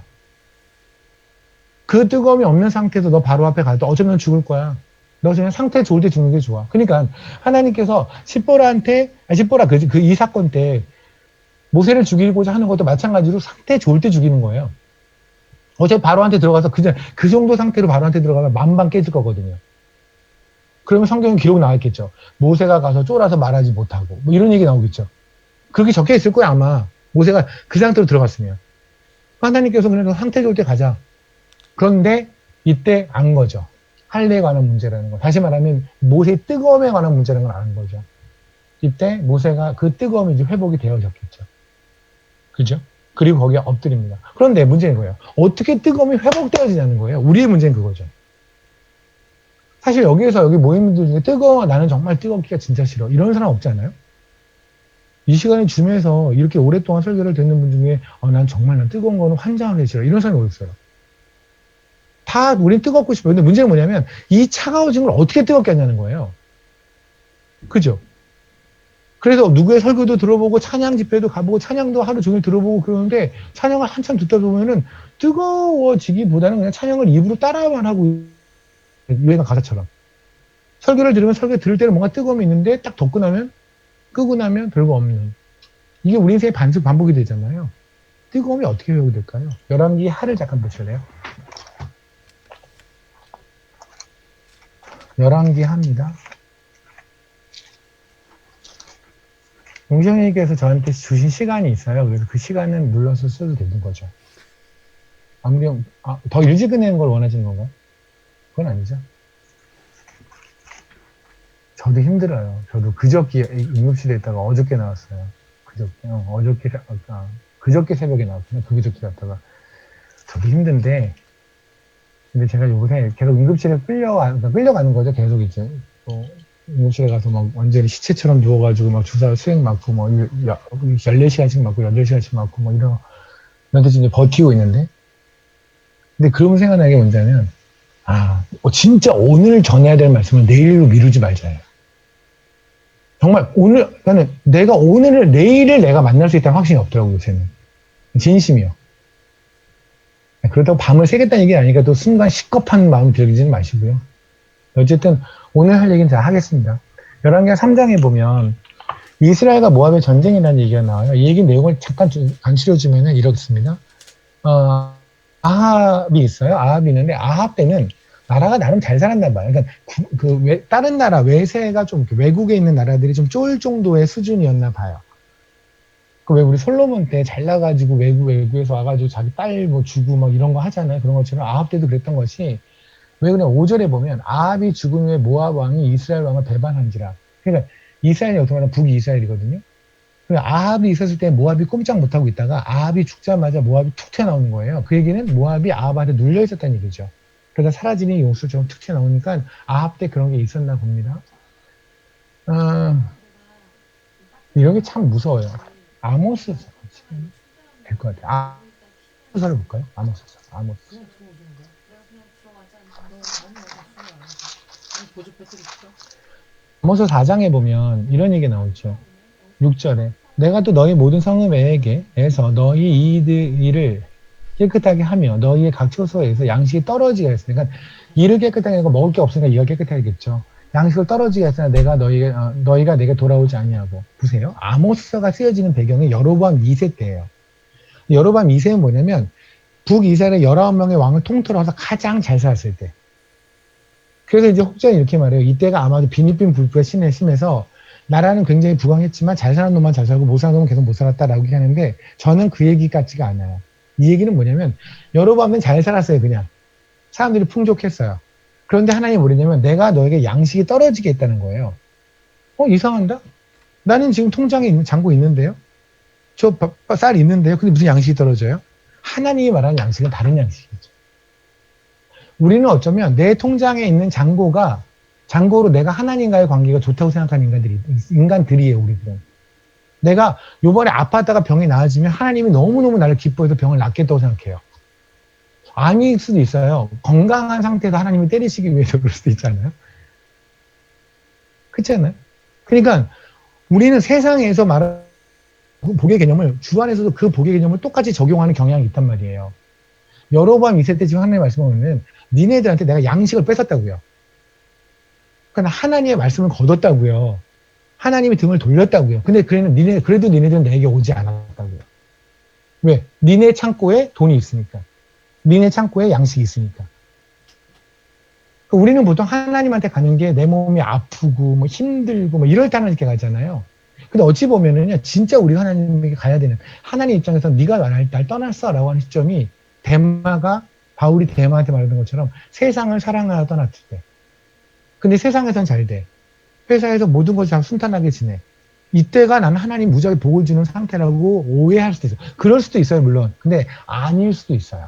그 뜨거움이 없는 상태에서 너 바로 앞에 가도 어쩌면 죽을 거야. 너 그냥 상태 좋을 때 죽는 게 좋아. 그러니까 하나님께서 십보라 이 사건 때 모세를 죽이고자 하는 것도 마찬가지로 상태 좋을 때 죽이는 거예요. 어차피 바로한테 들어가서 그 정도 상태로 바로한테 들어가면 만방 깨질 거거든요. 그러면 성경에 기록 나왔겠죠. 모세가 가서 쫄아서 말하지 못하고 뭐 이런 얘기 나오겠죠. 그렇게 적혀 있을 거야 아마. 모세가 그 상태로 들어갔으면. 하나님께서 그냥 상태 좋을 때 가자. 그런데 이때 안 거죠. 할례에 관한 문제라는 거. 다시 말하면 모세의 뜨거움에 관한 문제라는 걸 아는 거죠. 이때 모세가 그 뜨거움이 이제 회복이 되어졌겠죠. 그죠? 그리고 거기에 엎드립니다. 그런데 문제는 뭐예요? 어떻게 뜨거움이 회복되어지냐는 거예요. 우리의 문제는 그거죠. 사실 여기 모인 분들 중에 나는 정말 뜨겁기가 진짜 싫어. 이런 사람 없지 않아요? 이 시간에 줌에서 이렇게 오랫동안 설교를 듣는 분 중에 난 뜨거운 거는 환장을 해 싫어. 이런 사람이 어딨어요? 다 우린 뜨겁고 싶어요. 근데 문제는 뭐냐면 이 차가워진 걸 어떻게 뜨겁게 하냐는 거예요. 그죠? 그래서 누구의 설교도 들어보고 찬양 집회도 가보고 찬양도 하루 종일 들어보고 그러는데 찬양을 한참 듣다 보면은 뜨거워지기보다는 그냥 찬양을 입으로 따라만 하고 유행가 가사처럼. 설교를 들으면 설교 들을 때는 뭔가 뜨거움이 있는데 딱 끄고 나면 별거 없는. 이게 우리 인생의 반복이 되잖아요. 뜨거움이 어떻게 회복이 될까요? 열왕기 하를 잠깐 보실래요? 열왕기 하입니다. 용정님께서 저한테 주신 시간이 있어요. 그래서 그 시간은 눌러서 써도 되는 거죠. 아무리 더 일찍 끝내는 걸 원하시는 건가요? 그건 아니죠. 저도 힘들어요. 저도 그저께 응급실에 있다가 어저께 나왔어요. 그저께 새벽에 나왔어요. 그저께 갔다가 저도 힘든데 근데 제가 요새 계속 응급실에 끌려가는 거죠. 계속 이제 응급실에 가서 막 완전히 시체처럼 누워가지고 막 주사 수액 맞고 뭐 14시간씩 맞고 8시간씩 맞고 뭐 이런 데서 이제 버티고 있는데 근데 그러면 생각나는 게 뭔냐면 진짜 오늘 전해야 될 말씀을 내일로 미루지 말자예요. 정말 나는 내일을 내가 만날 수 있다는 확신이 없더라고요, 요새는. 진심이요. 그렇다고 밤을 새겠다는 얘기는 아니니까 또 순간 식겁한 마음이 들지는 마시고요. 어쨌든 오늘 할 얘기는 다 하겠습니다. 열왕기하 3장에 보면 이스라엘과 모압의 전쟁이라는 얘기가 나와요. 이 얘기 내용을 잠깐 간추려주면 이렇습니다. 아합이 있어요. 아합이 있는데 아합 때는 나라가 나름 잘 살았나 봐요. 그러니까 다른 나라 외세가 좀 외국에 있는 나라들이 좀 쫄 정도의 수준이었나 봐요. 왜 우리 솔로몬 때 잘나가지고 외국에서 와가지고 자기 딸 뭐 주고 막 이런 거 하잖아요. 그런 것처럼 아합 때도 그랬던 것이 왜 그냥 5절에 보면 아합이 죽은 후에 모압 왕이 이스라엘 왕을 배반한지라. 그러니까 이스라엘이 어떻게 말하면 북이스라엘이거든요. 아합이 있었을 때 모압이 꼼짝 못하고 있다가 아합이 죽자마자 모압이 툭 튀어나오는 거예요. 그 얘기는 모압이 아합한테 눌려 있었다는 얘기죠. 그러다 사라지는 용수처럼 툭 튀어나오니까 아합 때 그런 게 있었나 봅니다. 이런 게 참 무서워요. 아모스 될 것 같아요. 아모스를 볼까요? 아모스. 아모스 4장에 보면 이런 얘기 나오죠. 6절에 내가 또 너희 모든 성읍에게서 너희 이를 깨끗하게 하며 너희의 각 처소에서 양식이 떨어지게 했으니까 그러니까 이를 깨끗하게 하고 먹을 게 없으니까 이가 깨끗하겠죠. 양식을 떨어지게 했으나 내가 너희가 내게 돌아오지 아니하고. 보세요. 아모스가 쓰여지는 배경이 여로보암 2세 때예요. 여로보암 2세는 뭐냐면 북이스라엘 19명의 왕을 통틀어서 가장 잘 살았을 때. 그래서 이제 혹자는 이렇게 말해요. 이때가 아마도 비니빈 불프가 심해서 나라는 굉장히 부강했지만 잘 사는 놈만 잘 살고 못 사는 놈은 계속 못 살았다라고 얘기하는데 저는 그 얘기 같지가 않아요. 이 얘기는 뭐냐면 여로보암은 잘 살았어요. 그냥. 사람들이 풍족했어요. 그런데 하나님이 뭐랬냐면 내가 너에게 양식이 떨어지게 했다는 거예요. 이상한다? 나는 지금 통장에 잔고 있는데요. 저 쌀 있는데요. 근데 무슨 양식이 떨어져요? 하나님이 말하는 양식은 다른 양식이죠. 우리는 어쩌면 내 통장에 있는 잔고로 내가 하나님과의 관계가 좋다고 생각하는 인간들이에요, 우리들은. 내가 요번에 아팠다가 병이 나아지면 하나님이 너무너무 나를 기뻐해서 병을 낫겠다고 생각해요. 아닐 수도 있어요. 건강한 상태에서 하나님이 때리시기 위해서 그럴 수도 있잖아요. 그렇지 않아요? 그러니까 우리는 세상에서 말하는 복의 개념을 주 안에서도 그 복의 개념을 똑같이 적용하는 경향이 있단 말이에요. 여로보암 2세 때 지금 하나님의 말씀을 보면 니네들한테 내가 양식을 뺏었다고요. 그러니까 하나님의 말씀을 거뒀다고요. 하나님이 등을 돌렸다고요. 근데 그래도 니네들은 내게 오지 않았다고요. 왜? 니네 창고에 돈이 있으니까. 니네 창고에 양식이 있으니까. 우리는 보통 하나님한테 가는 게 내 몸이 아프고 뭐 힘들고 뭐 이럴 때 하나님께 가잖아요. 근데 어찌 보면은요, 진짜 우리가 하나님에게 가야 되는, 하나님 입장에서 네가 날 떠났어 라고 하는 시점이 바울이 데마한테 말하는 것처럼 세상을 사랑하여 떠났을 때. 근데 세상에선 잘 돼. 회사에서 모든 것이 다 순탄하게 지내. 이때가 나는 하나님 무지하게 복을 주는 상태라고 오해할 수도 있어요. 그럴 수도 있어요, 물론. 근데 아닐 수도 있어요.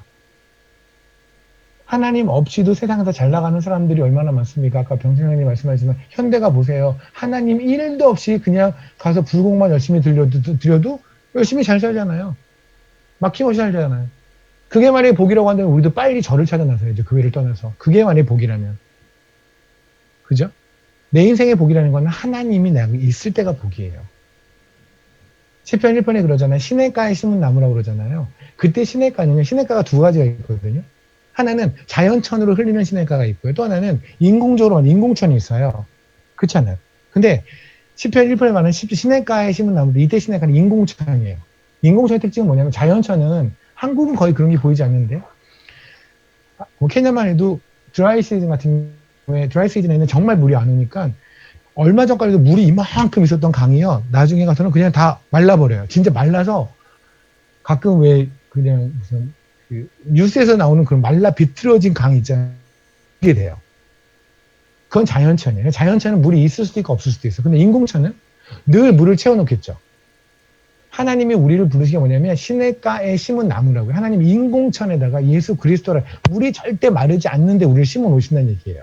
하나님 없이도 세상에서 잘 나가는 사람들이 얼마나 많습니까? 아까 병생장님 말씀하셨지만 현대가 보세요. 하나님 1도 없이 그냥 가서 불공만 열심히 드려도 열심히 잘 살잖아요. 막힘없이 살잖아요. 그게 만약에 복이라고 한다면 우리도 빨리 절을 찾아 나서야죠. 교회를 떠나서. 그게 만약에 복이라면. 그죠? 내 인생의 복이라는 건 하나님이 나하고 있을 때가 복이에요. 시편 1편에 그러잖아요. 시냇가에 심은 나무라고 그러잖아요. 그때 시냇가가 두 가지가 있거든요. 하나는 자연천으로 흘리는 시냇가가 있고요. 또 하나는 인공적으로 만든 인공천이 있어요. 그렇지 않아요? 근데 시편 1편에 말하는 시냇가에 심은 나무도 이때 시냇가는 인공천이에요. 인공천의 특징은 뭐냐면 자연천은 한국은 거의 그런 게 보이지 않는데 케냐만 해도 드라이 시즌에는 정말 물이 안 오니까 얼마 전까지 도 물이 이만큼 있었던 강이요. 나중에 가서는 그냥 다 말라버려요. 진짜 말라서 가끔 왜 그냥 무슨 뉴스에서 나오는 그런 말라 비틀어진 강 있잖아요. 그게 돼요. 그건 자연천이에요. 자연천은 물이 있을 수도 있고 없을 수도 있어요. 근데 인공천은 늘 물을 채워놓겠죠. 하나님이 우리를 부르시게 뭐냐면 시냇가에 심은 나무라고요. 하나님 인공천에다가 예수 그리스도를 물이 절대 마르지 않는데 우리를 심어 놓으신다는 얘기예요.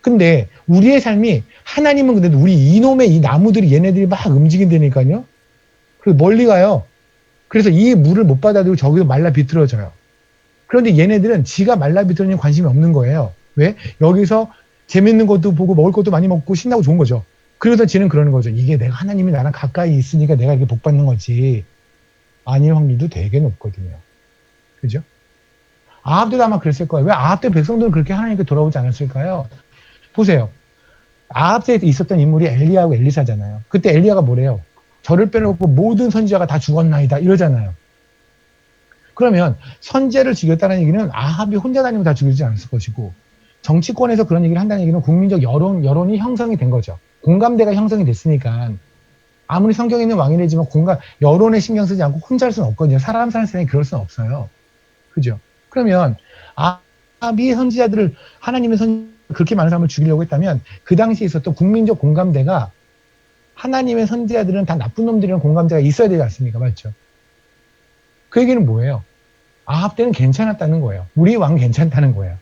근데 우리의 삶이 하나님은 근데 우리 이 나무들이 얘네들이 막 움직인다니까요. 그리고 멀리 가요. 그래서 이 물을 못 받아들이고 저기도 말라 비틀어져요. 그런데 얘네들은 지가 말라 비틀어지는 관심이 없는 거예요. 왜? 여기서 재밌는 것도 보고 먹을 것도 많이 먹고 신나고 좋은 거죠. 그래서 지는 그러는 거죠. 이게 내가 하나님이 나랑 가까이 있으니까 내가 이렇게 복 받는 거지. 아닐 확률도 되게 높거든요. 그죠? 아합도 아마 그랬을 거예요. 왜 아합 때 백성들은 그렇게 하나님께 돌아오지 않았을까요? 보세요. 아합 때에 있었던 인물이 엘리야하고 엘리사잖아요. 그때 엘리야가 뭐래요? 저를 빼놓고 모든 선지자가 다 죽었나이다 이러잖아요. 그러면 선지자를 죽였다는 얘기는 아합이 혼자 다니면 다 죽이지 않았을 것이고 정치권에서 그런 얘기를 한다는 얘기는 국민적 여론이 형성이 된 거죠. 공감대가 형성이 됐으니까 아무리 성경에 있는 왕이라지만 여론에 신경 쓰지 않고 혼자 할 수는 없거든요. 사람 사는 세상에 그럴 수는 없어요. 그죠? 그러면 아합이 선지자들을 하나님의 그렇게 많은 사람을 죽이려고 했다면 그 당시에 있었던 국민적 공감대가 하나님의 선지자들은 다 나쁜 놈들이라는 공감대가 있어야 되지 않습니까? 맞죠? 그 얘기는 뭐예요? 아합 때는 괜찮았다는 거예요. 우리 왕 괜찮다는 거예요.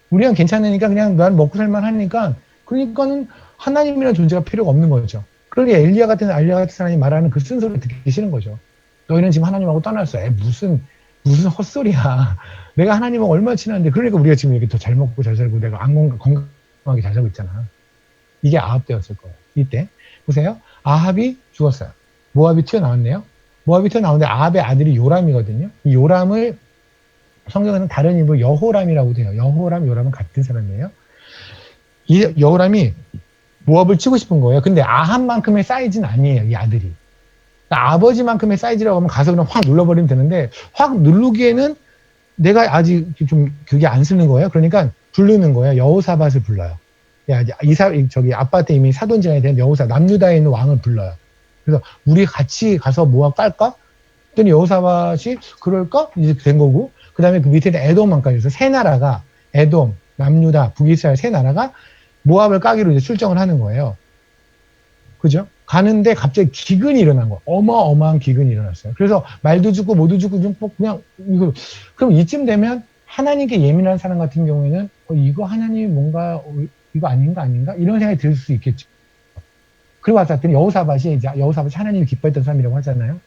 우리 왕 괜찮으니까 그냥 난 먹고 살만 하니까 그러니까는 하나님이라는 존재가 필요가 없는 거죠. 그러니 엘리야 같은 사람이 말하는 그 쓴소리를 듣기 싫은 거죠. 너희는 지금 하나님하고 떠났어. 무슨 헛소리야. 내가 하나님하고 얼마나 친한데 그러니까 우리가 지금 이렇게 더 잘 먹고 잘 살고 내가 건강하게 잘 살고 있잖아. 이게 아합 때였을 거예요. 이때 보세요. 아합이 죽었어요. 모압이 튀어나왔네요. 모압이 튀어나오는데 아합의 아들이 요람이거든요. 이 요람을 성경에는 다른 이름으로 여호람이라고 돼요. 요람은 같은 사람이에요. 이 여호람이 모압을 치고 싶은 거예요. 근데 아합만큼의 사이즈는 아니에요. 이 아들이. 아버지만큼의 사이즈라고 하면 가서 그냥 확 눌러버리면 되는데 확 누르기에는 내가 아직 좀 그게 안 쓰는 거예요. 그러니까 부르는 거예요. 여호사밧을 불러요. 야, 저기 아빠한테 이미 사돈지간에 대한 여호사, 남유다에 있는 왕을 불러요. 그래서 우리 같이 가서 모압 깔까? 그랬더니 여호사밧이 그럴까? 이제 된 거고, 그 다음에 그 밑에 에돔만까지 해서 세 나라가, 에돔, 남유다, 북이스라엘 세 나라가 모압을 까기로 이제 출정을 하는 거예요. 그죠? 가는데 갑자기 기근이 일어난 거예요. 어마어마한 기근이 일어났어요. 그래서 말도 죽고 모두 죽고 그냥 이거, 그럼 이쯤 되면 하나님께 예민한 사람 같은 경우에는 이거 하나님이 뭔가 이거 아닌가 이런 생각이 들 수 있겠죠. 그리고 와서 봤더니 여호사밧이 하나님이 기뻐했던 사람이라고 하잖아요.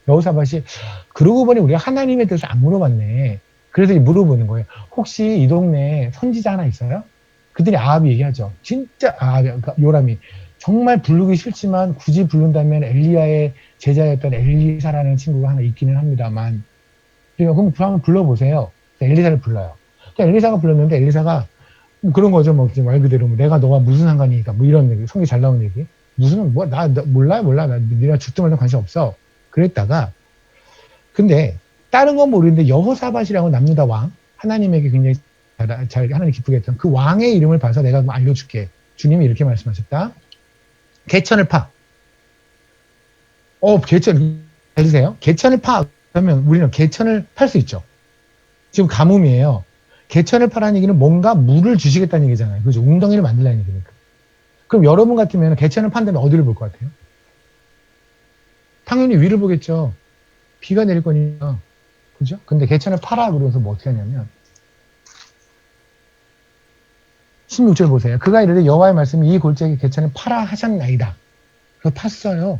여호사밧이 그러고 보니 우리가 하나님에 대해서 안 물어봤네. 그래서 물어보는 거예요. 혹시 이 동네에 선지자 하나 있어요? 그들이 아합이 얘기하죠. 진짜 그러니까 요람이 정말 부르기 싫지만 굳이 부른다면 엘리야의 제자였던 엘리사라는 친구가 하나 있기는 합니다만, 그럼 한번 불러보세요. 엘리사를 불러요. 엘리사가 불렀는데 엘리사가 그런 거죠. 뭐 말 그대로 내가 너와 무슨 상관이니까 뭐 이런 얘기, 성이 잘 나오는 얘기. 무슨 나 몰라 나 네가 죽든 말든 관심 없어. 그랬다가 근데 다른 건 모르는데 여호사밧이라고 남유다 왕, 하나님에게 굉장히 잘 하나님 기쁘게 했던 그 왕의 이름을 봐서 내가 뭐 알려줄게. 주님이 이렇게 말씀하셨다. 개천을 파. 개천 알으세요? 개천을 파. 그러면 우리는 개천을 팔 수 있죠. 지금 가뭄이에요. 개천을 파라는 얘기는 뭔가 물을 주시겠다는 얘기잖아요. 그죠? 웅덩이를 만들라는 얘기니까. 그럼 여러분 같으면 개천을 판다면 어디를 볼 것 같아요? 당연히 위를 보겠죠. 비가 내릴 거니까. 그죠? 근데 개천을 파라 그러면서 뭐 어떻게 하냐면 16절 보세요. 그가 이르되 여호와의 말씀이 이 골짜기 개천을 파라 하셨나이다. 그래서 팠어요.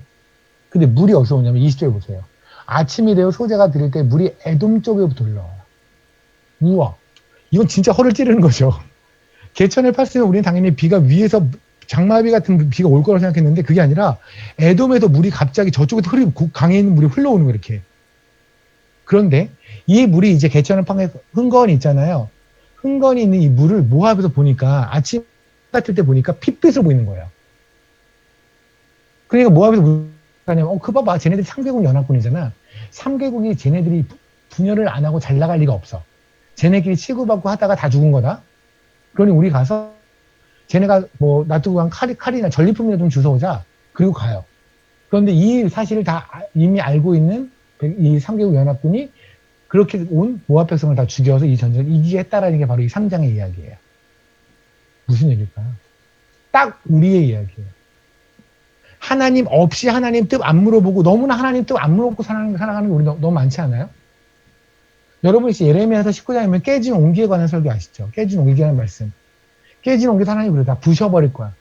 근데 물이 어디서 오냐면 20절 보세요. 아침이 되어 소재가 들일 때 물이 에돔 쪽에부터 올라와요. 우와. 이건 진짜 허를 찌르는 거죠. 개천을 팠으면 우리는 당연히 비가 위에서 장마비 같은 비가 올 거라고 생각했는데 그게 아니라 에돔에서 물이 갑자기 저쪽에서 강에 있는 물이 흘러오는 거예요. 이렇게. 그런데 이 물이 이제 개천을 판 흥건이 있잖아요. 흥건이 있는 이 물을 모압에서 보니까 아침 같을 때 보니까 핏빛으로 보이는 거예요. 그러니까 모압에서 뭐냐면 그 봐봐 쟤네들이 3개국 연합군이잖아. 3개국이 쟤네들이 분열을 안 하고 잘 나갈 리가 없어. 쟤네끼리 치고받고 하다가 다 죽은 거다. 그러니 우리 가서 쟤네가 뭐 놔두고 간 칼이나 전리품이나 좀 주워오자. 그리고 가요. 그런데 이 사실을 다 이미 알고 있는 이 3개국 연합군이 그렇게 온 모압 백성을 다 죽여서 이 전쟁을 이기게 했다라는 게 바로 이 3장의 이야기예요. 무슨 얘기일까요? 딱 우리의 이야기예요. 하나님 없이 하나님 뜻 안 물어보고 너무나 하나님 뜻 안 물어보고 살아가는 게 우리 너무 많지 않아요? 여러분 혹시 예레미야서 19장이면 깨진 옹기에 관한 설교 아시죠? 깨진 옹기라는 말씀. 깨진 옹기에서 하나님이 그래 다 부셔버릴 거야.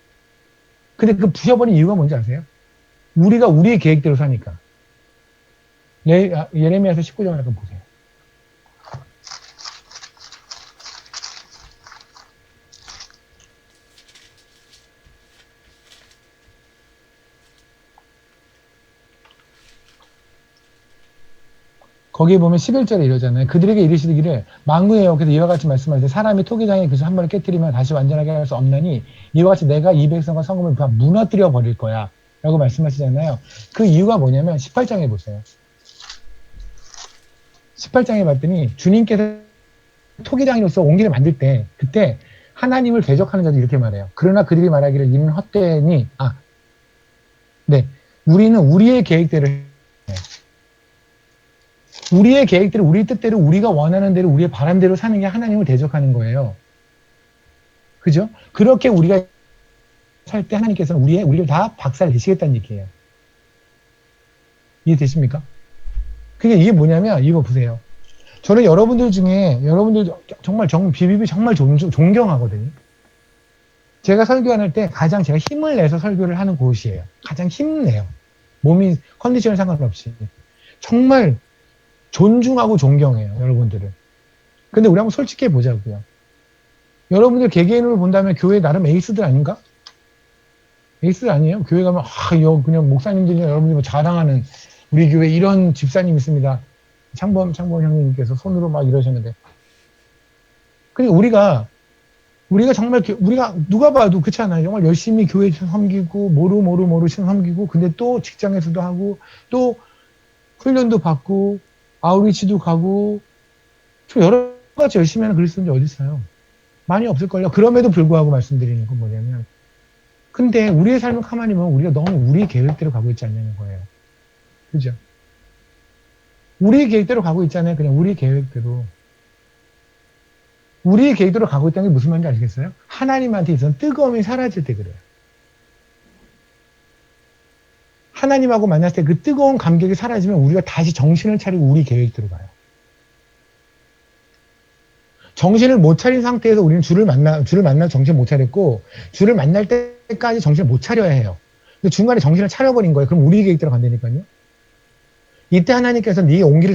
근데 그 부셔버린 이유가 뭔지 아세요? 우리가 우리의 계획대로 사니까. 예레미야서 19장을 한번 보세요. 거기에 보면 11절에 이러잖아요. 그들에게 이르시기를 만군의 여호와께서 이와 같이 말씀하시되 사람이 토기장에 그래서 한 번을 깨뜨리면 다시 완전하게 할 수 없나니 이와 같이 내가 이 백성과 성읍을 다 무너뜨려 버릴 거야 라고 말씀하시잖아요. 그 이유가 뭐냐면 18장에 보세요. 18장에 봤더니 주님께서 토기장으로서 옹기를 만들 때 그때 하나님을 대적하는 자도 이렇게 말해요. 그러나 그들이 말하기를 이는 헛되니 우리는 우리의 계획대로 우리의 계획대로 우리 뜻대로 우리가 원하는 대로 우리의 바람대로 사는 게 하나님을 대적하는 거예요. 그죠? 그렇게 우리가 살 때 하나님께서는 우리를 다 박살 내시겠다는 얘기예요. 이해되십니까? 그게 이게 뭐냐면 이거 보세요. 저는 여러분들 중에 정말 비비비 정말 존경하거든요. 제가 설교할 때 가장 제가 힘을 내서 설교를 하는 곳이에요. 가장 힘내요. 몸이 컨디션에 상관없이. 정말 존중하고 존경해요. 여러분들을. 근데 우리 한번 솔직히 보자고요. 여러분들 개개인으로 본다면 교회 나름 에이스들 아닌가? 에이스들 아니에요? 교회 가면 그냥 목사님들이나 여러분들이 뭐 자랑하는 우리 교회 이런 집사님 있습니다. 창범 형님께서 손으로 막 이러셨는데. 그러니까 우리가 우리가 정말 우리가 누가 봐도 그렇잖아요. 정말 열심히 교회 섬기고 모루 섬기고 근데 또 직장에서도 하고 또 훈련도 받고 아우리치도 가고 좀 여러 가지 열심히 하는 그리스도인이 어디 있어요? 많이 없을걸요. 그럼에도 불구하고 말씀드리는 건 뭐냐면 근데 우리의 삶을 가만히 보면 우리가 너무 우리 계획대로 가고 있지 않냐는 거예요. 그죠? 우리 계획대로 가고 있잖아요. 그냥 우리 계획대로. 우리의 계획대로 가고 있다는 게 무슨 말인지 아시겠어요? 하나님한테 있어서 뜨거움이 사라질 때 그래요. 하나님하고 만났을 때 그 뜨거운 감격이 사라지면 우리가 다시 정신을 차리고 우리 계획대로 가요. 정신을 못 차린 상태에서 우리는 주를 만나 정신 못 차렸고, 주를 만날 때까지 정신을 못 차려야 해요. 근데 중간에 정신을 차려버린 거예요. 그럼 우리 계획대로 간다니까요. 이때 하나님께서 네 온기를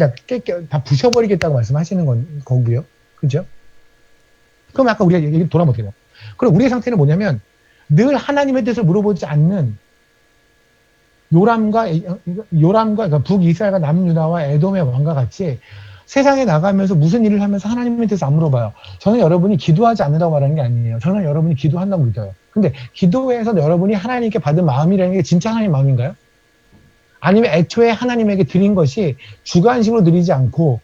다 부셔버리겠다고 말씀하시는 거고요. 그죠? 그럼 아까 우리가 얘기 돌아보면 어떻게 돼요? 그럼 우리의 상태는 뭐냐면 늘 하나님의 뜻을 물어보지 않는 요람과 그러니까 북이스라엘과 남유다와 에돔의 왕과 같이 세상에 나가면서 무슨 일을 하면서 하나님의 뜻을 안 물어봐요. 저는 여러분이 기도하지 않는다고 말하는 게 아니에요. 저는 여러분이 기도한다고 믿어요. 근데 기도에서 여러분이 하나님께 받은 마음이라는 게 진짜 하나님 마음인가요? 아니면 애초에 하나님에게 드린 것이 주관식으로 드리지 않고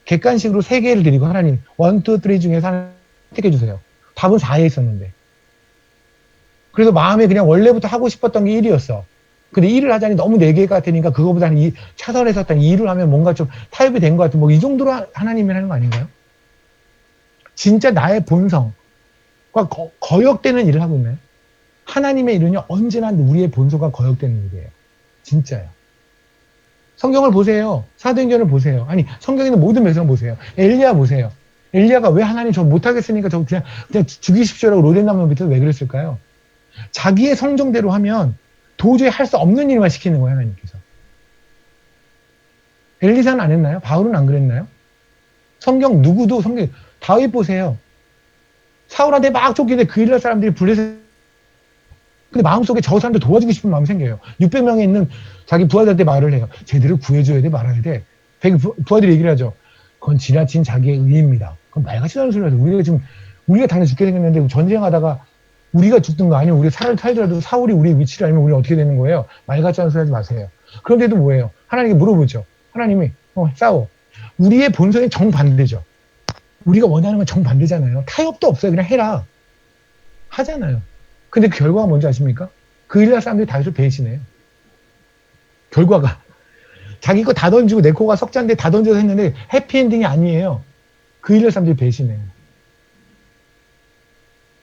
객관식으로 3개를 드리고 하나님 1, 2, 3 중에서 하나 택해 주세요. 답은 4에 있었는데. 그래서 마음에 그냥 원래부터 하고 싶었던 게 1이었어. 근데 1을 하자니 너무 4개가 되니까 그거보다는 차선에서 한 2를 하면 뭔가 좀 타협이 된 것 같은 뭐 이 정도로 하나님이 하는 거 아닌가요? 진짜 나의 본성과 거역되는 일을 하고 있나요? 하나님의 일은요 언제나 우리의 본성과 거역되는 일이에요. 진짜요. 성경을 보세요. 사도행전을 보세요. 아니 성경에 있는 모든 백성 보세요. 엘리야 보세요. 엘리야가 왜 하나님 저 못하겠으니까 저 그냥 죽이십시오라고 로뎀나무 밑에서 왜 그랬을까요? 자기의 성정대로 하면 도저히 할 수 없는 일만 시키는 거예요, 하나님께서. 엘리사는 안 했나요? 바울은 안 그랬나요? 성경 다윗 보세요. 사울한테 막 쫓기는데 그 일날 사람들이 블레셋 근데 마음속에 저 사람들 도와주고 싶은 마음이 생겨요. 600명에 있는 자기 부하들한테 말을 해요. 쟤들을 구해줘야 돼, 말아야 돼. 부하들이 얘기를 하죠. 그건 지나친 자기의 의입니다. 그건 말같이 하는 소리를 하죠. 우리가 당연히 죽게 생겼는데 전쟁하다가 우리가 죽든가 아니면 우리가 살더라도 사울이 우리의 위치를 알면 우리는 어떻게 되는 거예요? 말같이 하는 소리 하지 마세요. 그런데도 뭐예요? 하나님께 물어보죠. 하나님이 싸워. 우리의 본성이 정반대죠. 우리가 원하는 건 정반대잖아요. 타협도 없어요. 그냥 해라. 하잖아요. 근데 그 결과가 뭔지 아십니까? 그 일날 사람들이 다윗을 배신해요. 결과가. 자기 거 다 던지고 내 코가 석잔데 다 던져서 했는데 해피엔딩이 아니에요. 그 일날 사람들이 배신해요.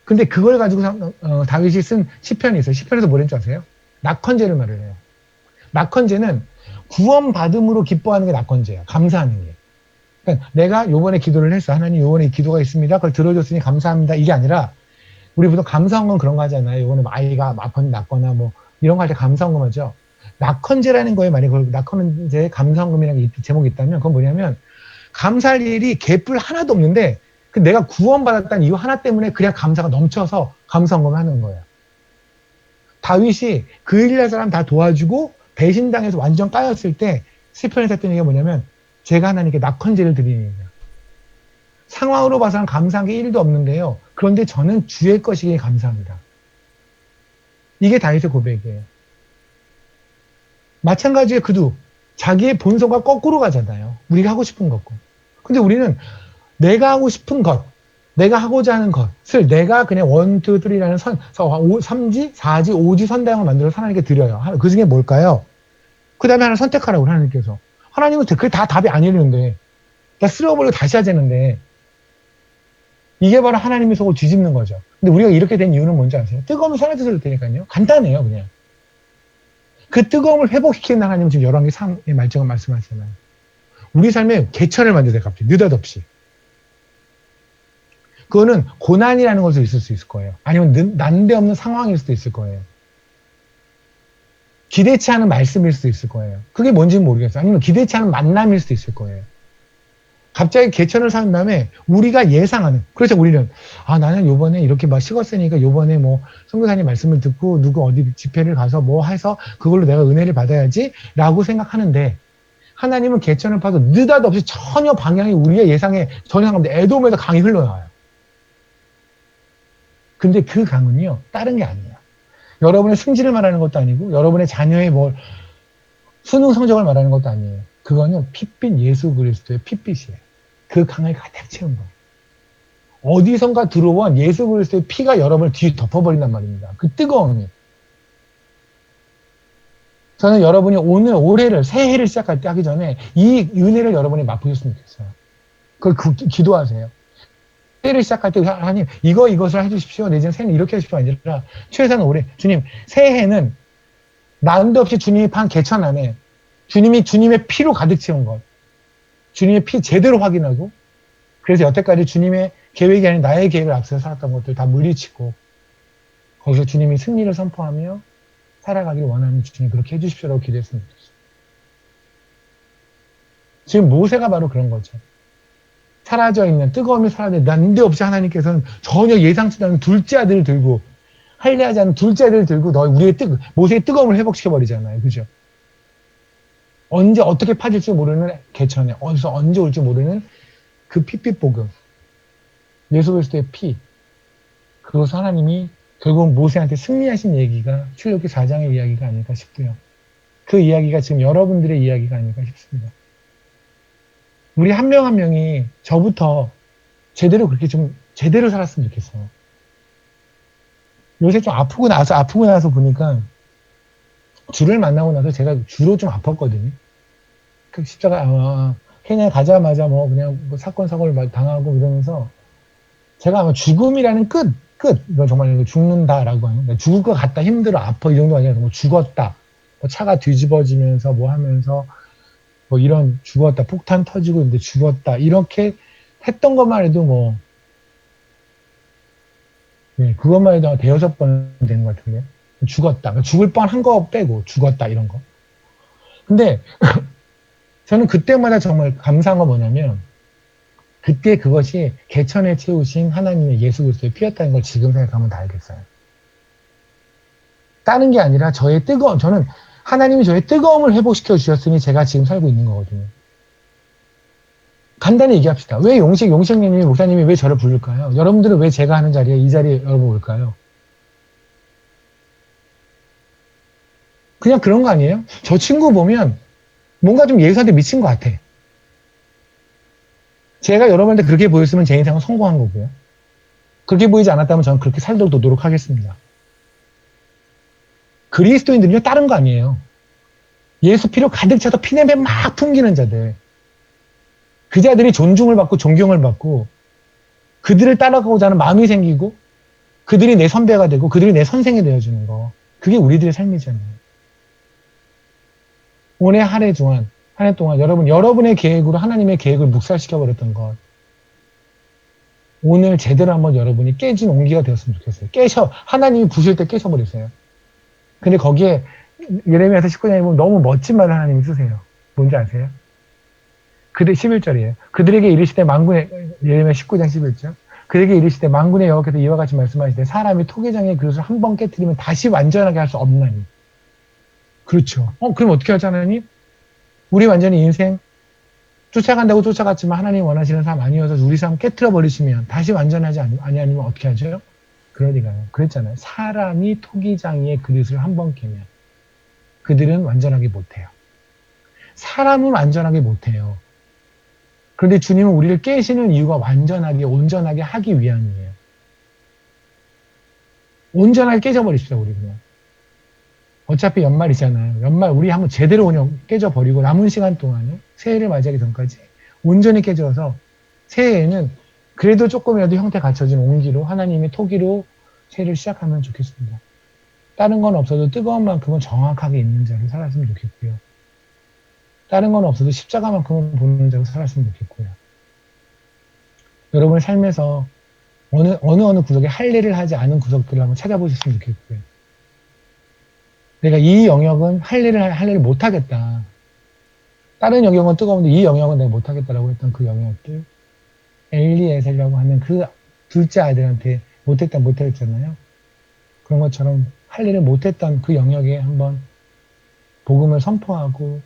근데 그걸 가지고 다윗이 쓴 시편이 있어요. 시편에서 뭐랬는 줄 아세요? 낙헌제를 말을 해요. 낙헌제는 구원받음으로 기뻐하는 게 낙헌제예요. 감사하는 게. 그러니까 내가 요번에 기도를 했어. 하나님 요번에 기도가 있습니다. 그걸 들어줬으니 감사합니다. 이게 아니라 우리 보통 감사헌금 그런 거 하잖아요. 요번에 아이가 아픈 낳거나 뭐 이런 거 할 때 감사헌금 하죠. 낙헌제라는 거에 만약에 낙헌제 감사헌금이라는 제목이 있다면 그건 뭐냐면 감사할 일이 개뿔 하나도 없는데 내가 구원받았다는 이유 하나 때문에 그냥 감사가 넘쳐서 감사헌금을 하는 거예요. 다윗이 그 일날 사람 다 도와주고 배신당해서 완전 까였을 때 시편에서 했던 얘기가 뭐냐면 제가 하나님께 낙헌제를 드리니까 상황으로 봐서는 감사한 게 1도 없는데요. 그런데 저는 주의 것이기에 감사합니다. 이게 다윗의 고백이에요. 마찬가지의 그도 자기의 본성과 거꾸로 가잖아요. 우리가 하고 싶은 것과. 근데 우리는 내가 하고 싶은 것, 내가 하고자 하는 것을 내가 그냥 1, 2, 3라는 3지, 4지, 5지 선다형을 만들어서 하나님께 드려요. 그 중에 뭘까요? 그 다음에 하나 선택하라고 하나님께서. 하나님은 그게 다 답이 아니려는데 다 쓸어버리고 다시 하자는데 이게 바로 하나님의 속을 뒤집는 거죠. 근데 우리가 이렇게 된 이유는 뭔지 아세요? 뜨거움이 사라졌을 테니까요. 간단해요, 그냥. 그 뜨거움을 회복시키는 하나님은 지금 열왕기 3의 말씀을 말씀하시잖아요. 우리 삶에 개천을 만드세요, 갑자기. 느닷없이. 그거는 고난이라는 것을 있을 수 있을 거예요. 아니면 난데없는 상황일 수도 있을 거예요. 기대치 않은 말씀일 수도 있을 거예요. 그게 뭔지는 모르겠어요. 아니면 기대치 않은 만남일 수도 있을 거예요. 갑자기 개천을 산 다음에 우리가 예상하는, 그래서 우리는 나는 요번에 이렇게 막 식었으니까 요번에 뭐 선교사님 말씀을 듣고 누구 어디 집회를 가서 뭐 해서 그걸로 내가 은혜를 받아야지 라고 생각하는데 하나님은 개천을 파도 느닷없이 전혀 방향이 우리의 예상에 전혀 상관없는데 에돔에서 강이 흘러나와요. 근데 그 강은요, 다른 게 아니에요. 여러분의 승질을 말하는 것도 아니고, 여러분의 자녀의 수능 성적을 말하는 것도 아니에요. 그거는 핏빛 예수 그리스도의 핏빛이에요. 그 강을 가득 채운 거예요. 어디선가 들어온 예수 그리스도의 피가 여러분을 뒤 덮어버린단 말입니다. 그 뜨거움이. 저는 여러분이 오늘 올해를 새해를 시작할 때 하기 전에 이 은혜를 여러분이 맛보셨으면 좋겠어요. 그걸 기도하세요. 새해를 시작할 때 하나님 이것을 해주십시오. 내지는 새해는 이렇게 해주십시오. 아니라 최소한 올해 주님 새해에는 난데없이 주님이 판 개천 안에 주님의 피로 가득 채운 것, 주님의 피 제대로 확인하고, 그래서 여태까지 주님의 계획이 아닌 나의 계획을 앞서서 살았던 것들 다 물리치고 거기서 주님이 승리를 선포하며 살아가기를 원하는 주님 그렇게 해주십시오라고 기도했으면 좋겠어요. 지금 모세가 바로 그런 거죠. 사라져 있는 뜨거움이 사라져 난데없이 하나님께서는 전혀 예상치 않은 둘째 아들을 들고 할례하지 않은 둘째 아들을 들고 모세의 뜨거움을 회복시켜 버리잖아요. 그죠? 언제 어떻게 파질지 모르는 개천에 어디서 언제 올지 모르는 그 핏빛 복음, 예수 그리스도의 피, 그것을 하나님이 결국 모세한테 승리하신 얘기가 출애굽기 4장의 이야기가 아닐까 싶고요. 그 이야기가 지금 여러분들의 이야기가 아닐까 싶습니다. 우리 한 명 한 명이 저부터 그렇게 좀 제대로 살았으면 좋겠어요. 요새 좀 아프고 나서 보니까 주를 만나고 나서 제가 주로 좀 아팠거든요. 그 십자가 케냐에 가자마자 그냥 사건 사고를 당하고 이러면서 제가 아마 죽음이라는 끝 이건 정말 죽는다라고 하는, 그러니까 죽을 것 같다, 힘들어, 아파 이 정도 아니라 죽었다, 차가 뒤집어지면서 하면서 이런 죽었다, 폭탄 터지고 있는데 죽었다 이렇게 했던 것만 해도 그것만 해도 대여섯 번 되는 것 같은데 죽었다, 죽을 뻔한 거 빼고 죽었다 이런 거. 근데 저는 그때마다 정말 감사한 건 뭐냐면 그때 그것이 개천에 채우신 하나님의 예수 그리스도의 피였다는 걸 지금 생각하면 다 알겠어요. 다른 게 아니라 저는 하나님이 저의 뜨거움을 회복시켜 주셨으니 제가 지금 살고 있는 거거든요. 간단히 얘기합시다. 왜 용식님이 목사님이 왜 저를 부를까요? 여러분들은 왜 제가 하는 자리에 이 자리에 여러분 올까요? 그냥 그런 거 아니에요? 저 친구 보면 뭔가 좀 예수한테 미친 것 같아. 제가 여러분한테 그렇게 보였으면 제 인생은 성공한 거고요. 그렇게 보이지 않았다면 저는 그렇게 살도록 노력하겠습니다. 그리스도인들은요, 다른 거 아니에요. 예수 피로 가득 차서 피냄새 막 풍기는 자들. 그 자들이 존중을 받고 존경을 받고 그들을 따라가고자 하는 마음이 생기고 그들이 내 선배가 되고 그들이 내 선생이 되어주는 거. 그게 우리들의 삶이잖아요. 올해 한 해 동안 여러분의 계획으로 하나님의 계획을 묵살시켜버렸던 것. 오늘 제대로 한번 여러분이 깨진 온기가 되었으면 좋겠어요. 하나님이 부실 때 깨셔버리세요. 근데 거기에 예레미야서 19장에 보면 너무 멋진 말을 하나님이 쓰세요. 뭔지 아세요? 그들 11절이에요. 그들에게 이르시되 예레미야 19장 11절. 그들에게 이르시되 만군의 여호와께서 이와 같이 말씀하시되 사람이 토기장의 그릇을 한 번 깨뜨리면 다시 완전하게 할 수 없나니. 그렇죠. 그럼 어떻게 하지 하나님? 우리 완전히 인생 쫓아간다고 쫓아갔지만 하나님 원하시는 삶 아니어서 우리 삶 깨트려 버리시면 다시 완전하지 아니면 어떻게 하죠? 그러니까요. 그랬잖아요. 사람이 토기장이의 그릇을 한 번 깨면 그들은 완전하게 못해요. 사람은 완전하게 못해요. 그런데 주님은 우리를 깨시는 이유가 완전하게 온전하게 하기 위함이에요. 온전하게 깨져버리십시오. 우리 그냥. 어차피 연말이잖아요. 연말 우리 한번 제대로 그냥 깨져버리고 남은 시간 동안에 새해를 맞이하기 전까지 온전히 깨져서 새해에는 그래도 조금이라도 형태 갖춰진 온기로 하나님의 토기로 새해를 시작하면 좋겠습니다. 다른 건 없어도 뜨거운 만큼은 정확하게 있는 자로 살았으면 좋겠고요. 다른 건 없어도 십자가만큼은 보는 자로 살았으면 좋겠고요. 여러분의 삶에서 어느 구석에 할례를 하지 않은 구석들을 한번 찾아보셨으면 좋겠고요. 내가 이 영역은 할례를 못하겠다. 다른 영역은 뜨거운데 이 영역은 내가 못하겠다라고 했던 그 영역들, 엘리에셀이라고 하는 그 둘째 아들한테 못했잖아요. 그런 것처럼 할례를 못했던 그 영역에 한번 복음을 선포하고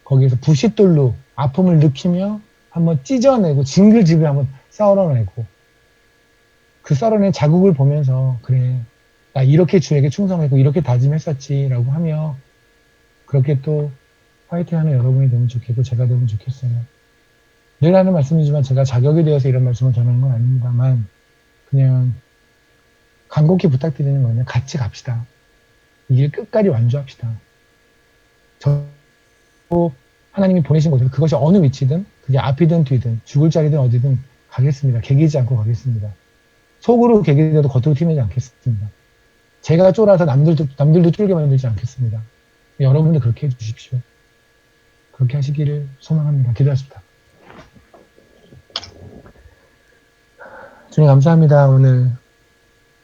거기에서 부싯돌로 아픔을 느끼며 한번 찢어내고 징글징글 한번 썰어내고 그 썰어낸 자국을 보면서 그래 나 이렇게 주에게 충성했고 이렇게 다짐했었지라고 하며 그렇게 또 화이팅하는 여러분이 되면 좋겠고 제가 되면 좋겠어요. 늘 하는 말씀이지만 제가 자격이 되어서 이런 말씀을 전하는 건 아닙니다만 그냥 간곡히 부탁드리는 거는 같이 갑시다. 이 길 끝까지 완주합시다. 저 하나님이 보내신 곳에서 그것이 어느 위치든 그게 앞이든 뒤든 죽을 자리든 어디든 가겠습니다. 개기지 않고 가겠습니다. 속으로 개기되어도 겉으로 튀내지 않겠습니다. 제가 쫄아서 남들도 쫄게 만들지 않겠습니다. 여러분도 그렇게 해주십시오. 그렇게 하시기를 소망합니다. 기도하십니다. 주님 감사합니다. 오늘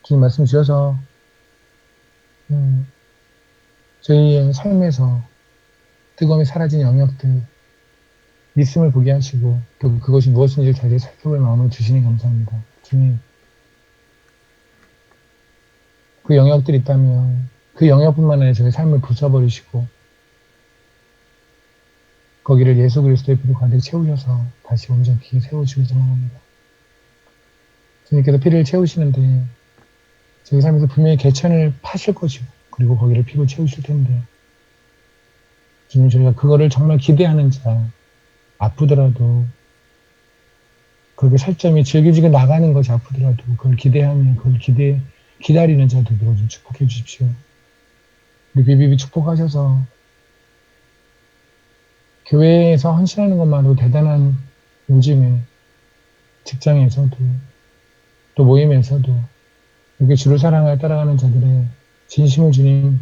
주님 말씀 주셔서 저희의 삶에서 뜨거움이 사라진 영역들 있음을 보게 하시고 또 그것이 무엇인지 자세히 살펴볼 마음을 주시니 감사합니다. 주님 그 영역들이 있다면 그 영역뿐만 아니라 저희 삶을 부숴버리시고 거기를 예수 그리스도의 피로 가득 채우셔서 다시 온전히 세워주길 소망합니다. 주님께서 피를 채우시는데 저희 삶에서 분명히 개천을 파실 것이고 그리고 거기를 피로 채우실 텐데 주님 저희가 그거를 정말 기대하는 자 아프더라도 그게 살점이 질기지게 나가는 것이 아프더라도 그걸 기대하며 그걸 기다리는 자들로 좀 축복해 주십시오. 우리 비비비 축복하셔서 교회에서 헌신하는 것만으로 대단한 요즘에 직장에서도 또 모임에서도 이렇게 주를 사랑하여 따라가는 자들의 진심을 주님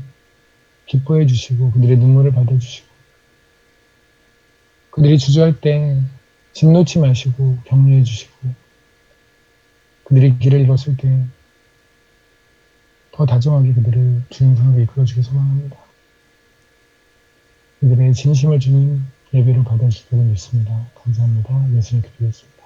기뻐해 주시고 그들의 눈물을 받아주시고 그들이 주저할 때 집 놓지 마시고 격려해 주시고 그들이 길을 잃었을 때 더 다정하게 그들을 주님 성에 이끌어주길 소망합니다. 그들의 진심을 주님 예배를 받아주시도록 믿습니다. 감사합니다. 예수님 기도했습니다.